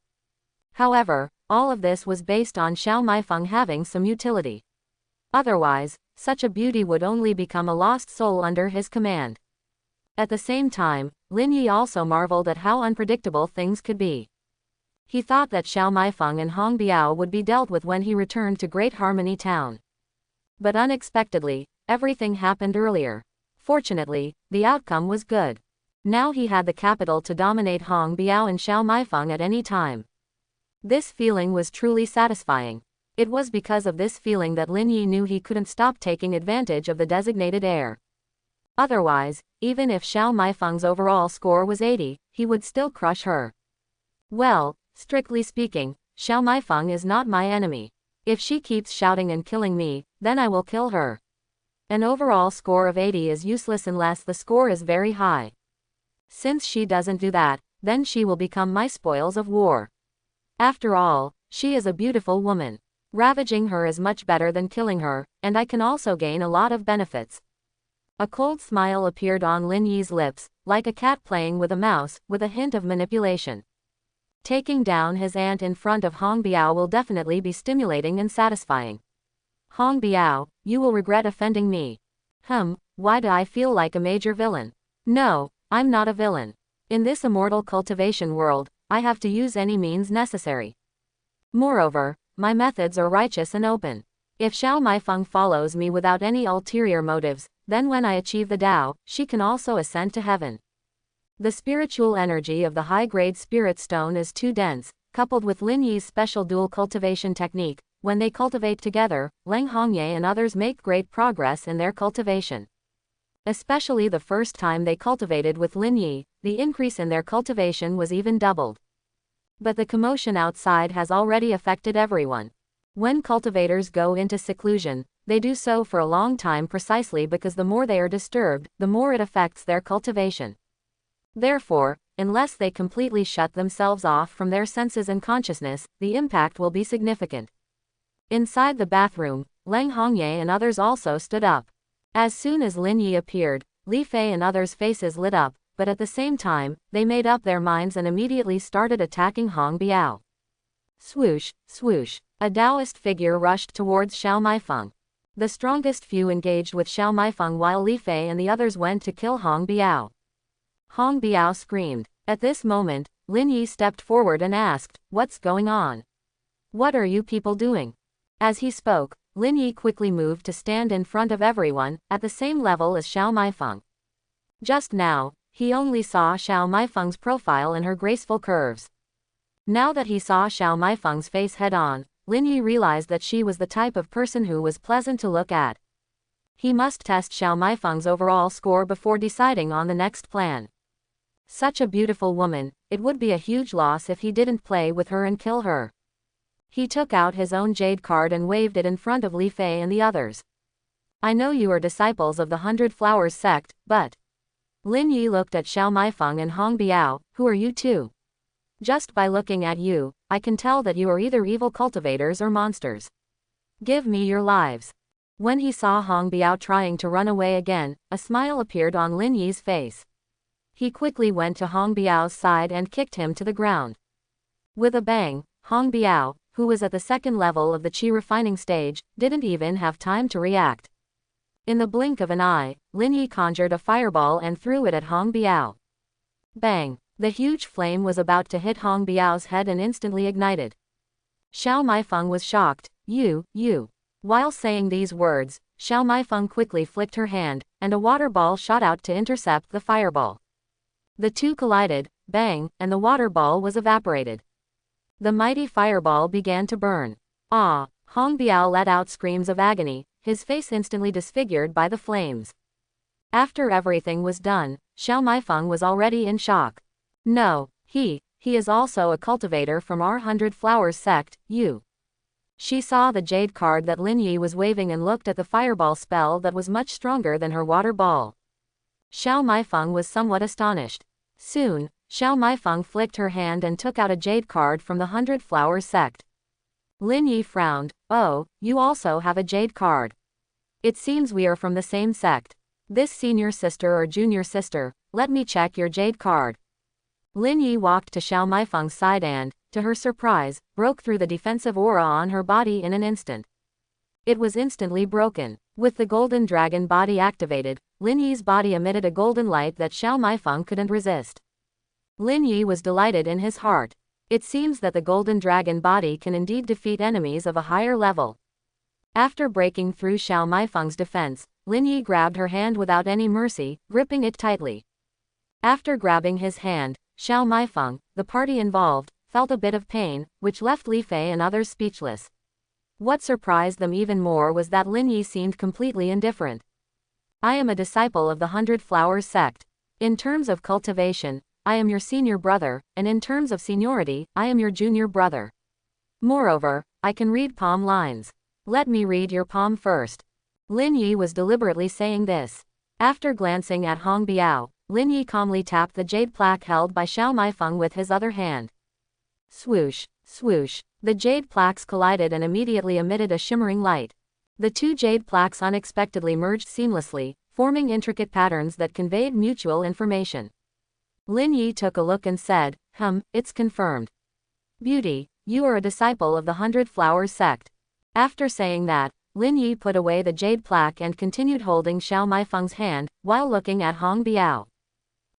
However, all of this was based on Xiao Maifeng having some utility. Otherwise, such a beauty would only become a lost soul under his command. At the same time, Lin Yi also marveled at how unpredictable things could be. He thought that Xiao Maifeng and Hong Biao would be dealt with when he returned to Great Harmony Town. But unexpectedly, everything happened earlier. Fortunately, the outcome was good. Now he had the capital to dominate Hong Biao and Xiao Maifeng at any time. This feeling was truly satisfying. It was because of this feeling that Lin Yi knew he couldn't stop taking advantage of the designated heir. Otherwise, even if Xiao Maifeng's overall score was 80, he would still crush her. Well, strictly speaking, Xiao Maifeng is not my enemy. If she keeps shouting and killing me, then I will kill her. An overall score of 80 is useless unless the score is very high. Since she doesn't do that, then she will become my spoils of war. After all, she is a beautiful woman. Ravaging her is much better than killing her, and I can also gain a lot of benefits. A cold smile appeared on Lin Yi's lips, like a cat playing with a mouse, with a hint of manipulation. Taking down his aunt in front of Hong Biao will definitely be stimulating and satisfying. Hong Biao, you will regret offending me. Why do I feel like a major villain? No, I'm not a villain. In this immortal cultivation world, I have to use any means necessary. Moreover, my methods are righteous and open. If Xiao Maifeng follows me without any ulterior motives, then when I achieve the Tao, she can also ascend to heaven. The spiritual energy of the high-grade spirit stone is too dense, coupled with Lin Yi's special dual cultivation technique. When they cultivate together, Leng Hongye and others make great progress in their cultivation. Especially the first time they cultivated with Lin Yi, the increase in their cultivation was even doubled. But the commotion outside has already affected everyone. When cultivators go into seclusion, they do so for a long time precisely because the more they are disturbed, the more it affects their cultivation. Therefore, unless they completely shut themselves off from their senses and consciousness, the impact will be significant. Inside the bathroom, Leng Hongye and others also stood up. As soon as Lin Yi appeared, Li Fei and others' faces lit up, but at the same time, they made up their minds and immediately started attacking Hong Biao. Swoosh, swoosh. A Taoist figure rushed towards Xiao Maifeng. The strongest few engaged with Xiao Maifeng while Li Fei and the others went to kill Hong Biao. Hong Biao screamed. At this moment, Lin Yi stepped forward and asked, "What's going on? What are you people doing?" As he spoke, Lin Yi quickly moved to stand in front of everyone, at the same level as Xiao Maifeng. Just now, he only saw Xiao Maifeng's profile and her graceful curves. Now that he saw Xiao Maifeng's face head-on, Lin Yi realized that she was the type of person who was pleasant to look at. He must test Xiao Maifeng's overall score before deciding on the next plan. Such a beautiful woman, it would be a huge loss if he didn't play with her and kill her. He took out his own jade card and waved it in front of Li Fei and the others. "I know you are disciples of the 100 Flowers sect, but..." Lin Yi looked at Xiao Maifeng and Hong Biao. "Who are you two? Just by looking at you, I can tell that you are either evil cultivators or monsters. Give me your lives." When he saw Hong Biao trying to run away again, a smile appeared on Lin Yi's face. He quickly went to Hong Biao's side and kicked him to the ground. With a bang, Hong Biao, who was at the second level of the qi refining stage, didn't even have time to react. In the blink of an eye, Lin Yi conjured a fireball and threw it at Hong Biao. Bang! The huge flame was about to hit Hong Biao's head and instantly ignited. Xiao Maifeng was shocked. You. While saying these words, Xiao Maifeng quickly flicked her hand, and a water ball shot out to intercept the fireball. The two collided, bang, and the water ball was evaporated. The mighty fireball began to burn. Ah! Hong Biao let out screams of agony, his face instantly disfigured by the flames. After everything was done, Xiao Maifeng was already in shock. No, he is also a cultivator from our 100 Flowers sect, you. She saw the jade card that Lin Yi was waving and looked at the fireball spell that was much stronger than her water ball. Xiao Maifeng was somewhat astonished. Soon, Xiao Maifeng flicked her hand and took out a jade card from the 100 Flowers sect. Lin Yi frowned. "Oh, you also have a jade card. It seems we are from the same sect. This senior sister or junior sister, let me check your jade card." Lin Yi walked to Xiao Maifeng's side and, to her surprise, broke through the defensive aura on her body in an instant. It was instantly broken. With the golden dragon body activated, Lin Yi's body emitted a golden light that Xiao Maifeng couldn't resist. Lin Yi was delighted in his heart. It seems that the golden dragon body can indeed defeat enemies of a higher level. After breaking through Xiao Maifeng's defense, Lin Yi grabbed her hand without any mercy, gripping it tightly. After grabbing his hand, Xiao Maifeng, the party involved, felt a bit of pain, which left Li Fei and others speechless. What surprised them even more was that Lin Yi seemed completely indifferent. "I am a disciple of the 100 Flowers sect. In terms of cultivation, I am your senior brother, and in terms of seniority, I am your junior brother. Moreover, I can read palm lines. Let me read your palm first." Lin Yi was deliberately saying this. After glancing at Hong Biao, Lin Yi calmly tapped the jade plaque held by Xiao Maifeng with his other hand. Swoosh, swoosh. The jade plaques collided and immediately emitted a shimmering light. The two jade plaques unexpectedly merged seamlessly, forming intricate patterns that conveyed mutual information. Lin Yi took a look and said, "It's confirmed. Beauty, you are a disciple of the 100 Flowers sect." After saying that, Lin Yi put away the jade plaque and continued holding Xiao Maifeng's hand, while looking at Hong Biao.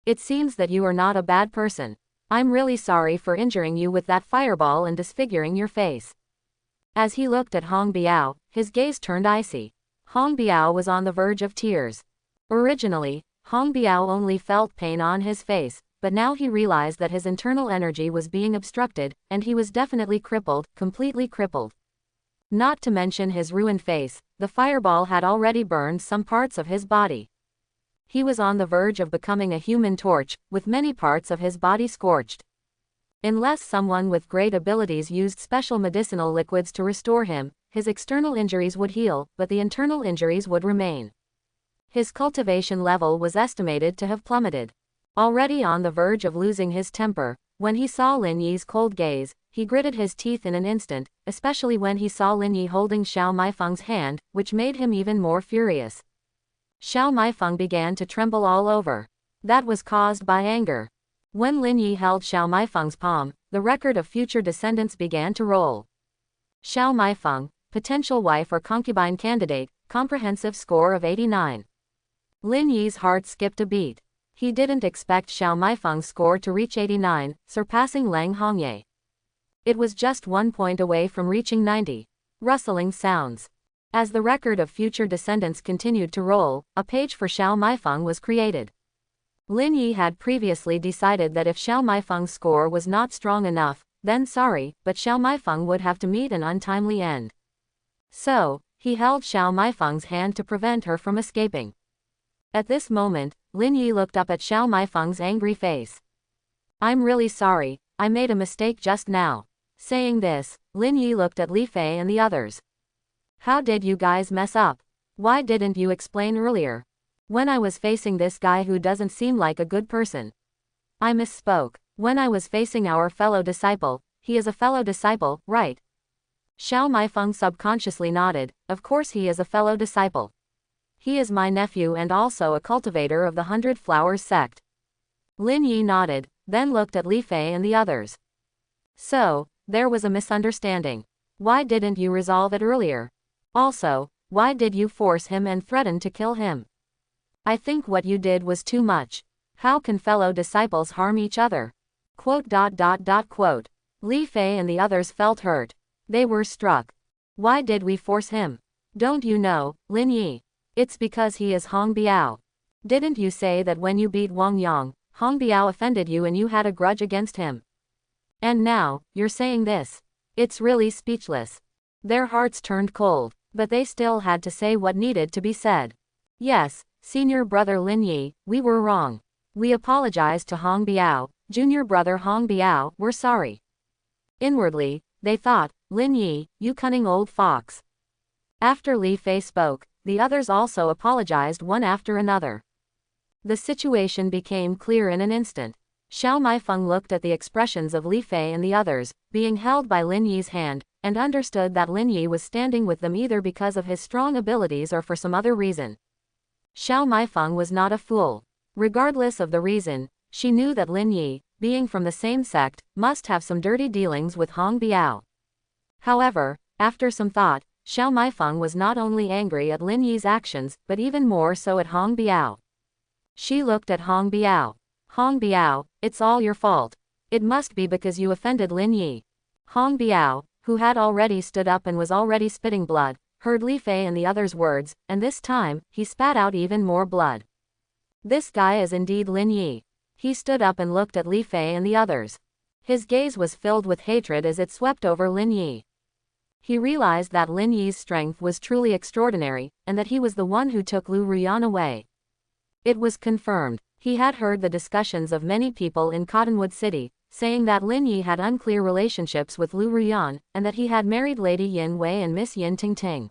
"It seems that you are not a bad person. I'm really sorry for injuring you with that fireball and disfiguring your face." As he looked at Hong Biao, his gaze turned icy. Hong Biao was on the verge of tears. Originally, Hong Biao only felt pain on his face, but now he realized that his internal energy was being obstructed, and he was definitely crippled, completely crippled. Not to mention his ruined face, the fireball had already burned some parts of his body. He was on the verge of becoming a human torch, with many parts of his body scorched. Unless someone with great abilities used special medicinal liquids to restore him, his external injuries would heal, but the internal injuries would remain. His cultivation level was estimated to have plummeted. Already on the verge of losing his temper, when he saw Lin Yi's cold gaze, he gritted his teeth in an instant, especially when he saw Lin Yi holding Xiao Maifeng's hand, which made him even more furious. Xiao Maifeng began to tremble all over. That was caused by anger. When Lin Yi held Xiao Maifeng's palm, the record of future descendants began to roll. Xiao Maifeng, potential wife or concubine candidate, comprehensive score of 89. Lin Yi's heart skipped a beat. He didn't expect Xiao Maifeng's score to reach 89, surpassing Lang Hongye. It was just 1 point away from reaching 90. Rustling sounds. As the record of future descendants continued to roll, a page for Xiao Maifeng was created. Lin Yi had previously decided that if Xiao Maifeng's score was not strong enough, then sorry, but Xiao Maifeng would have to meet an untimely end. So, he held Xiao Maifeng's hand to prevent her from escaping. At this moment, Lin Yi looked up at Xiao Maifeng's angry face. "I'm really sorry, I made a mistake just now." Saying this, Lin Yi looked at Li Fei and the others. "How did you guys mess up? Why didn't you explain earlier? When I was facing this guy who doesn't seem like a good person. I misspoke. When I was facing our fellow disciple, he is a fellow disciple, right?" Xiao Maifeng subconsciously nodded. "Of course he is a fellow disciple. He is my nephew and also a cultivator of the 100 Flowers sect." Lin Yi nodded, then looked at Li Fei and the others. "So, there was a misunderstanding. Why didn't you resolve it earlier? Also, why did you force him and threaten to kill him? I think what you did was too much. How can fellow disciples harm each other?" Li Fei and the others felt hurt. They were struck. "Why did we force him? Don't you know, Lin Yi? It's because he is Hong Biao. Didn't you say that when you beat Wang Yang, Hong Biao offended you and you had a grudge against him? And now, you're saying this. It's really speechless." Their hearts turned cold, but they still had to say what needed to be said. "Yes, senior brother Lin Yi, we were wrong. We apologized to Hong Biao, junior brother Hong Biao, we're sorry." Inwardly, they thought, "Lin Yi, you cunning old fox." After Li Fei spoke, the others also apologized one after another. The situation became clear in an instant. Xiao Maifeng looked at the expressions of Li Fei and the others, being held by Lin Yi's hand, and understood that Lin Yi was standing with them either because of his strong abilities or for some other reason. Xiao Maifeng was not a fool. Regardless of the reason, she knew that Lin Yi, being from the same sect, must have some dirty dealings with Hong Biao. However, after some thought, Xiao Maifeng was not only angry at Lin Yi's actions, but even more so at Hong Biao. She looked at Hong Biao. "Hong Biao, it's all your fault. It must be because you offended Lin Yi." Hong Biao, who had already stood up and was already spitting blood, heard Li Fei and the others' words, and this time, he spat out even more blood. "This guy is indeed Lin Yi." He stood up and looked at Li Fei and the others. His gaze was filled with hatred as it swept over Lin Yi. He realized that Lin Yi's strength was truly extraordinary, and that he was the one who took Lu Ruyan away. It was confirmed. He had heard the discussions of many people in Cottonwood City, saying that Lin Yi had unclear relationships with Lu Ruyan, and that he had married Lady Yin Wei and Miss Yin Tingting.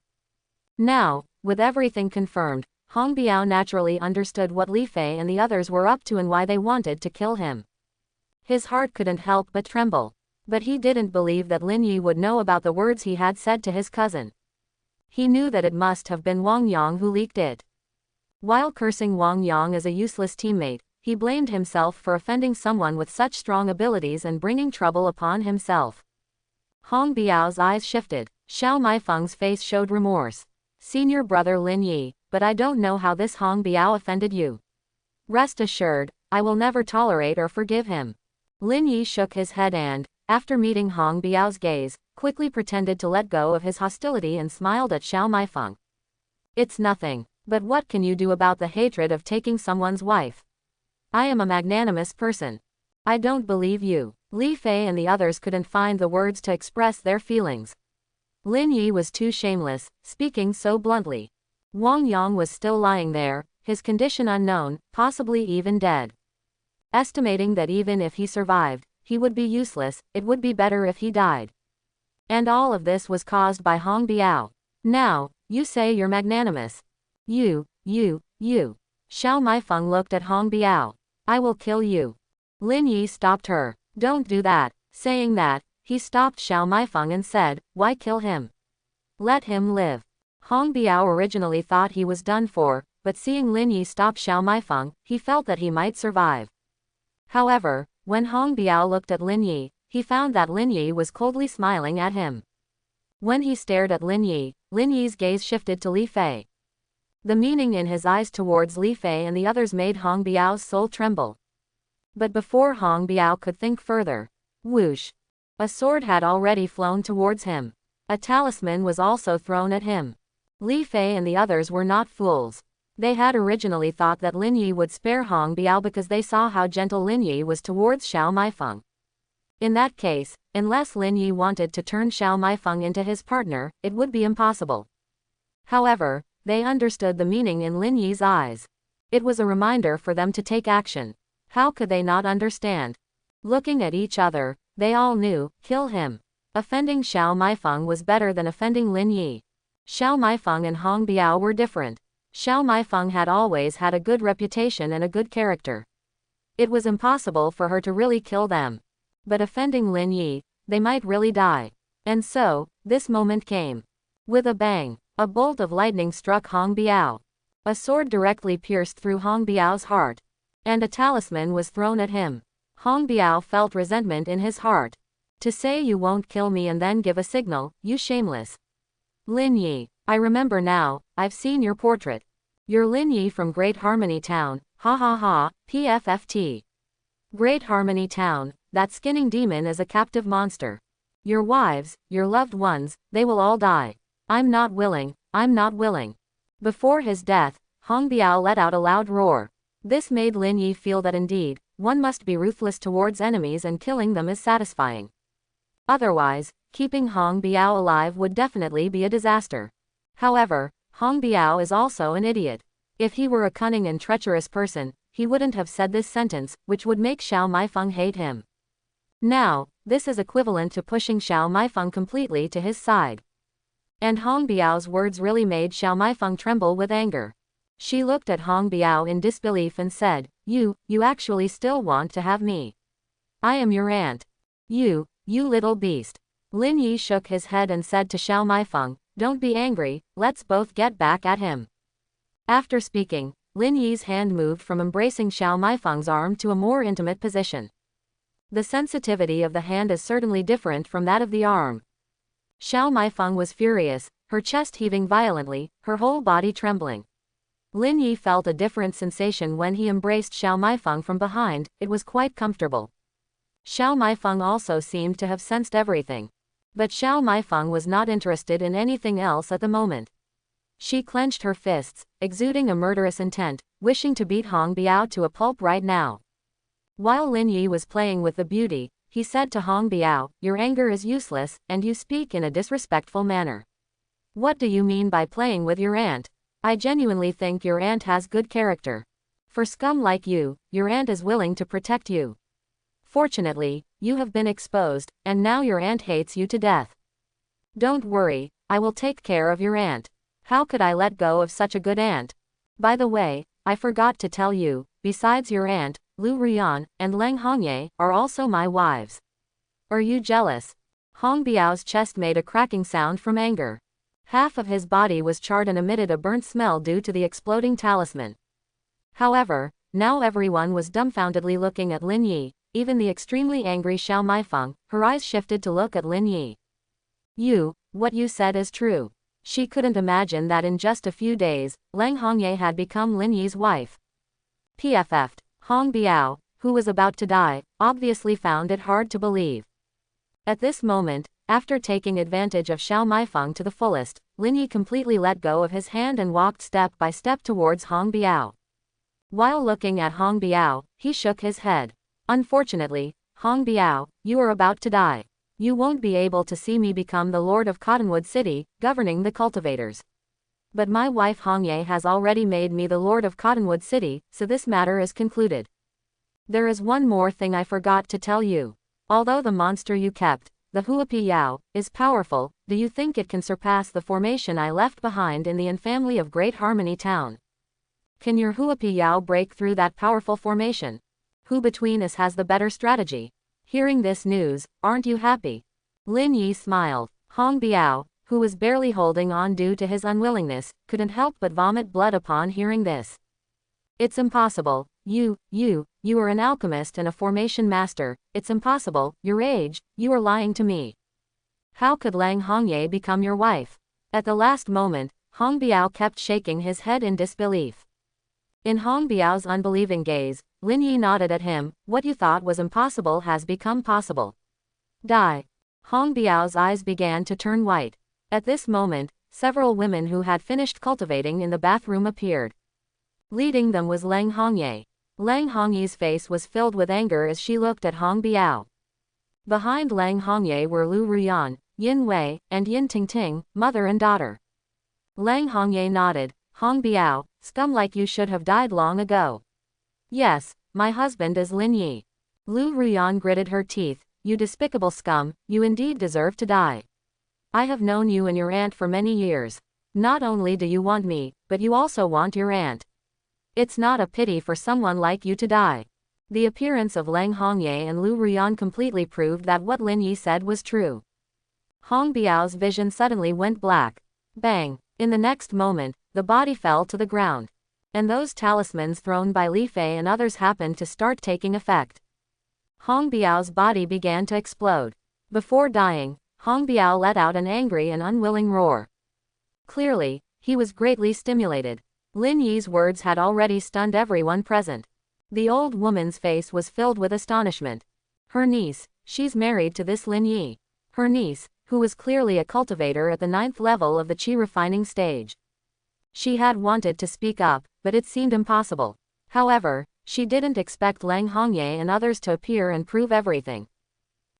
Now, with everything confirmed, Hong Biao naturally understood what Li Fei and the others were up to and why they wanted to kill him. His heart couldn't help but tremble. But he didn't believe that Lin Yi would know about the words he had said to his cousin. He knew that it must have been Wang Yang who leaked it. While cursing Wang Yang as a useless teammate, he blamed himself for offending someone with such strong abilities and bringing trouble upon himself. Hong Biao's eyes shifted. Xiao Maifeng's face showed remorse. "Senior brother Lin Yi, but I don't know how this Hong Biao offended you. Rest assured, I will never tolerate or forgive him." Lin Yi shook his head and, after meeting Hong Biao's gaze, quickly pretended to let go of his hostility and smiled at Xiao Maifeng. "It's nothing, but what can you do about the hatred of taking someone's wife? I am a magnanimous person. I don't believe you." Li Fei and the others couldn't find the words to express their feelings. Lin Yi was too shameless, speaking so bluntly. Wang Yang was still lying there, his condition unknown, possibly even dead. Estimating that even if he survived, he would be useless, it would be better if he died. And all of this was caused by Hong Biao. "Now, you say you're magnanimous. You. Xiao Maifeng looked at Hong Biao. "I will kill you." Lin Yi stopped her. "Don't do that." Saying that, he stopped Xiao Maifeng and said, "Why kill him? Let him live." Hong Biao originally thought he was done for, but seeing Lin Yi stop Xiao Maifeng, he felt that he might survive. However, when Hong Biao looked at Lin Yi, he found that Lin Yi was coldly smiling at him. When he stared at Lin Yi's gaze shifted to Li Fei. The meaning in his eyes towards Li Fei and the others made Hong Biao's soul tremble. But before Hong Biao could think further, whoosh! A sword had already flown towards him. A talisman was also thrown at him. Li Fei and the others were not fools. They had originally thought that Lin Yi would spare Hong Biao because they saw how gentle Lin Yi was towards Xiao Maifeng. In that case, unless Lin Yi wanted to turn Xiao Maifeng into his partner, it would be impossible. However, they understood the meaning in Lin Yi's eyes. It was a reminder for them to take action. How could they not understand? Looking at each other, they all knew, kill him. Offending Xiao Maifeng was better than offending Lin Yi. Xiao Maifeng and Hong Biao were different. Xiao Maifeng had always had a good reputation and a good character. It was impossible for her to really kill them. But offending Lin Yi, they might really die. And so, this moment came. With a bang, a bolt of lightning struck Hong Biao. A sword directly pierced through Hong Biao's heart. And a talisman was thrown at him. Hong Biao felt resentment in his heart. To say you won't kill me and then give a signal, you shameless. Lin Yi, I remember now, I've seen your portrait. You're Lin Yi from Great Harmony Town, ha ha ha, PFFT. Great Harmony Town, that skinning demon is a captive monster. Your wives, your loved ones, they will all die. I'm not willing, I'm not willing. Before his death, Hong Biao let out a loud roar. This made Lin Yi feel that indeed, one must be ruthless towards enemies and killing them is satisfying. Otherwise, keeping Hong Biao alive would definitely be a disaster. However, Hong Biao is also an idiot. If he were a cunning and treacherous person, he wouldn't have said this sentence, which would make Xiao Maifeng hate him. Now, this is equivalent to pushing Xiao Maifeng completely to his side. And Hong Biao's words really made Xiao Maifeng tremble with anger. She looked at Hong Biao in disbelief and said, You actually still want to have me? I am your aunt. You little beast. Lin Yi shook his head and said to Xiao Maifeng, Don't be angry, let's both get back at him. After speaking, Lin Yi's hand moved from embracing Xiao Maifeng's arm to a more intimate position. The sensitivity of the hand is certainly different from that of the arm. Xiao Maifeng was furious, her chest heaving violently, her whole body trembling. Lin Yi felt a different sensation when he embraced Xiao Maifeng from behind, it was quite comfortable. Xiao Maifeng also seemed to have sensed everything. But Xiao Maifeng was not interested in anything else at the moment. She clenched her fists, exuding a murderous intent, wishing to beat Hong Biao to a pulp right now. While Lin Yi was playing with the beauty, he said to Hong Biao, Your anger is useless, and you speak in a disrespectful manner. What do you mean by playing with your aunt? I genuinely think your aunt has good character. For scum like you, your aunt is willing to protect you. Fortunately, you have been exposed, and now your aunt hates you to death. Don't worry, I will take care of your aunt. How could I let go of such a good aunt? By the way, I forgot to tell you, besides your aunt, Lu Rian and Leng Hongye are also my wives. Are you jealous? Hong Biao's chest made a cracking sound from anger. Half of his body was charred and emitted a burnt smell due to the exploding talisman. However, now everyone was dumbfoundedly looking at Lin Yi, even the extremely angry Xiao Maifeng, her eyes shifted to look at Lin Yi. What you said is true. She couldn't imagine that in just a few days, Leng Hongye had become Lin Yi's wife. PFF'd. Hong Biao, who was about to die, obviously found it hard to believe. At this moment, after taking advantage of Xiao Maifeng to the fullest, Lin Yi completely let go of his hand and walked step by step towards Hong Biao. While looking at Hong Biao, he shook his head. Unfortunately, Hong Biao, you are about to die. You won't be able to see me become the Lord of Cottonwood City, governing the cultivators. But my wife Hongye has already made me the Lord of Cottonwood City, so this matter is concluded. There is one more thing I forgot to tell you. Although the monster you kept, the Huapi Yao, is powerful, do you think it can surpass the formation I left behind in the infamily of Great Harmony Town? Can your Huapi Yao break through that powerful formation? Who between us has the better strategy? Hearing this news, aren't you happy? Lin Yi smiled. Hong Biao, who was barely holding on due to his unwillingness, couldn't help but vomit blood upon hearing this. It's impossible. You are an alchemist and a formation master. It's impossible. Your age, you are lying to me. How could Lang Hongye become your wife? At the last moment, Hong Biao kept shaking his head in disbelief. In Hong Biao's unbelieving gaze, Lin Yi nodded at him. What you thought was impossible has become possible. Die. Hong Biao's eyes began to turn white. At this moment, several women who had finished cultivating in the bathroom appeared. Leading them was Lang Hongye. Lang Hongye's face was filled with anger as she looked at Hong Biao. Behind Lang Hongye were Lu Ruyan, Yin Wei, and Yin Tingting, mother and daughter. Lang Hongye nodded. Hong Biao, scum like you should have died long ago. Yes, my husband is Lin Yi. Lu Ruyan gritted her teeth. You despicable scum, you indeed deserve to die. I have known you and your aunt for many years. Not only do you want me, but you also want your aunt. It's not a pity for someone like you to die. The appearance of Lang Hongye and Lu Ruyan completely proved that what Lin Yi said was true. Hong Biao's vision suddenly went black. Bang! In the next moment, the body fell to the ground. And those talismans thrown by Li Fei and others happened to start taking effect. Hong Biao's body began to explode. Before dying, Hong Biao let out an angry and unwilling roar. Clearly, he was greatly stimulated. Lin Yi's words had already stunned everyone present. The old woman's face was filled with astonishment. Her niece, she's married to this Lin Yi. Her niece, who was clearly a cultivator at the 9th level of the qi refining stage. She had wanted to speak up, but it seemed impossible. However, she didn't expect Lang Hongye and others to appear and prove everything.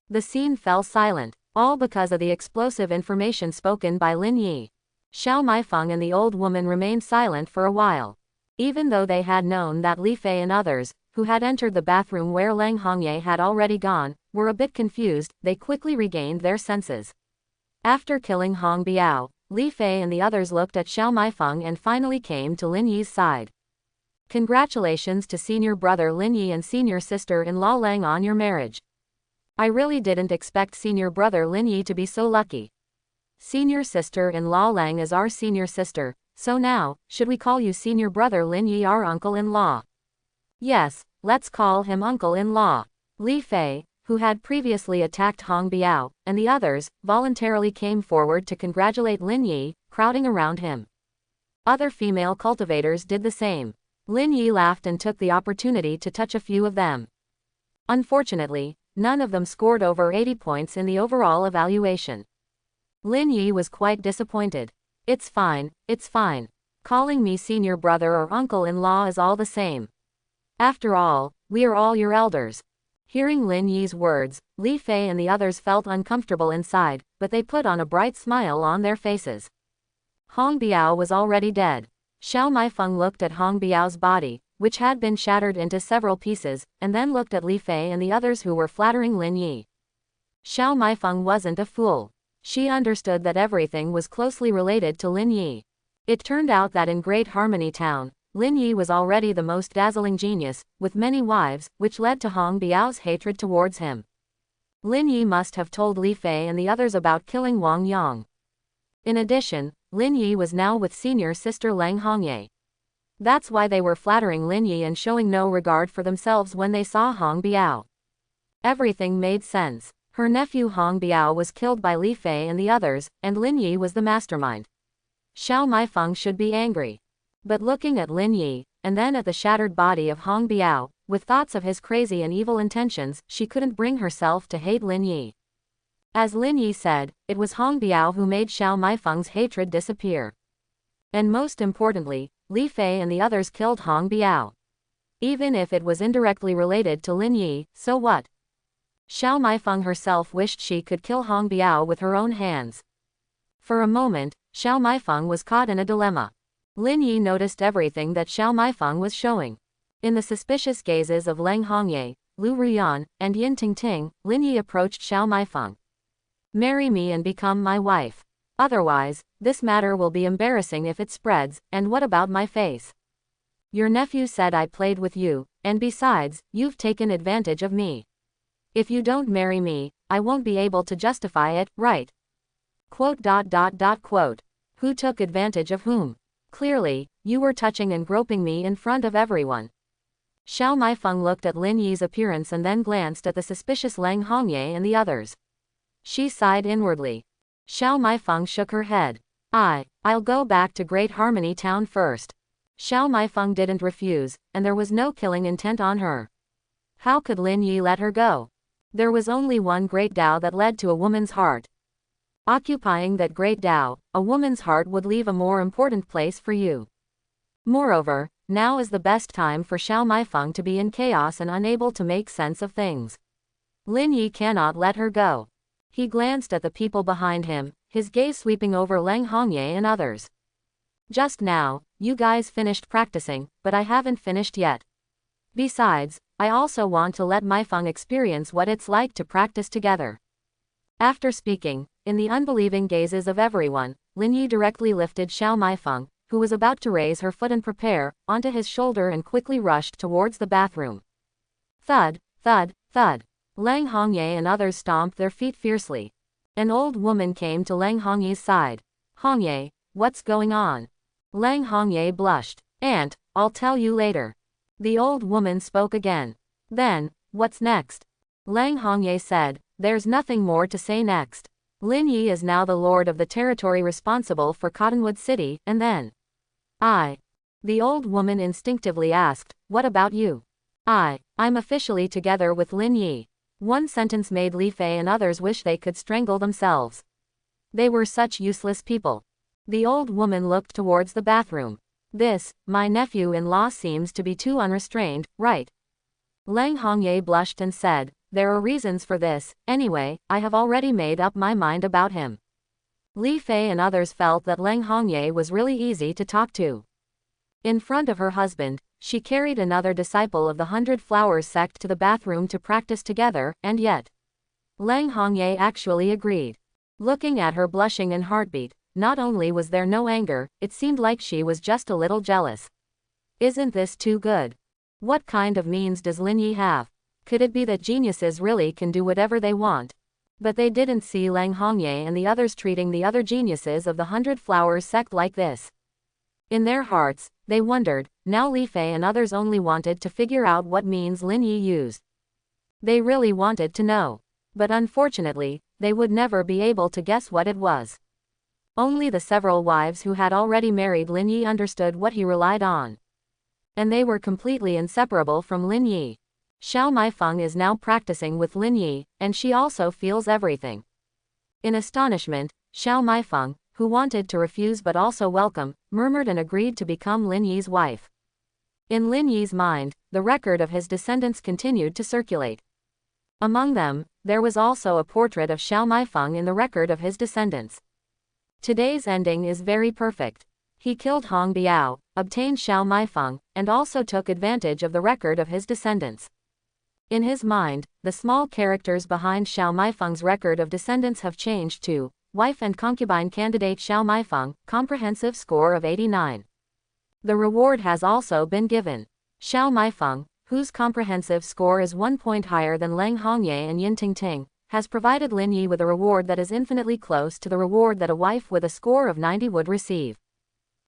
The scene fell silent, all because of the explosive information spoken by Lin Yi. Xiao Maifeng and the old woman remained silent for a while. Even though they had known that Li Fei and others, who had entered the bathroom where Lang Hongye had already gone, were a bit confused, they quickly regained their senses. After killing Hong Biao, Li Fei and the others looked at Xiao Maifeng and finally came to Lin Yi's side. Congratulations to senior brother Lin Yi and senior sister-in-law Lang on your marriage. I really didn't expect senior brother Lin Yi to be so lucky. Senior sister-in-law Lang is our senior sister, so now, should we call you senior brother Lin Yi our uncle-in-law? Yes, let's call him uncle-in-law. Li Fei, who had previously attacked Hong Biao, and the others, voluntarily came forward to congratulate Lin Yi, crowding around him. Other female cultivators did the same. Lin Yi laughed and took the opportunity to touch a few of them. Unfortunately, none of them scored over 80 points in the overall evaluation. Lin Yi was quite disappointed. It's fine, it's fine. Calling me senior brother or uncle-in-law is all the same. After all, we are all your elders. Hearing Lin Yi's words, Li Fei and the others felt uncomfortable inside, but they put on a bright smile on their faces. Hong Biao was already dead. Xiao Maifeng looked at Hong Biao's body, which had been shattered into several pieces, and then looked at Li Fei and the others who were flattering Lin Yi. Xiao Maifeng wasn't a fool. She understood that everything was closely related to Lin Yi. It turned out that in Great Harmony Town, Lin Yi was already the most dazzling genius, with many wives, which led to Hong Biao's hatred towards him. Lin Yi must have told Li Fei and the others about killing Wang Yang. In addition, Lin Yi was now with senior sister Lang Hongye. That's why they were flattering Lin Yi and showing no regard for themselves when they saw Hong Biao. Everything made sense. Her nephew Hong Biao was killed by Li Fei and the others, and Lin Yi was the mastermind. Xiao Maifeng should be angry. But looking at Lin Yi, and then at the shattered body of Hong Biao, with thoughts of his crazy and evil intentions, she couldn't bring herself to hate Lin Yi. As Lin Yi said, it was Hong Biao who made Xiao Maifeng's hatred disappear. And most importantly, Li Fei and the others killed Hong Biao. Even if it was indirectly related to Lin Yi, so what? Xiao Maifeng herself wished she could kill Hong Biao with her own hands. For a moment, Xiao Maifeng was caught in a dilemma. Lin Yi noticed everything that Xiao Maifeng was showing. In the suspicious gazes of Lang Hongye, Lu Ruyan, and Yin Tingting, Lin Yi approached Xiao Maifeng. Marry me and become my wife. Otherwise, this matter will be embarrassing if it spreads, and what about my face? Your nephew said I played with you, and besides, you've taken advantage of me. If you don't marry me, I won't be able to justify it, right? Quote. Who took advantage of whom? Clearly, you were touching and groping me in front of everyone. Xiao Maifeng looked at Lin Yi's appearance and then glanced at the suspicious Lang Hongye and the others. She sighed inwardly. Xiao Maifeng shook her head. I'll go back to Great Harmony Town first. Xiao Maifeng didn't refuse, and there was no killing intent on her. How could Lin Yi let her go? There was only one great Tao that led to a woman's heart. Occupying that great Tao, a woman's heart would leave a more important place for you. Moreover, now is the best time for Xiao Maifeng to be in chaos and unable to make sense of things. Lin Yi cannot let her go. He glanced at the people behind him, his gaze sweeping over Lang Hongye and others. Just now, you guys finished practicing, but I haven't finished yet. Besides, I also want to let Maifeng experience what it's like to practice together. After speaking, in the unbelieving gazes of everyone, Lin Yi directly lifted Xiao Maifeng, who was about to raise her foot and prepare, onto his shoulder and quickly rushed towards the bathroom. Thud, thud, thud. Lang Hongye and others stomped their feet fiercely. An old woman came to Lang Hongye's side. Hongye, what's going on? Lang Hongye blushed. Aunt, I'll tell you later. The old woman spoke again. Then, what's next? Lang Hongye said, there's nothing more to say next. Lin Yi is now the lord of the territory responsible for Cottonwood City, and then. The old woman instinctively asked, what about you? I'm officially together with Lin Yi. One sentence made Li Fei and others wish they could strangle themselves. They were such useless people. The old woman looked towards the bathroom. This, my nephew-in-law seems to be too unrestrained, right? Lang Hongye blushed and said, there are reasons for this, anyway, I have already made up my mind about him. Li Fei and others felt that Lang Hongye was really easy to talk to. In front of her husband, she carried another disciple of the 100 Flowers sect to the bathroom to practice together, and yet. Lang Hongye actually agreed. Looking at her blushing and heartbeat, not only was there no anger, it seemed like she was just a little jealous. Isn't this too good? What kind of means does Lin Yi have? Could it be that geniuses really can do whatever they want? But they didn't see Lang Hongye and the others treating the other geniuses of the 100 Flowers sect like this. In their hearts, they wondered, now Li Fei and others only wanted to figure out what means Lin Yi used. They really wanted to know. But unfortunately, they would never be able to guess what it was. Only the several wives who had already married Lin Yi understood what he relied on. And they were completely inseparable from Lin Yi. Xiao Maifeng is now practicing with Lin Yi, and she also feels everything. In astonishment, Xiao Maifeng, who wanted to refuse but also welcome, murmured and agreed to become Lin Yi's wife. In Lin Yi's mind, the record of his descendants continued to circulate. Among them, there was also a portrait of Xiao Maifeng in the record of his descendants. Today's ending is very perfect. He killed Hong Biao, obtained Xiao Maifeng, and also took advantage of the record of his descendants. In his mind, the small characters behind Xiao Maifeng's record of descendants have changed to wife and concubine candidate Xiao Maifeng, comprehensive score of 89. The reward has also been given. Xiao Maifeng, whose comprehensive score is 1 point higher than Lang Hongye and Yin Tingting, has provided Lin Yi with a reward that is infinitely close to the reward that a wife with a score of 90 would receive.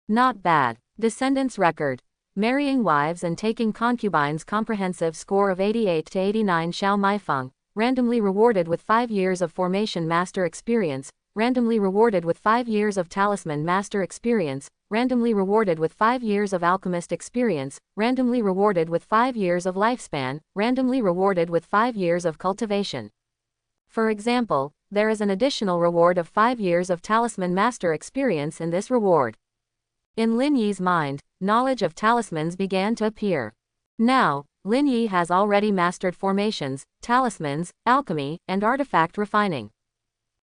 Not bad. Descendants record. Marrying wives and taking concubines comprehensive score of 88 to 89 Xiao Maifeng, randomly rewarded with 5 years of formation master experience, randomly rewarded with 5 years of talisman master experience, randomly rewarded with 5 years of alchemist experience, randomly rewarded with 5 years of lifespan, randomly rewarded with 5 years of cultivation. For example, there is an additional reward of 5 years of talisman master experience in this reward. In Lin Yi's mind, knowledge of talismans began to appear. Now, Lin Yi has already mastered formations, talismans, alchemy, and artifact refining.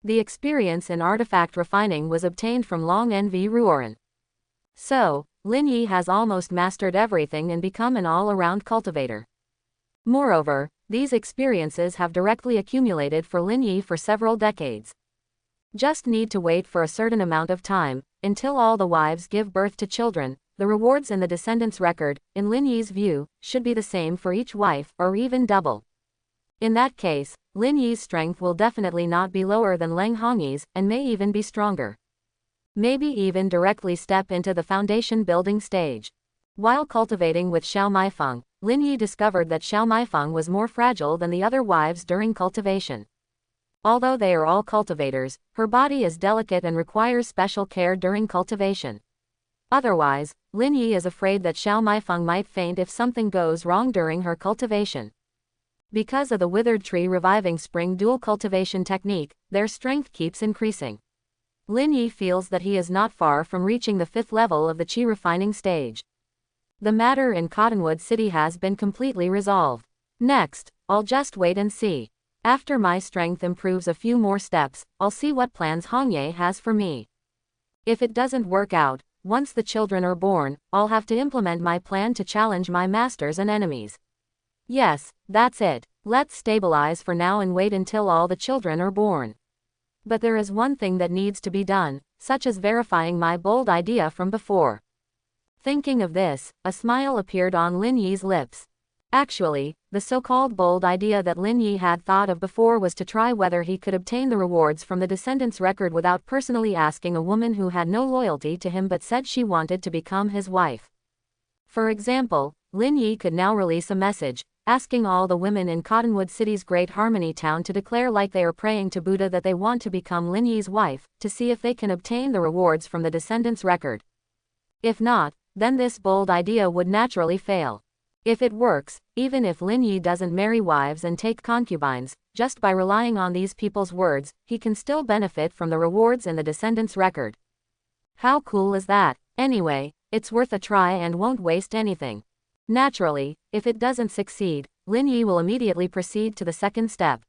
The experience in artifact refining was obtained from Long Nv Ruoran. So, Lin Yi has almost mastered everything and become an all-around cultivator. Moreover, these experiences have directly accumulated for Lin Yi for several decades. Just need to wait for a certain amount of time, until all the wives give birth to children. The rewards in the descendants record, in Lin Yi's view, should be the same for each wife, or even double. In that case, Lin Yi's strength will definitely not be lower than Lang Hongyi's, and may even be stronger. Maybe even directly step into the foundation building stage. While cultivating with Xiao Maifeng, Lin Yi discovered that Xiao Maifeng was more fragile than the other wives during cultivation. Although they are all cultivators, her body is delicate and requires special care during cultivation. Otherwise, Lin Yi is afraid that Xiao Maifeng might faint if something goes wrong during her cultivation. Because of the withered tree reviving spring dual cultivation technique, their strength keeps increasing. Lin Yi feels that he is not far from reaching the 5th level of the qi refining stage. The matter in Cottonwood City has been completely resolved. Next, I'll just wait and see. After my strength improves a few more steps, I'll see what plans Hongye has for me. If it doesn't work out, once the children are born, I'll have to implement my plan to challenge my masters and enemies. Yes, that's it. Let's stabilize for now and wait until all the children are born. But there is one thing that needs to be done, such as verifying my bold idea from before. Thinking of this, a smile appeared on Lin Yi's lips. Actually, the so-called bold idea that Lin Yi had thought of before was to try whether he could obtain the rewards from the descendants record without personally asking a woman who had no loyalty to him but said she wanted to become his wife. For example, Lin Yi could now release a message, asking all the women in Cottonwood City's Great Harmony Town to declare like they are praying to Buddha that they want to become Lin Yi's wife, to see if they can obtain the rewards from the descendants record. If not, then this bold idea would naturally fail. If it works, even if Lin Yi doesn't marry wives and take concubines, just by relying on these people's words, he can still benefit from the rewards in the descendants record. How cool is that? Anyway, it's worth a try and won't waste anything. Naturally, if it doesn't succeed, Lin Yi will immediately proceed to the second step.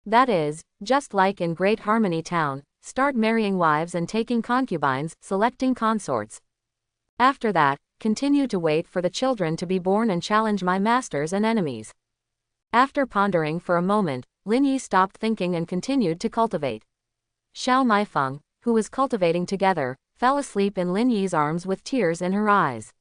That is, just like in Great Harmony Town, start marrying wives and taking concubines, selecting consorts. After that, continue to wait for the children to be born and challenge my masters and enemies. After pondering for a moment, Lin Yi stopped thinking and continued to cultivate. Xiao Maifeng, who was cultivating together, fell asleep in Lin Yi's arms with tears in her eyes.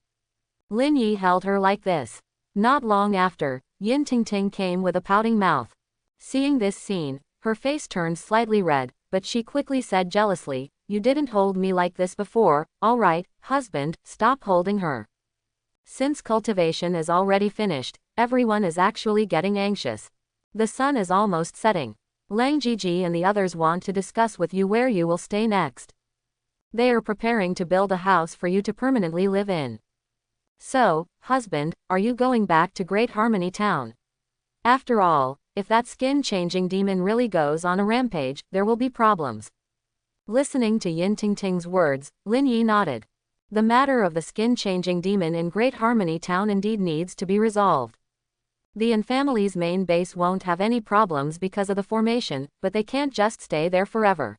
Lin Yi held her like this. Not long after, Yin Tingting came with a pouting mouth. Seeing this scene, her face turned slightly red, but she quickly said jealously, "You didn't hold me like this before." "All right, husband, stop holding her." Since cultivation is already finished, everyone is actually getting anxious. The sun is almost setting. Lang Jiji and the others want to discuss with you where you will stay next. They are preparing to build a house for you to permanently live in. So, husband, are you going back to Great Harmony Town? After all, if that skin-changing demon really goes on a rampage, there will be problems. Listening to Yin Tingting's words, Lin Yi nodded. The matter of the skin-changing demon in Great Harmony Town indeed needs to be resolved. The Yin family's main base won't have any problems because of the formation, but they can't just stay there forever.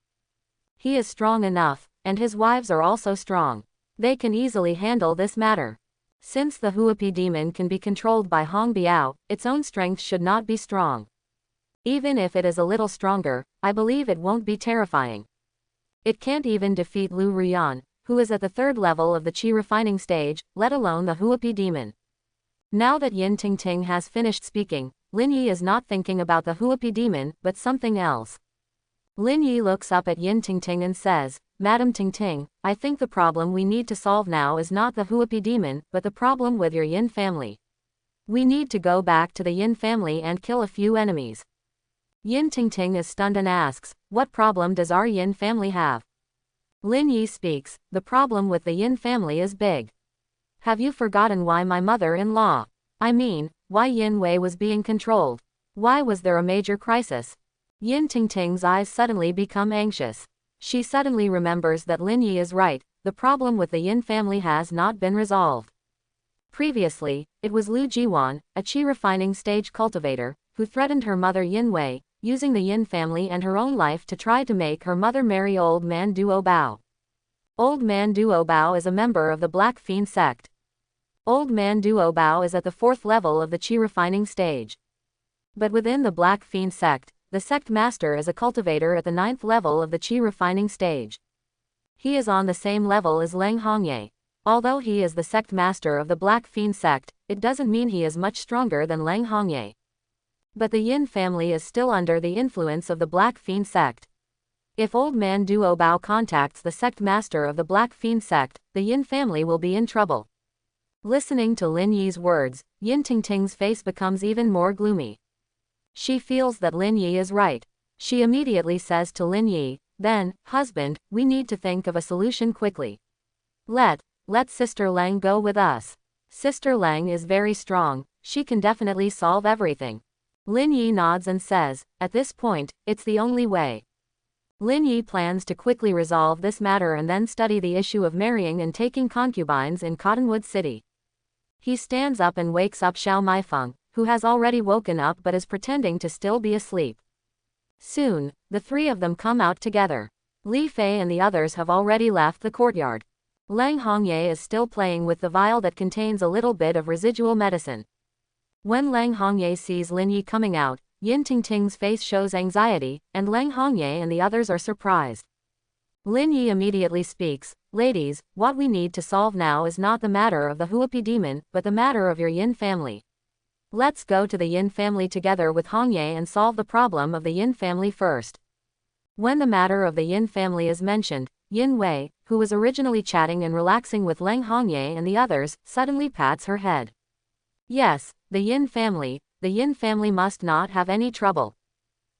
He is strong enough, and his wives are also strong. They can easily handle this matter. Since the Huapi demon can be controlled by Hong Biao, its own strength should not be strong. Even if it is a little stronger, I believe it won't be terrifying. It can't even defeat Lu Ruyan, who is at the 3rd level of the qi refining stage, let alone the Huapi demon. Now that Yin Tingting has finished speaking, Lin Yi is not thinking about the Huapi demon, but something else. Lin Yi looks up at Yin Tingting and says, "Madam Tingting, I think the problem we need to solve now is not the Huapi demon, but the problem with your Yin family. We need to go back to the Yin family and kill a few enemies." Yin Tingting is stunned and asks, "What problem does our Yin family have?" Lin Yi speaks, "The problem with the Yin family is big. Have you forgotten why my mother-in-law, why Yin Wei was being controlled? Why was there a major crisis?" Yin Tingting's eyes suddenly become anxious. She suddenly remembers that Lin Yi is right, the problem with the Yin family has not been resolved. Previously, it was Lu Jiwan, a qi refining stage cultivator, who threatened her mother Yin Wei, using the Yin family and her own life to try to make her mother marry Old Man Duo Bao. Old Man Duo Bao is a member of the Black Fiend sect. Old Man Duo Bao is at the 4th level of the qi refining stage. But within the Black Fiend sect, the sect master is a cultivator at the 9th level of the qi refining stage. He is on the same level as Lang Hongye. Although he is the sect master of the Black Fiend sect, it doesn't mean he is much stronger than Lang Hongye. But the Yin family is still under the influence of the Black Fiend sect. If Old Man Duo Bao contacts the sect master of the Black Fiend sect, the Yin family will be in trouble. Listening to Lin Yi's words, Yin Tingting's face becomes even more gloomy. She feels that Lin Yi is right. She immediately says to Lin Yi, "Then, husband, we need to think of a solution quickly. Let Sister Lang go with us. Sister Lang is very strong, she can definitely solve everything." Lin Yi nods and says, "At this point, it's the only way." Lin Yi plans to quickly resolve this matter and then study the issue of marrying and taking concubines in Cottonwood City. He stands up and wakes up Xiao Maifeng, who has already woken up but is pretending to still be asleep. Soon, the three of them come out together. Li Fei and the others have already left the courtyard. Lang Hongye is still playing with the vial that contains a little bit of residual medicine. When Lang Hongye sees Lin Yi coming out, Yin Tingting's face shows anxiety, and Lang Hongye and the others are surprised. Lin Yi immediately speaks, "Ladies, what we need to solve now is not the matter of the Huapi demon, but the matter of your Yin family. Let's go to the Yin family together with Hongye and solve the problem of the Yin family first." When the matter of the Yin family is mentioned, Yin Wei, who was originally chatting and relaxing with Lang Hongye and the others, suddenly pats her head. Yes, the Yin family must not have any trouble.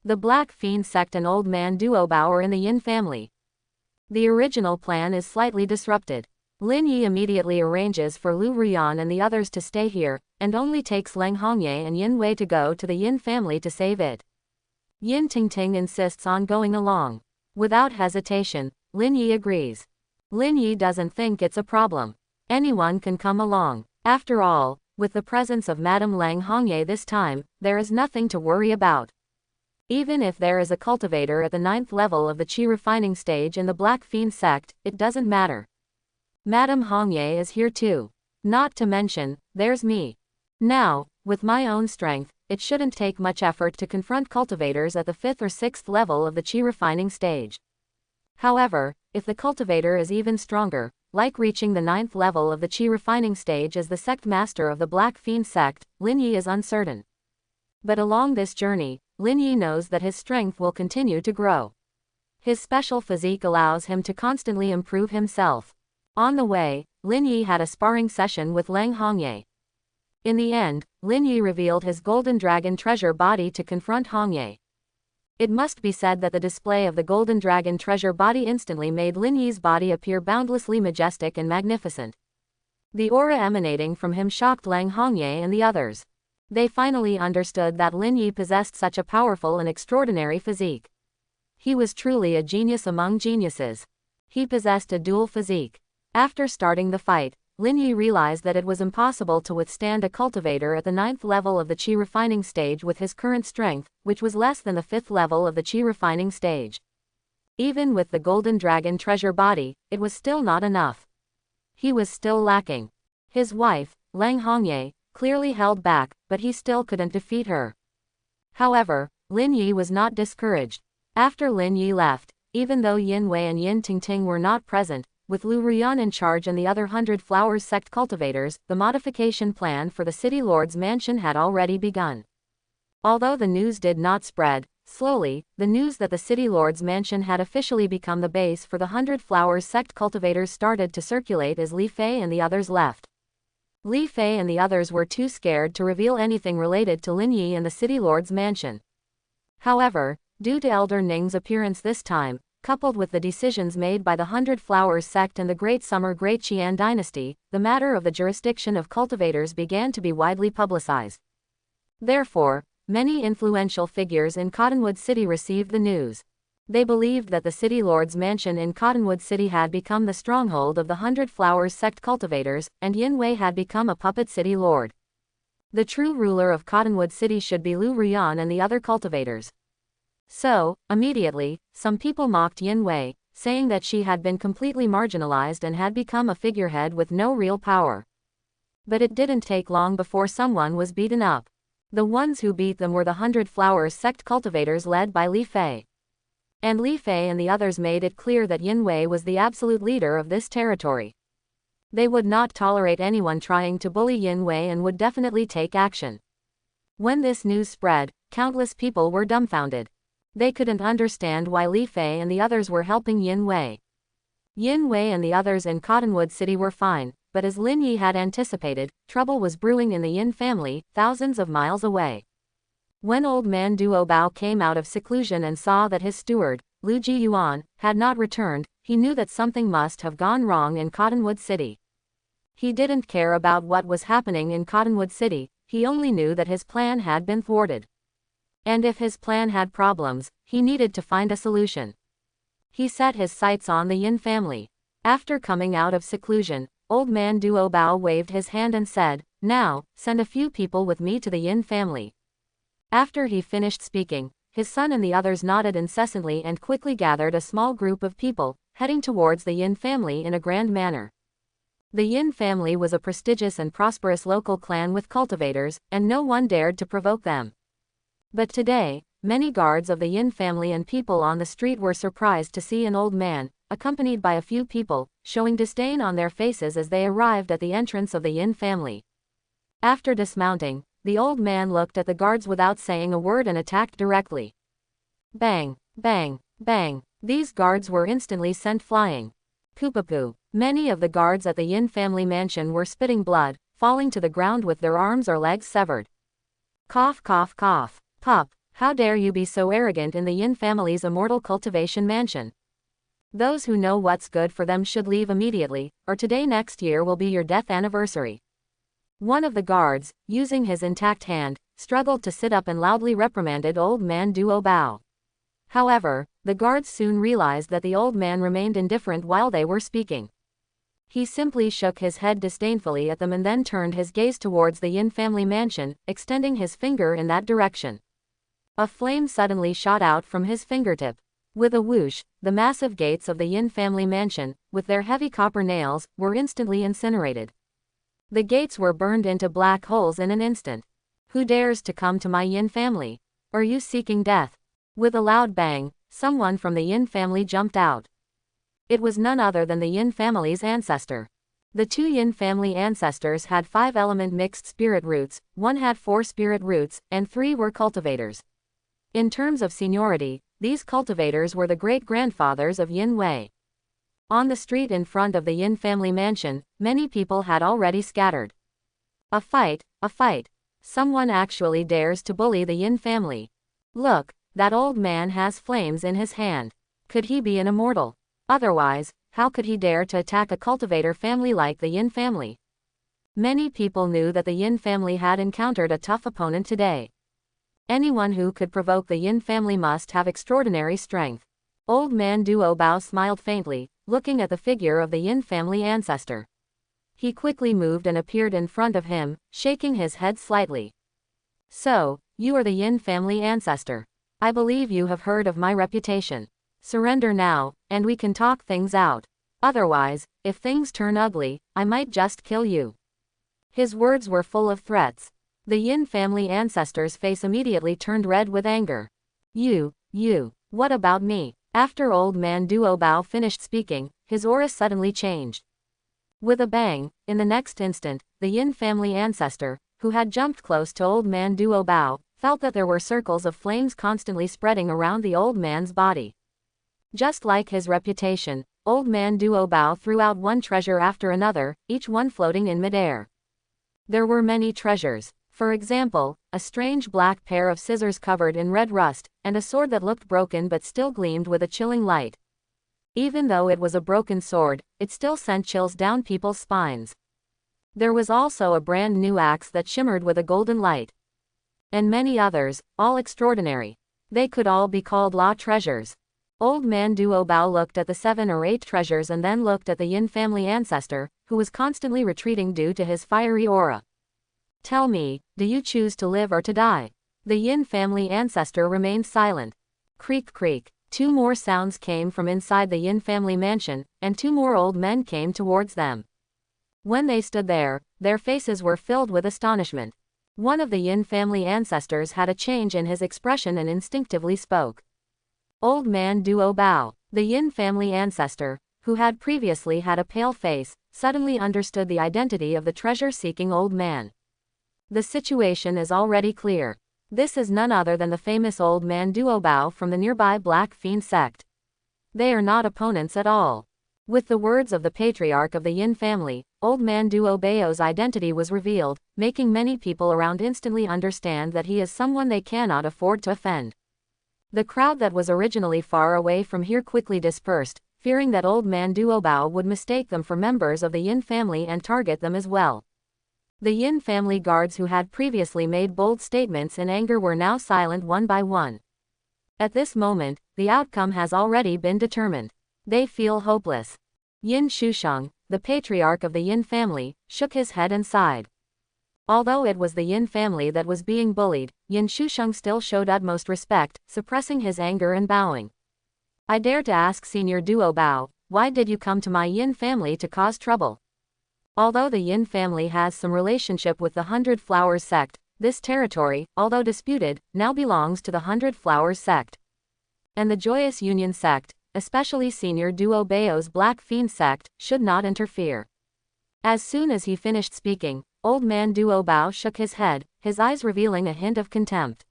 The Black Fiend sect and Old Man Duo Bao are in the Yin family. The original plan is slightly disrupted. Lin Yi immediately arranges for Lu Ruyan and the others to stay here, and only takes Lang Hongye and Yin Wei to go to the Yin family to save it. Yin Tingting insists on going along. Without hesitation, Lin Yi agrees. Lin Yi doesn't think it's a problem. Anyone can come along. After all, with the presence of Madame Lang Hongye this time, there is nothing to worry about. Even if there is a cultivator at the 9th level of the Qi refining stage in the Black Fiend sect, it doesn't matter. Madame Hongye is here too. Not to mention, there's me. Now, with my own strength, it shouldn't take much effort to confront cultivators at the 5th or 6th level of the Qi refining stage. However, if the cultivator is even stronger, like reaching the 9th level of the Qi refining stage as the sect master of the Black Fiend sect, Lin Yi is uncertain. But along this journey, Lin Yi knows that his strength will continue to grow. His special physique allows him to constantly improve himself. On the way, Lin Yi had a sparring session with Lang Hongye. In the end, Lin Yi revealed his Golden Dragon treasure body to confront Hongye. It must be said that the display of the Golden Dragon treasure body instantly made Lin Yi's body appear boundlessly majestic and magnificent. The aura emanating from him shocked Lang Hongye and the others. They finally understood that Lin Yi possessed such a powerful and extraordinary physique. He was truly a genius among geniuses. He possessed a dual physique. After starting the fight, Lin Yi realized that it was impossible to withstand a cultivator at the 9th level of the Qi refining stage with his current strength, which was less than the 5th level of the Qi refining stage. Even with the Golden Dragon treasure body, it was still not enough. He was still lacking. His wife, Lang Hongye, clearly held back, but he still couldn't defeat her. However, Lin Yi was not discouraged. After Lin Yi left, even though Yin Wei and Yin Tingting were not present, with Lu Ruyan in charge and the other 100 Flowers sect cultivators, the modification plan for the City Lord's mansion had already begun. Although the news did not spread, slowly, the news that the City Lord's mansion had officially become the base for the 100 Flowers sect cultivators started to circulate as Li Fei and the others left. Li Fei and the others were too scared to reveal anything related to Lin Yi and the City Lord's mansion. However, due to Elder Ning's appearance this time, coupled with the decisions made by the 100 Flowers sect and the Great Summer Great Qian dynasty, the matter of the jurisdiction of cultivators began to be widely publicized. Therefore, many influential figures in Cottonwood City received the news. They believed that the City Lord's mansion in Cottonwood City had become the stronghold of the 100 Flowers sect cultivators, and Yin Wei had become a puppet city lord. The true ruler of Cottonwood City should be Lu Ruyan and the other cultivators. So, immediately, some people mocked Yin Wei, saying that she had been completely marginalized and had become a figurehead with no real power. But it didn't take long before someone was beaten up. The ones who beat them were the 100 Flowers sect cultivators led by Li Fei. And Li Fei and the others made it clear that Yin Wei was the absolute leader of this territory. They would not tolerate anyone trying to bully Yin Wei and would definitely take action. When this news spread, countless people were dumbfounded. They couldn't understand why Li Fei and the others were helping Yin Wei. Yin Wei and the others in Cottonwood City were fine, but as Lin Yi had anticipated, trouble was brewing in the Yin family, thousands of miles away. When old man Duo Bao came out of seclusion and saw that his steward, Lu Ji Yuan, had not returned, he knew that something must have gone wrong in Cottonwood City. He didn't care about what was happening in Cottonwood City, he only knew that his plan had been thwarted. And if his plan had problems, he needed to find a solution. He set his sights on the Yin family. After coming out of seclusion, old man Duo Bao waved his hand and said, "Now, send a few people with me to the Yin family." After he finished speaking, his son and the others nodded incessantly and quickly gathered a small group of people, heading towards the Yin family in a grand manner. The Yin family was a prestigious and prosperous local clan with cultivators, and no one dared to provoke them. But today, many guards of the Yin family and people on the street were surprised to see an old man, accompanied by a few people, showing disdain on their faces as they arrived at the entrance of the Yin family. After dismounting, the old man looked at the guards without saying a word and attacked directly. Bang, bang, bang. These guards were instantly sent flying. Poopapoo. Many of the guards at the Yin family mansion were spitting blood, falling to the ground with their arms or legs severed. Cough, cough, cough. Pup, how dare you be so arrogant in the Yin family's immortal cultivation mansion? Those who know what's good for them should leave immediately, or today next year will be your death anniversary. One of the guards, using his intact hand, struggled to sit up and loudly reprimanded old man Duo Bao. However, the guards soon realized that the old man remained indifferent while they were speaking. He simply shook his head disdainfully at them and then turned his gaze towards the Yin family mansion, extending his finger in that direction. A flame suddenly shot out from his fingertip. With a whoosh, the massive gates of the Yin family mansion, with their heavy copper nails, were instantly incinerated. The gates were burned into black holes in an instant. Who dares to come to my Yin family? Are you seeking death? With a loud bang, someone from the Yin family jumped out. It was none other than the Yin family's ancestor. The two Yin family ancestors had 5-element mixed spirit roots, one had 4 spirit roots, and 3 were cultivators. In terms of seniority, these cultivators were the great-grandfathers of Yin Wei. On the street in front of the Yin family mansion, many people had already scattered. A fight, a fight. Someone actually dares to bully the Yin family. Look, that old man has flames in his hand. Could he be an immortal? Otherwise, how could he dare to attack a cultivator family like the Yin family? Many people knew that the Yin family had encountered a tough opponent today. Anyone who could provoke the Yin family must have extraordinary strength. Old man Duo Bao smiled faintly, looking at the figure of the Yin family ancestor. He quickly moved and appeared in front of him, shaking his head slightly. So, you are the Yin family ancestor. I believe you have heard of my reputation. Surrender now, and we can talk things out. Otherwise, if things turn ugly, I might just kill you. His words were full of threats. The Yin family ancestor's face immediately turned red with anger. You, what about me? After old man Duo Bao finished speaking, his aura suddenly changed. With a bang, in the next instant, the Yin family ancestor, who had jumped close to old man Duo Bao, felt that there were circles of flames constantly spreading around the old man's body. Just like his reputation, old man Duo Bao threw out one treasure after another, each one floating in midair. There were many treasures. For example, a strange black pair of scissors covered in red rust, and a sword that looked broken but still gleamed with a chilling light. Even though it was a broken sword, it still sent chills down people's spines. There was also a brand new axe that shimmered with a golden light. And many others, all extraordinary. They could all be called law treasures. Old man Duo Bao looked at the 7 or 8 treasures and then looked at the Yin family ancestor, who was constantly retreating due to his fiery aura. Tell me, do you choose to live or to die? The Yin family ancestor remained silent. Creak creak. 2 more sounds came from inside the Yin family mansion, and 2 more old men came towards them. When they stood there, their faces were filled with astonishment. One of the Yin family ancestors had a change in his expression and instinctively spoke. Old man Duo Bao, the Yin family ancestor, who had previously had a pale face, suddenly understood the identity of the treasure-seeking old man. The situation is already clear. This is none other than the famous old man Duo Bao from the nearby Black Fiend sect. They are not opponents at all. With the words of the patriarch of the Yin family, old man Duo Bao's identity was revealed, making many people around instantly understand that he is someone they cannot afford to offend. The crowd that was originally far away from here quickly dispersed, fearing that old man Duo Bao would mistake them for members of the Yin family and target them as well. The Yin family guards who had previously made bold statements in anger were now silent one by one. At this moment, the outcome has already been determined. They feel hopeless. Yin Shusheng, the patriarch of the Yin family, shook his head and sighed. Although it was the Yin family that was being bullied, Yin Shusheng still showed utmost respect, suppressing his anger and bowing. I dare to ask Senior Duo Bao, why did you come to my Yin family to cause trouble? Although the Yin family has some relationship with the 100 Flowers sect, this territory, although disputed, now belongs to the 100 Flowers sect. And the Joyous Union sect, especially Senior Duo Bao's Black Fiend sect, should not interfere. As soon as he finished speaking, old man Duo Bao shook his head, his eyes revealing a hint of contempt.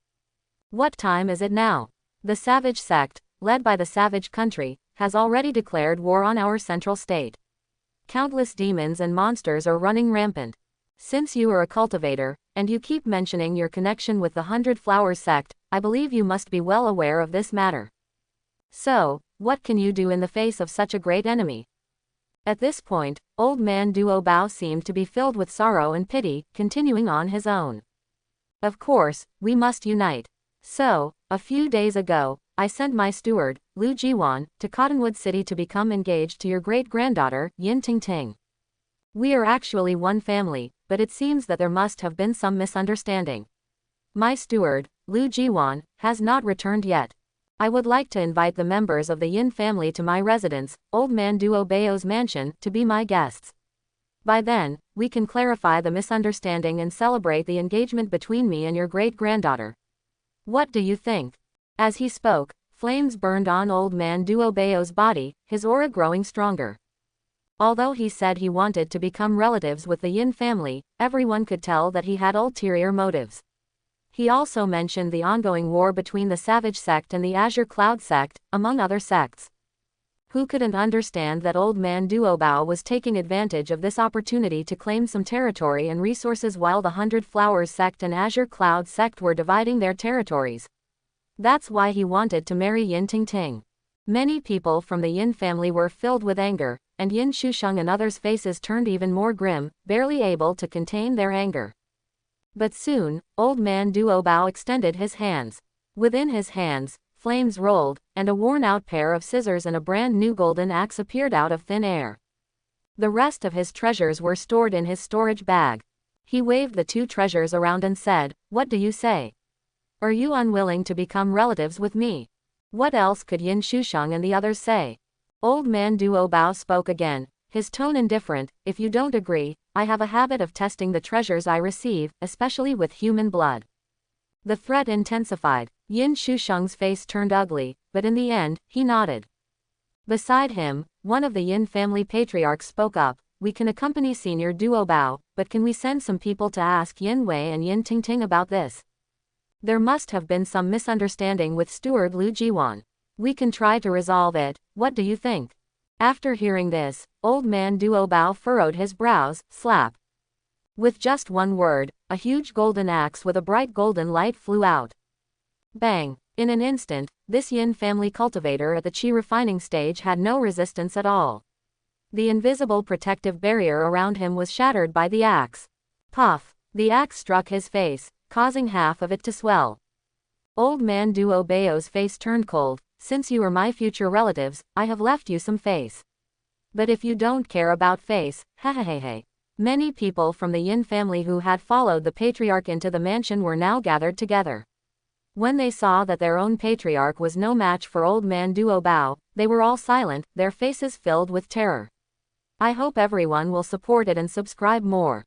What time is it now? The Savage sect, led by the Savage country, has already declared war on our central state. Countless demons and monsters are running rampant. Since you are a cultivator, and you keep mentioning your connection with the 100 Flowers sect, I believe you must be well aware of this matter. So, what can you do in the face of such a great enemy? At this point, old man Duo Bao seemed to be filled with sorrow and pity, continuing on his own. Of course, we must unite. So, a few days ago, I sent my steward, Lu Jiwan, to Cottonwood City to become engaged to your great-granddaughter, Yin Tingting. We are actually one family, but it seems that there must have been some misunderstanding. My steward, Lu Jiwan, has not returned yet. I would like to invite the members of the Yin family to my residence, old man Duo Bao's mansion, to be my guests. By then, we can clarify the misunderstanding and celebrate the engagement between me and your great-granddaughter. What do you think? As he spoke, flames burned on old man Duo Bao's body, his aura growing stronger. Although he said he wanted to become relatives with the Yin family, everyone could tell that he had ulterior motives. He also mentioned the ongoing war between the Savage sect and the Azure Cloud sect, among other sects. Who couldn't understand that old man Duo Bao was taking advantage of this opportunity to claim some territory and resources while the 100 Flowers sect and Azure Cloud sect were dividing their territories? That's why he wanted to marry Yin Tingting. Many people from the Yin family were filled with anger, and Yin Shusheng and others' faces turned even more grim, barely able to contain their anger. But soon, old man Duo Bao extended his hands. Within his hands, flames rolled, and a worn-out pair of scissors and a brand new golden axe appeared out of thin air. The rest of his treasures were stored in his storage bag. He waved the two treasures around and said, "What do you say? Are you unwilling to become relatives with me?" What else could Yin Shusheng and the others say? Old man Duo Bao spoke again, his tone indifferent. "If you don't agree, I have a habit of testing the treasures I receive, especially with human blood." The threat intensified. Yin Shusheng's face turned ugly, but in the end, he nodded. Beside him, one of the Yin family patriarchs spoke up. "We can accompany Senior Duo Bao, but can we send some people to ask Yin Wei and Yin Tingting about this? There must have been some misunderstanding with steward Lu Jiwan. We can try to resolve it. What do you think?" After hearing this, old man Duo Bao furrowed his brows. Slap. With just one word, a huge golden axe with a bright golden light flew out. Bang! In an instant, this Yin family cultivator at the Qi refining stage had no resistance at all. The invisible protective barrier around him was shattered by the axe. Puff! The axe struck his face, causing half of it to swell. Old man Duo Bao's face turned cold. "Since you are my future relatives, I have left you some face. But if you don't care about face, hehehehe." Many people from the Yin family who had followed the patriarch into the mansion were now gathered together. When they saw that their own patriarch was no match for old man Duo Bao, they were all silent, their faces filled with terror. I hope everyone will support it and subscribe more.